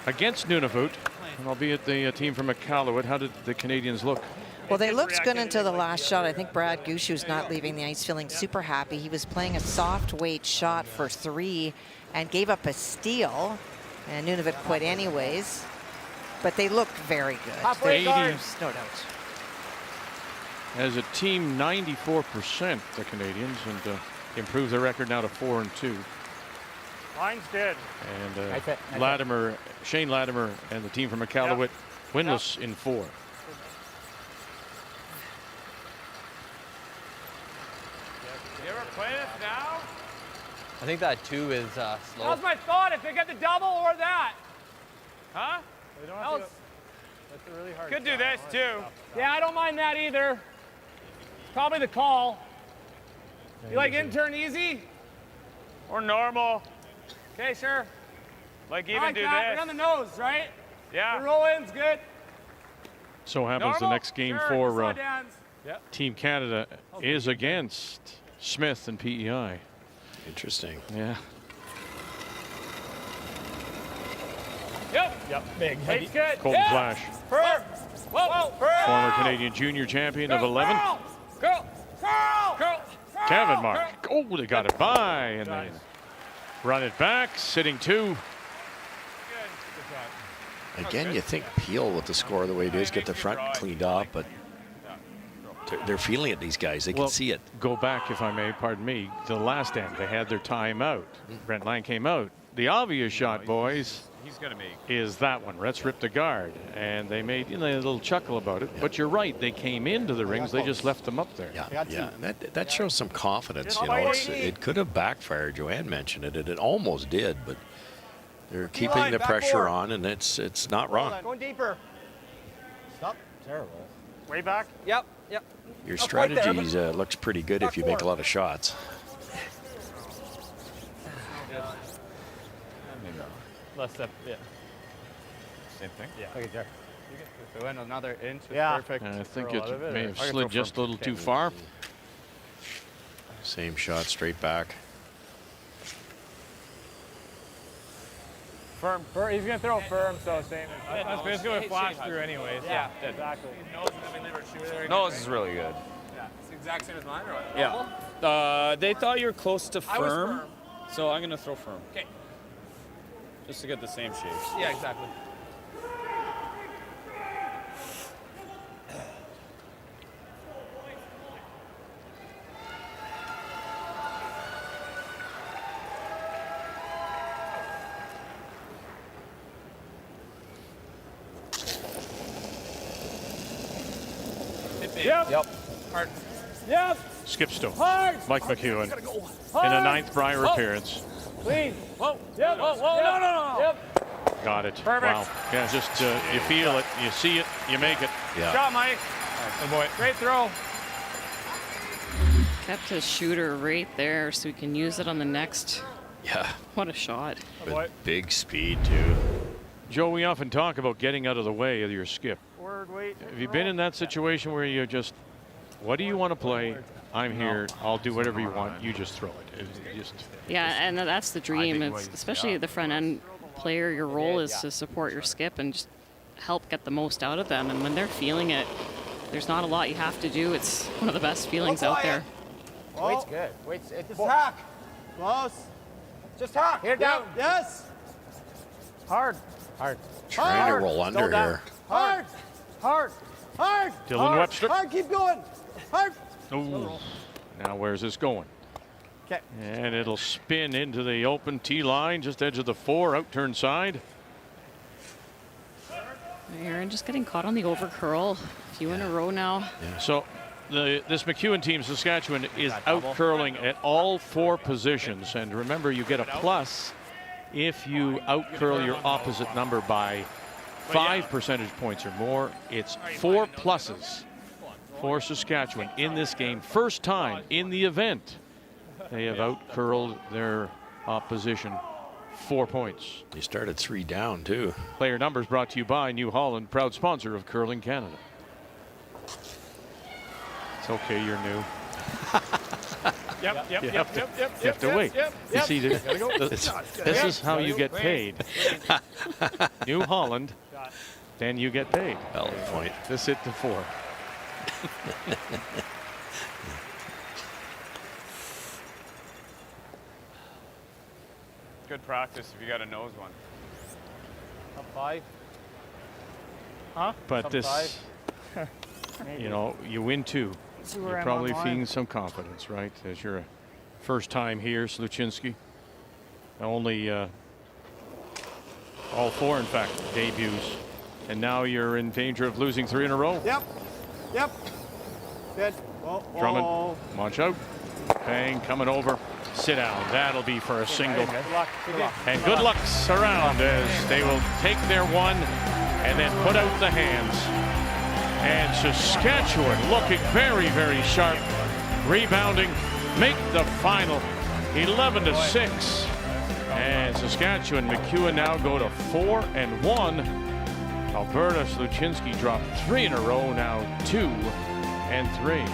against Nunavut, and albeit the team from Iqaluit, how did the Canadians look? Well, they looked good until the last shot. I think Brad Gushu's not leaving the ice feeling super happy. He was playing a soft weight shot for 3 and gave up a steal, and Nunavut quit anyways. But they looked very good. 80, no doubt. As a team, 94%, the Canadians, and improve their record now to 4-2. Line's good. And Shane Latimer and the team from Iqaluit winless in 4. You ever play this now? I think that 2 is slow. That was my thought, if they get the double or that. Huh? They don't have to that's a really hard Could do shot. this too. Yeah, I don't mind that either. Probably the call. You like intern easy? Or normal. Okay, sure. Like even like do that. this. Right on the nose, right? Yeah. The roll in's good. So happens the next game sure. for Yep. Team Canada is against Smith and PEI. Interesting. Yeah. Yep. Big. Heavy. Good. Colton Flash, Firm. Whoa. former Canadian junior champion of 11. Girl. Kevin Mark. Oh, they got it by, and they run it back, sitting 2. Again, you think Peel with the score the way it is, get the front cleaned up, but they're feeling it, these guys. They can see it. Go back, if I may, pardon me, to the last end. They had their timeout. Brent Lang came out. The obvious shot, boys, he's gonna make is that one. Let's rip the guard. And they made a little chuckle about it. But you're right. They came into the rings. They just left them up there. Yeah. That shows some confidence. You know, it could have backfired. Joanne mentioned it. It almost did, but they're keeping the pressure on, and it's not wrong. Going deeper. Stop. Terrible. Way back. Yep. Your strategy looks pretty good if you make a lot of shots. Less step, yeah. Same thing. Yeah. Okay, Jack. You get to throw in another inch. Yeah. Perfect. I think curl out it of it, may or- have slid just a little too far. Same shot, straight back. Firm. He's gonna throw firm, so same. That's basically what Flash threw, anyways. Yeah. Exactly. Nose is really good. Yeah. It's the exact same as mine, or what? Yeah. They thought you were close to I was firm, so I'm gonna throw firm. Okay. Just to get the same shapes. Yeah, exactly. Yep. Hard. Yep. Skip Stone. Hard. Mike McEwen Gotta go. in a Hard. 9th Brier appearance. Clean. Whoa. Yep. Whoa. No. Yep. Got it. Perfect. Wow. Yeah, just you feel it, you see it, you make it. Yeah. Shot, Mike. Good boy. Great throw. Kept his shooter right there so we can use it on the next. Yeah. What a shot. With big speed, too. Joe, we often talk about getting out of the way of your skip. Word, wait. Have you been in that situation where you just, what do you want to play? I'm here. I'll do whatever you want. You just throw it. It just. Yeah, and that's the dream. It's especially the front end player. Your role is to support your skip and just help get the most out of them. And when they're feeling it, there's not a lot you have to do. It's one of the best feelings out there. Wait's good. Wait's Just hack. Close. Just hack. Here down. Yes. Hard. Trying to roll under here. Hard. Dylan Webster. Hard. Keep going. Hard. Ooh. Now where's this going? Okay. And it'll spin into the open tee line, just edge of the 4, out turn side. Aaron just getting caught on the over curl. A few in a row now. Yeah. So this McEwen team, Saskatchewan, is out curling at all 4 positions. And remember, you get a plus if you out curl your opposite number by 5 percentage points or more. It's 4 pluses for Saskatchewan in this game. First time in the event they have out curled their opposition 4 points. They started 3 down, too. Player numbers brought to you by New Holland, proud sponsor of Curling Canada. It's okay, you're new. Yep. You have to wait. You see, this is how you get paid. New Holland, then you get paid. Valid point. This hit the 4. good practice if you got a nose one. Up 5. Huh? But Top this, you know, you win 2. See where You're I'm probably online. feeling some confidence, right? As you're a first time here, Sluchinski. Only all 4, in fact, debuts. And now you're in danger of losing 3 in a row. Yep. Good. Drummond, launch out. Bang, coming over. Sit down. That'll be for a single. Good luck. And good luck around as they will take their 1 and then put out the hands. And Saskatchewan looking very, very sharp. Rebounding, make the final 11-6. And Saskatchewan, McEwen now go to 4-1. Alberta, Sluchinski dropped 3 in a row, now 2-3.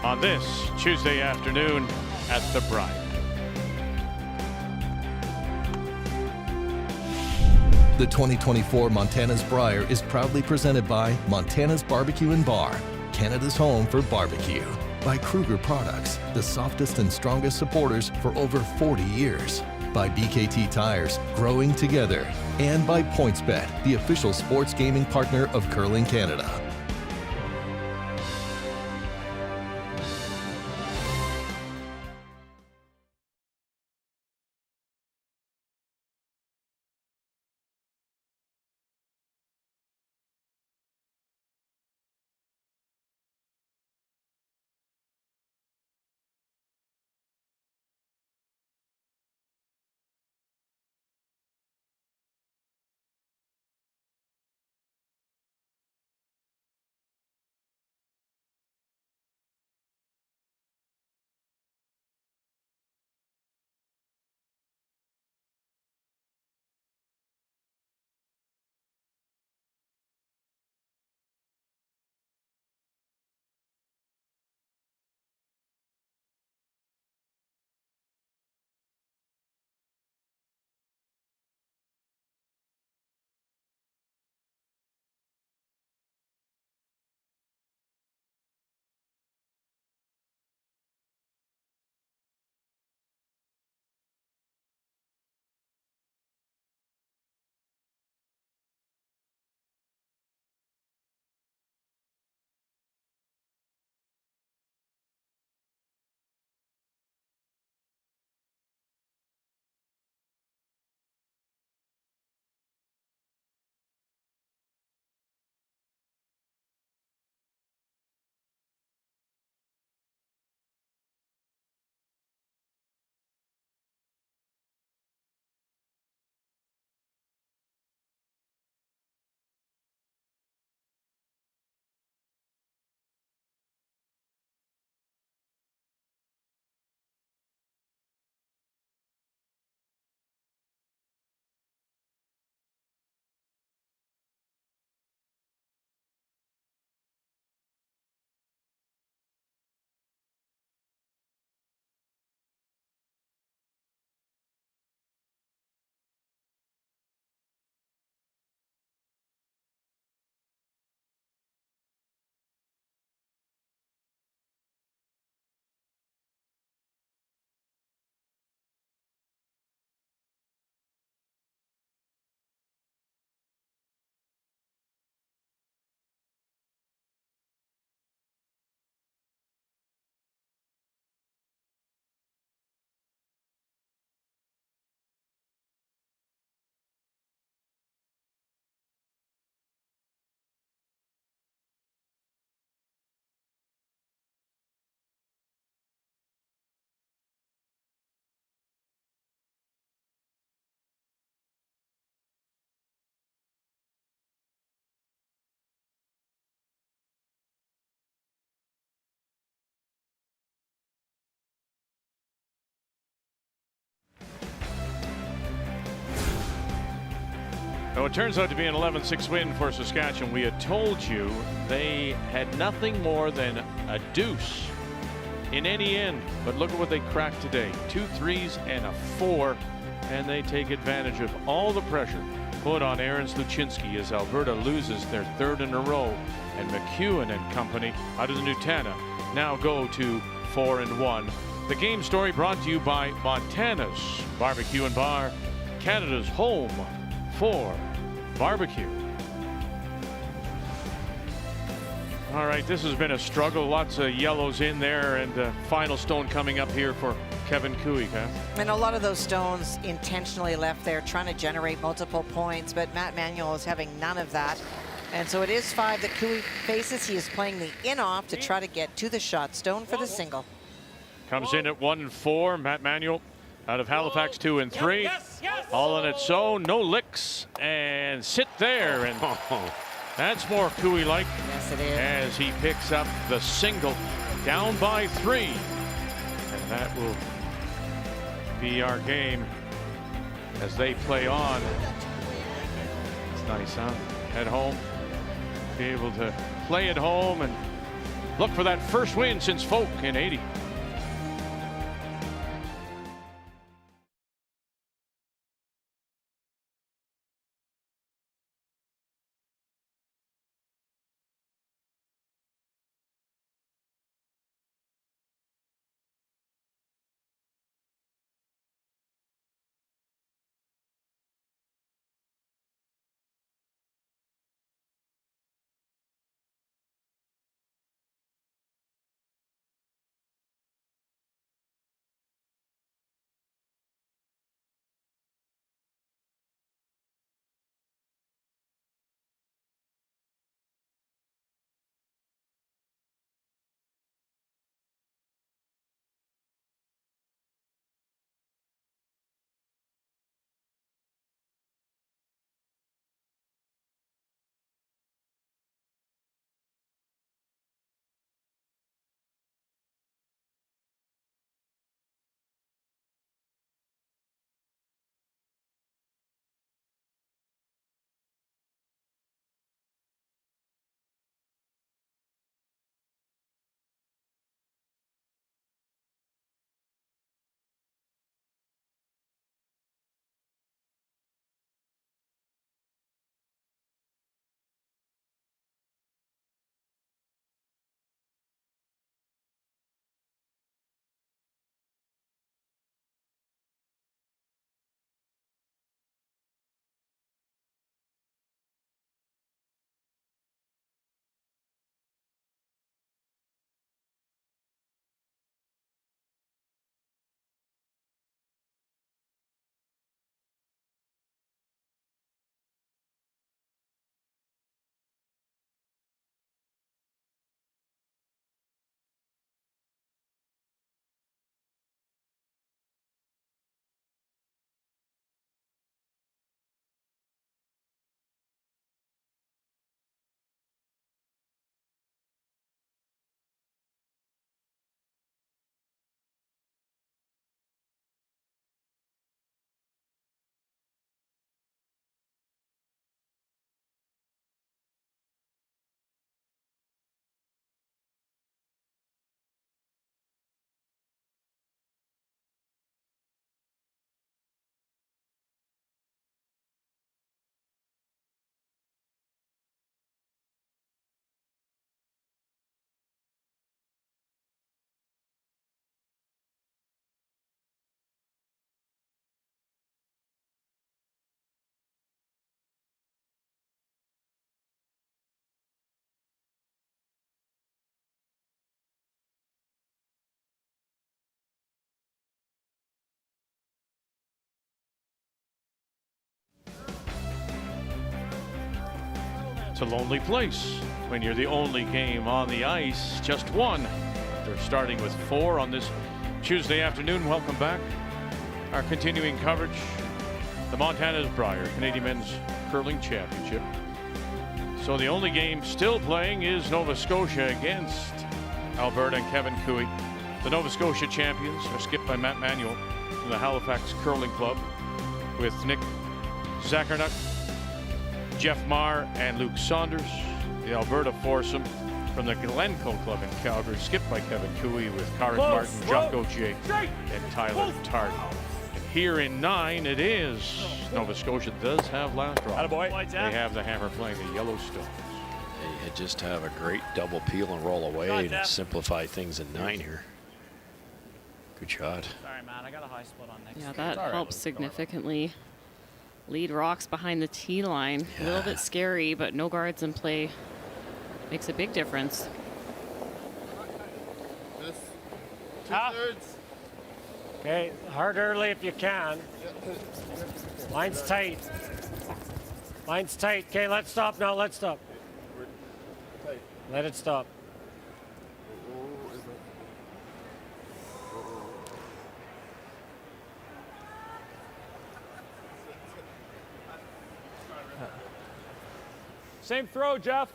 On this Tuesday afternoon at the Brier. The 2024 Montana's Brier is proudly presented by Montana's Barbecue and Bar, Canada's home for barbecue. By Kruger Products, the softest and strongest supporters for over 40 years. By BKT Tires, growing together. And by PointsBet, the official sports gaming partner of Curling Canada. So it turns out to be an 11-6 win for Saskatchewan. We had told you they had nothing more than a deuce in any end, but look at what they cracked today. 2 threes and a 4, and they take advantage of all the pressure put on Aaron Sluchinski as Alberta loses their 3rd in a row, and McEwen and company out of the Nutana now go to 4-1. The game story brought to you by Montana's Barbecue and Bar, Canada's home for barbecue. All right, this has been a struggle. Lots of yellows in there, and final stone coming up here for Kevin Kuig, huh? And a lot of those stones intentionally left there, trying to generate multiple points, but Matt Manuel is having none of that. And so it is 5 that Kuig faces. He is playing the in-off to try to get to the shot. Stone for the single. Comes in at 1-4. Matt Manuel out of Halifax, 2 and 3. All on its own, no licks, and sit there. And That's more Cooey-like. Yes, it is. As he picks up the single, down by 3. And that will be our game as they play on. It's nice, huh? At home. Be able to play at home and look for that first win since Folk in '80. It's a lonely place when you're the only game on the ice, just one. They're starting with 4 on this Tuesday afternoon. Welcome back. Our continuing coverage, the Montana's Brier Canadian Men's Curling Championship. So the only game still playing is Nova Scotia against Alberta and Kevin Cooey. The Nova Scotia champions are skipped by Matt Manuel from the Halifax Curling Club, with Nick Zacharnik, Jeff Marr, and Luke Saunders. The Alberta foursome from the Glencoe Club in Calgary, skipped by Kevin Cooey, with Karen Martin, Jock Gauthier, and Tyler Tart. And here in 9, it is Nova Scotia does have last draw. They have the hammer playing the Yellowstones. They just have a great double peel and roll away to simplify things in 9 here. Good shot. Sorry, man. I got a high split on next. Yeah, that helps significantly. Lead rocks behind the tee line. A little bit scary, but no guards in play makes a big difference. Two-thirds. Okay, hard early if you can. Line's tight. Line's tight. Okay, let's stop now. Let's stop. Let it stop. Same throw, Jeff.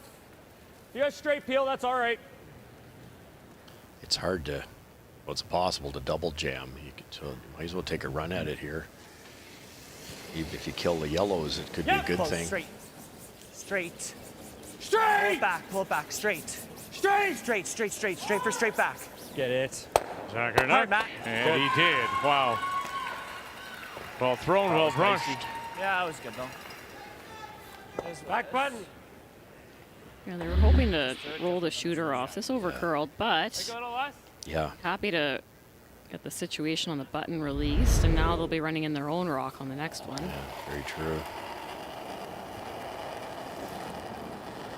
You got straight peel, that's all right. It's hard to, well, it's possible to double jam. So you might as well take a run at it here. Even if you kill the yellows, it could be a good thing. Straight. Straight. Straight! Pull it back, straight. Straight for straight back. Get it. Zucker Hard, Matt. and he did. Wow. Well thrown, well brushed. Yeah, that was good though. Back button. Yeah, they were hoping to roll the shooter off. This overcurled, but yeah, happy to get the situation on the button released, and now they'll be running in their own rock on the next one. Yeah, very true.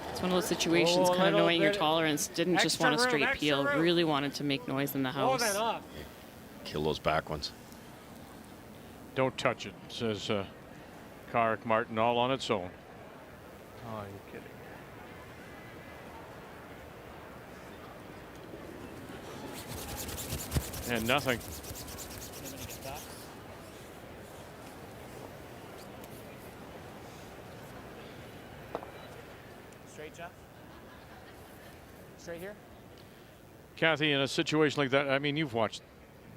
It's one of those situations, kind of knowing your tolerance, didn't just want a straight peel, really wanted to make noise in the house. Kill those back ones. Don't touch it, says Carrick Martin, all on its own. Oh, you're kidding. And nothing. Straight, Jeff. Straight here. Kathy, in a situation like that, I mean, you've watched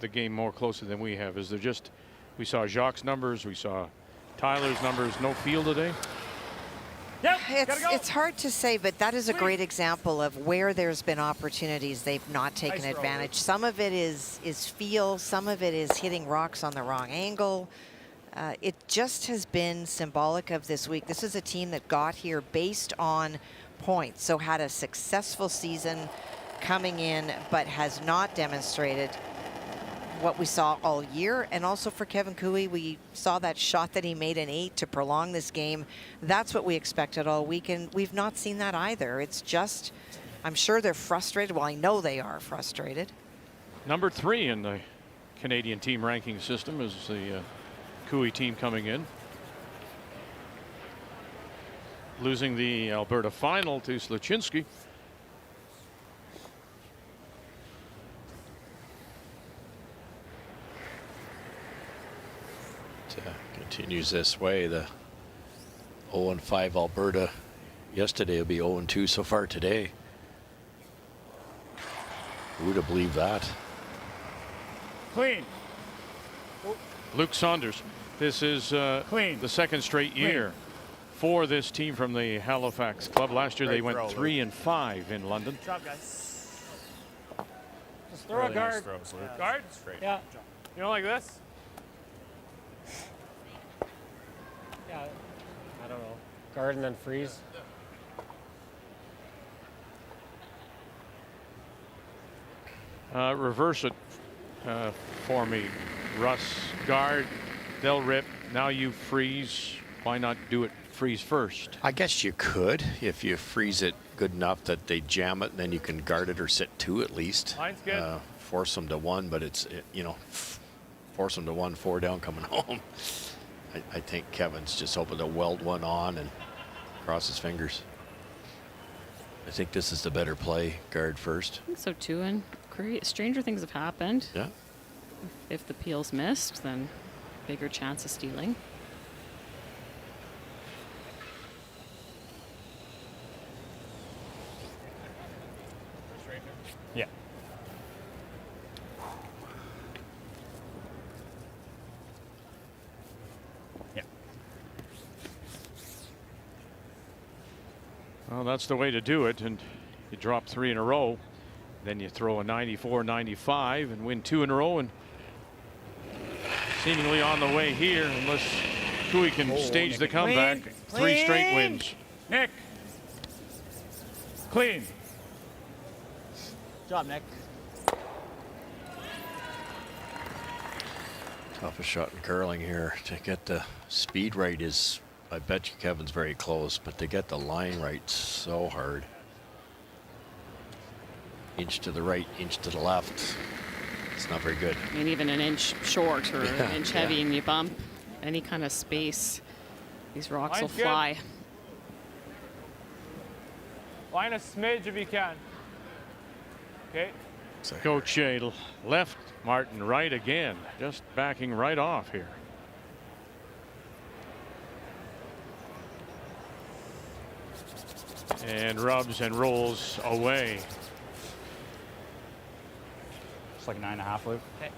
the game more closely than we have. Is there just, we saw Jacques' numbers, we saw Tyler's numbers, no feel today? Yep, it's hard to say, but that is a great example of where there's been opportunities they've not taken advantage. Some of it is feel, some of it is hitting rocks on the wrong angle. It just has been symbolic of this week. This is a team that got here based on points, so had a successful season coming in, but has not demonstrated what we saw all year. And also for Kevin Cooey, we saw that shot that he made in 8 to prolong this game. That's what we expected all week, and we've not seen that either. It's just, I'm sure they're frustrated. Well, I know they are frustrated. Number 3 in the Canadian team ranking system is the Cooey team coming in. Losing the Alberta final to Sluchinski. Continues this way. The 0-5 Alberta yesterday will be 0-2 so far today. Who would have believed that? Clean. Luke Saunders. This is the second straight year for this team from the Halifax club. Last year they went 3-5 in London. Good job, guys. Just throw a guard. Guard? Straight. Yeah. You know, like this? Yeah, I don't know. Guard and then freeze. Reverse it for me, Russ. Guard, they'll rip. Now you freeze. Why not do it freeze first? I guess you could if you freeze it good enough that they jam it, and then you can guard it or sit 2 at least. Mine's good. Force them to 1, but it's, you know, force them to 1, 4 down coming home. I think Kevin's just hoping to weld one on and cross his fingers. I think this is the better play, guard first. I think so too, and stranger things have happened. Yeah. If the peel's missed, then bigger chance of stealing. Yeah. Well, that's the way to do it, and you drop 3 in a row. Then you throw a 94-95 and win 2 in a row, and seemingly on the way here, unless Cooey can stage the comeback. Clean. 3 straight wins. Nick. Clean. Good job, Nick. Toughest shot in curling here. To get the speed right is, I bet you Kevin's very close, but to get the line right, so hard. Inch to the right, inch to the left. It's not very good. I mean, even an inch short or an inch heavy and you bump any kind of space, these rocks will fly. Line a smidge if you can. Okay. Gauthier left, Martin right again. Just backing right off here. And rubs and rolls away. It's like a 9.5 loop. Okay.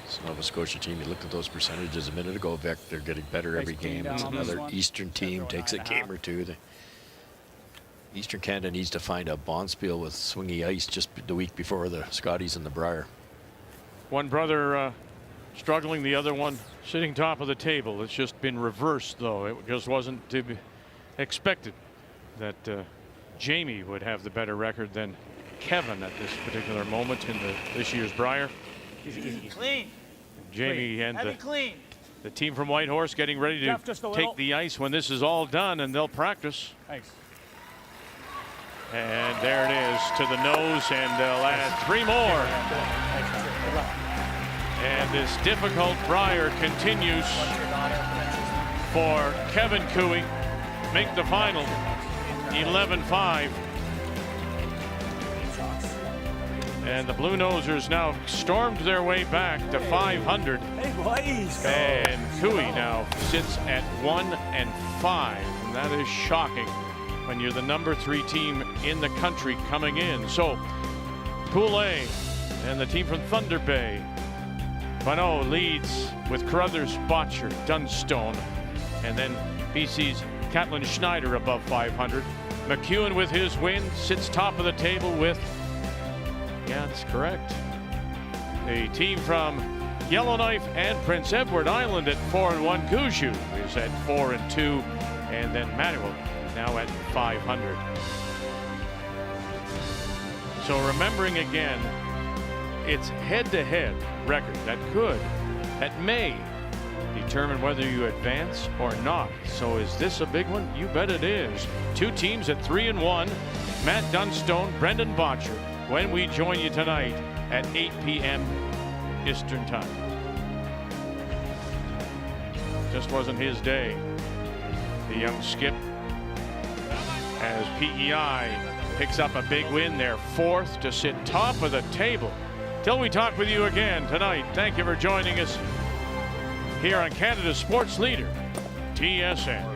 This Nova Scotia team, you looked at those percentages a minute ago, Vic, they're getting better every game. It's another Eastern team, takes a game or two. Eastern Canada needs to find a bonspiel with swingy ice just the week before the Scotties and the Brier. One brother struggling, the other one sitting top of the table. It's just been reversed, though. It just wasn't to be expected that Jamie would have the better record than Kevin at this particular moment in this year's Brier. Clean. Jamie and clean. the team from Whitehorse getting ready to take the ice when this is all done, and they'll practice. Thanks. And there it is to the nose, and they'll add 3 more. And this difficult Brier continues for Kevin Cooey. Make the final 11-5. And the Blue Nosers now stormed their way back to 500. And Cooey now sits at 1-5. And that is shocking when you're the number 3 team in the country coming in. So Pool A and the team from Thunder Bay. Bonneau leads with Carruthers, Botcher, Dunstone, and then BC's Catlin Schneider above 500. McEwen with his win sits top of the table with, yeah, that's correct, the team from Yellowknife and Prince Edward Island at 4-1. Gushue is at 4-2, and then Manuel now at 500. So remembering again, it's head-to-head record that may determine whether you advance or not. So is this a big one? You bet it is. 2 teams at 3-1. Matt Dunstone, Brendan Botcher, when we join you tonight at 8 p.m. Eastern Time. Just wasn't his day. The young skip, as PEI picks up a big win, they're 4th to sit top of the table. Till we talk with you again tonight, thank you for joining us here on Canada's Sports Leader, TSN.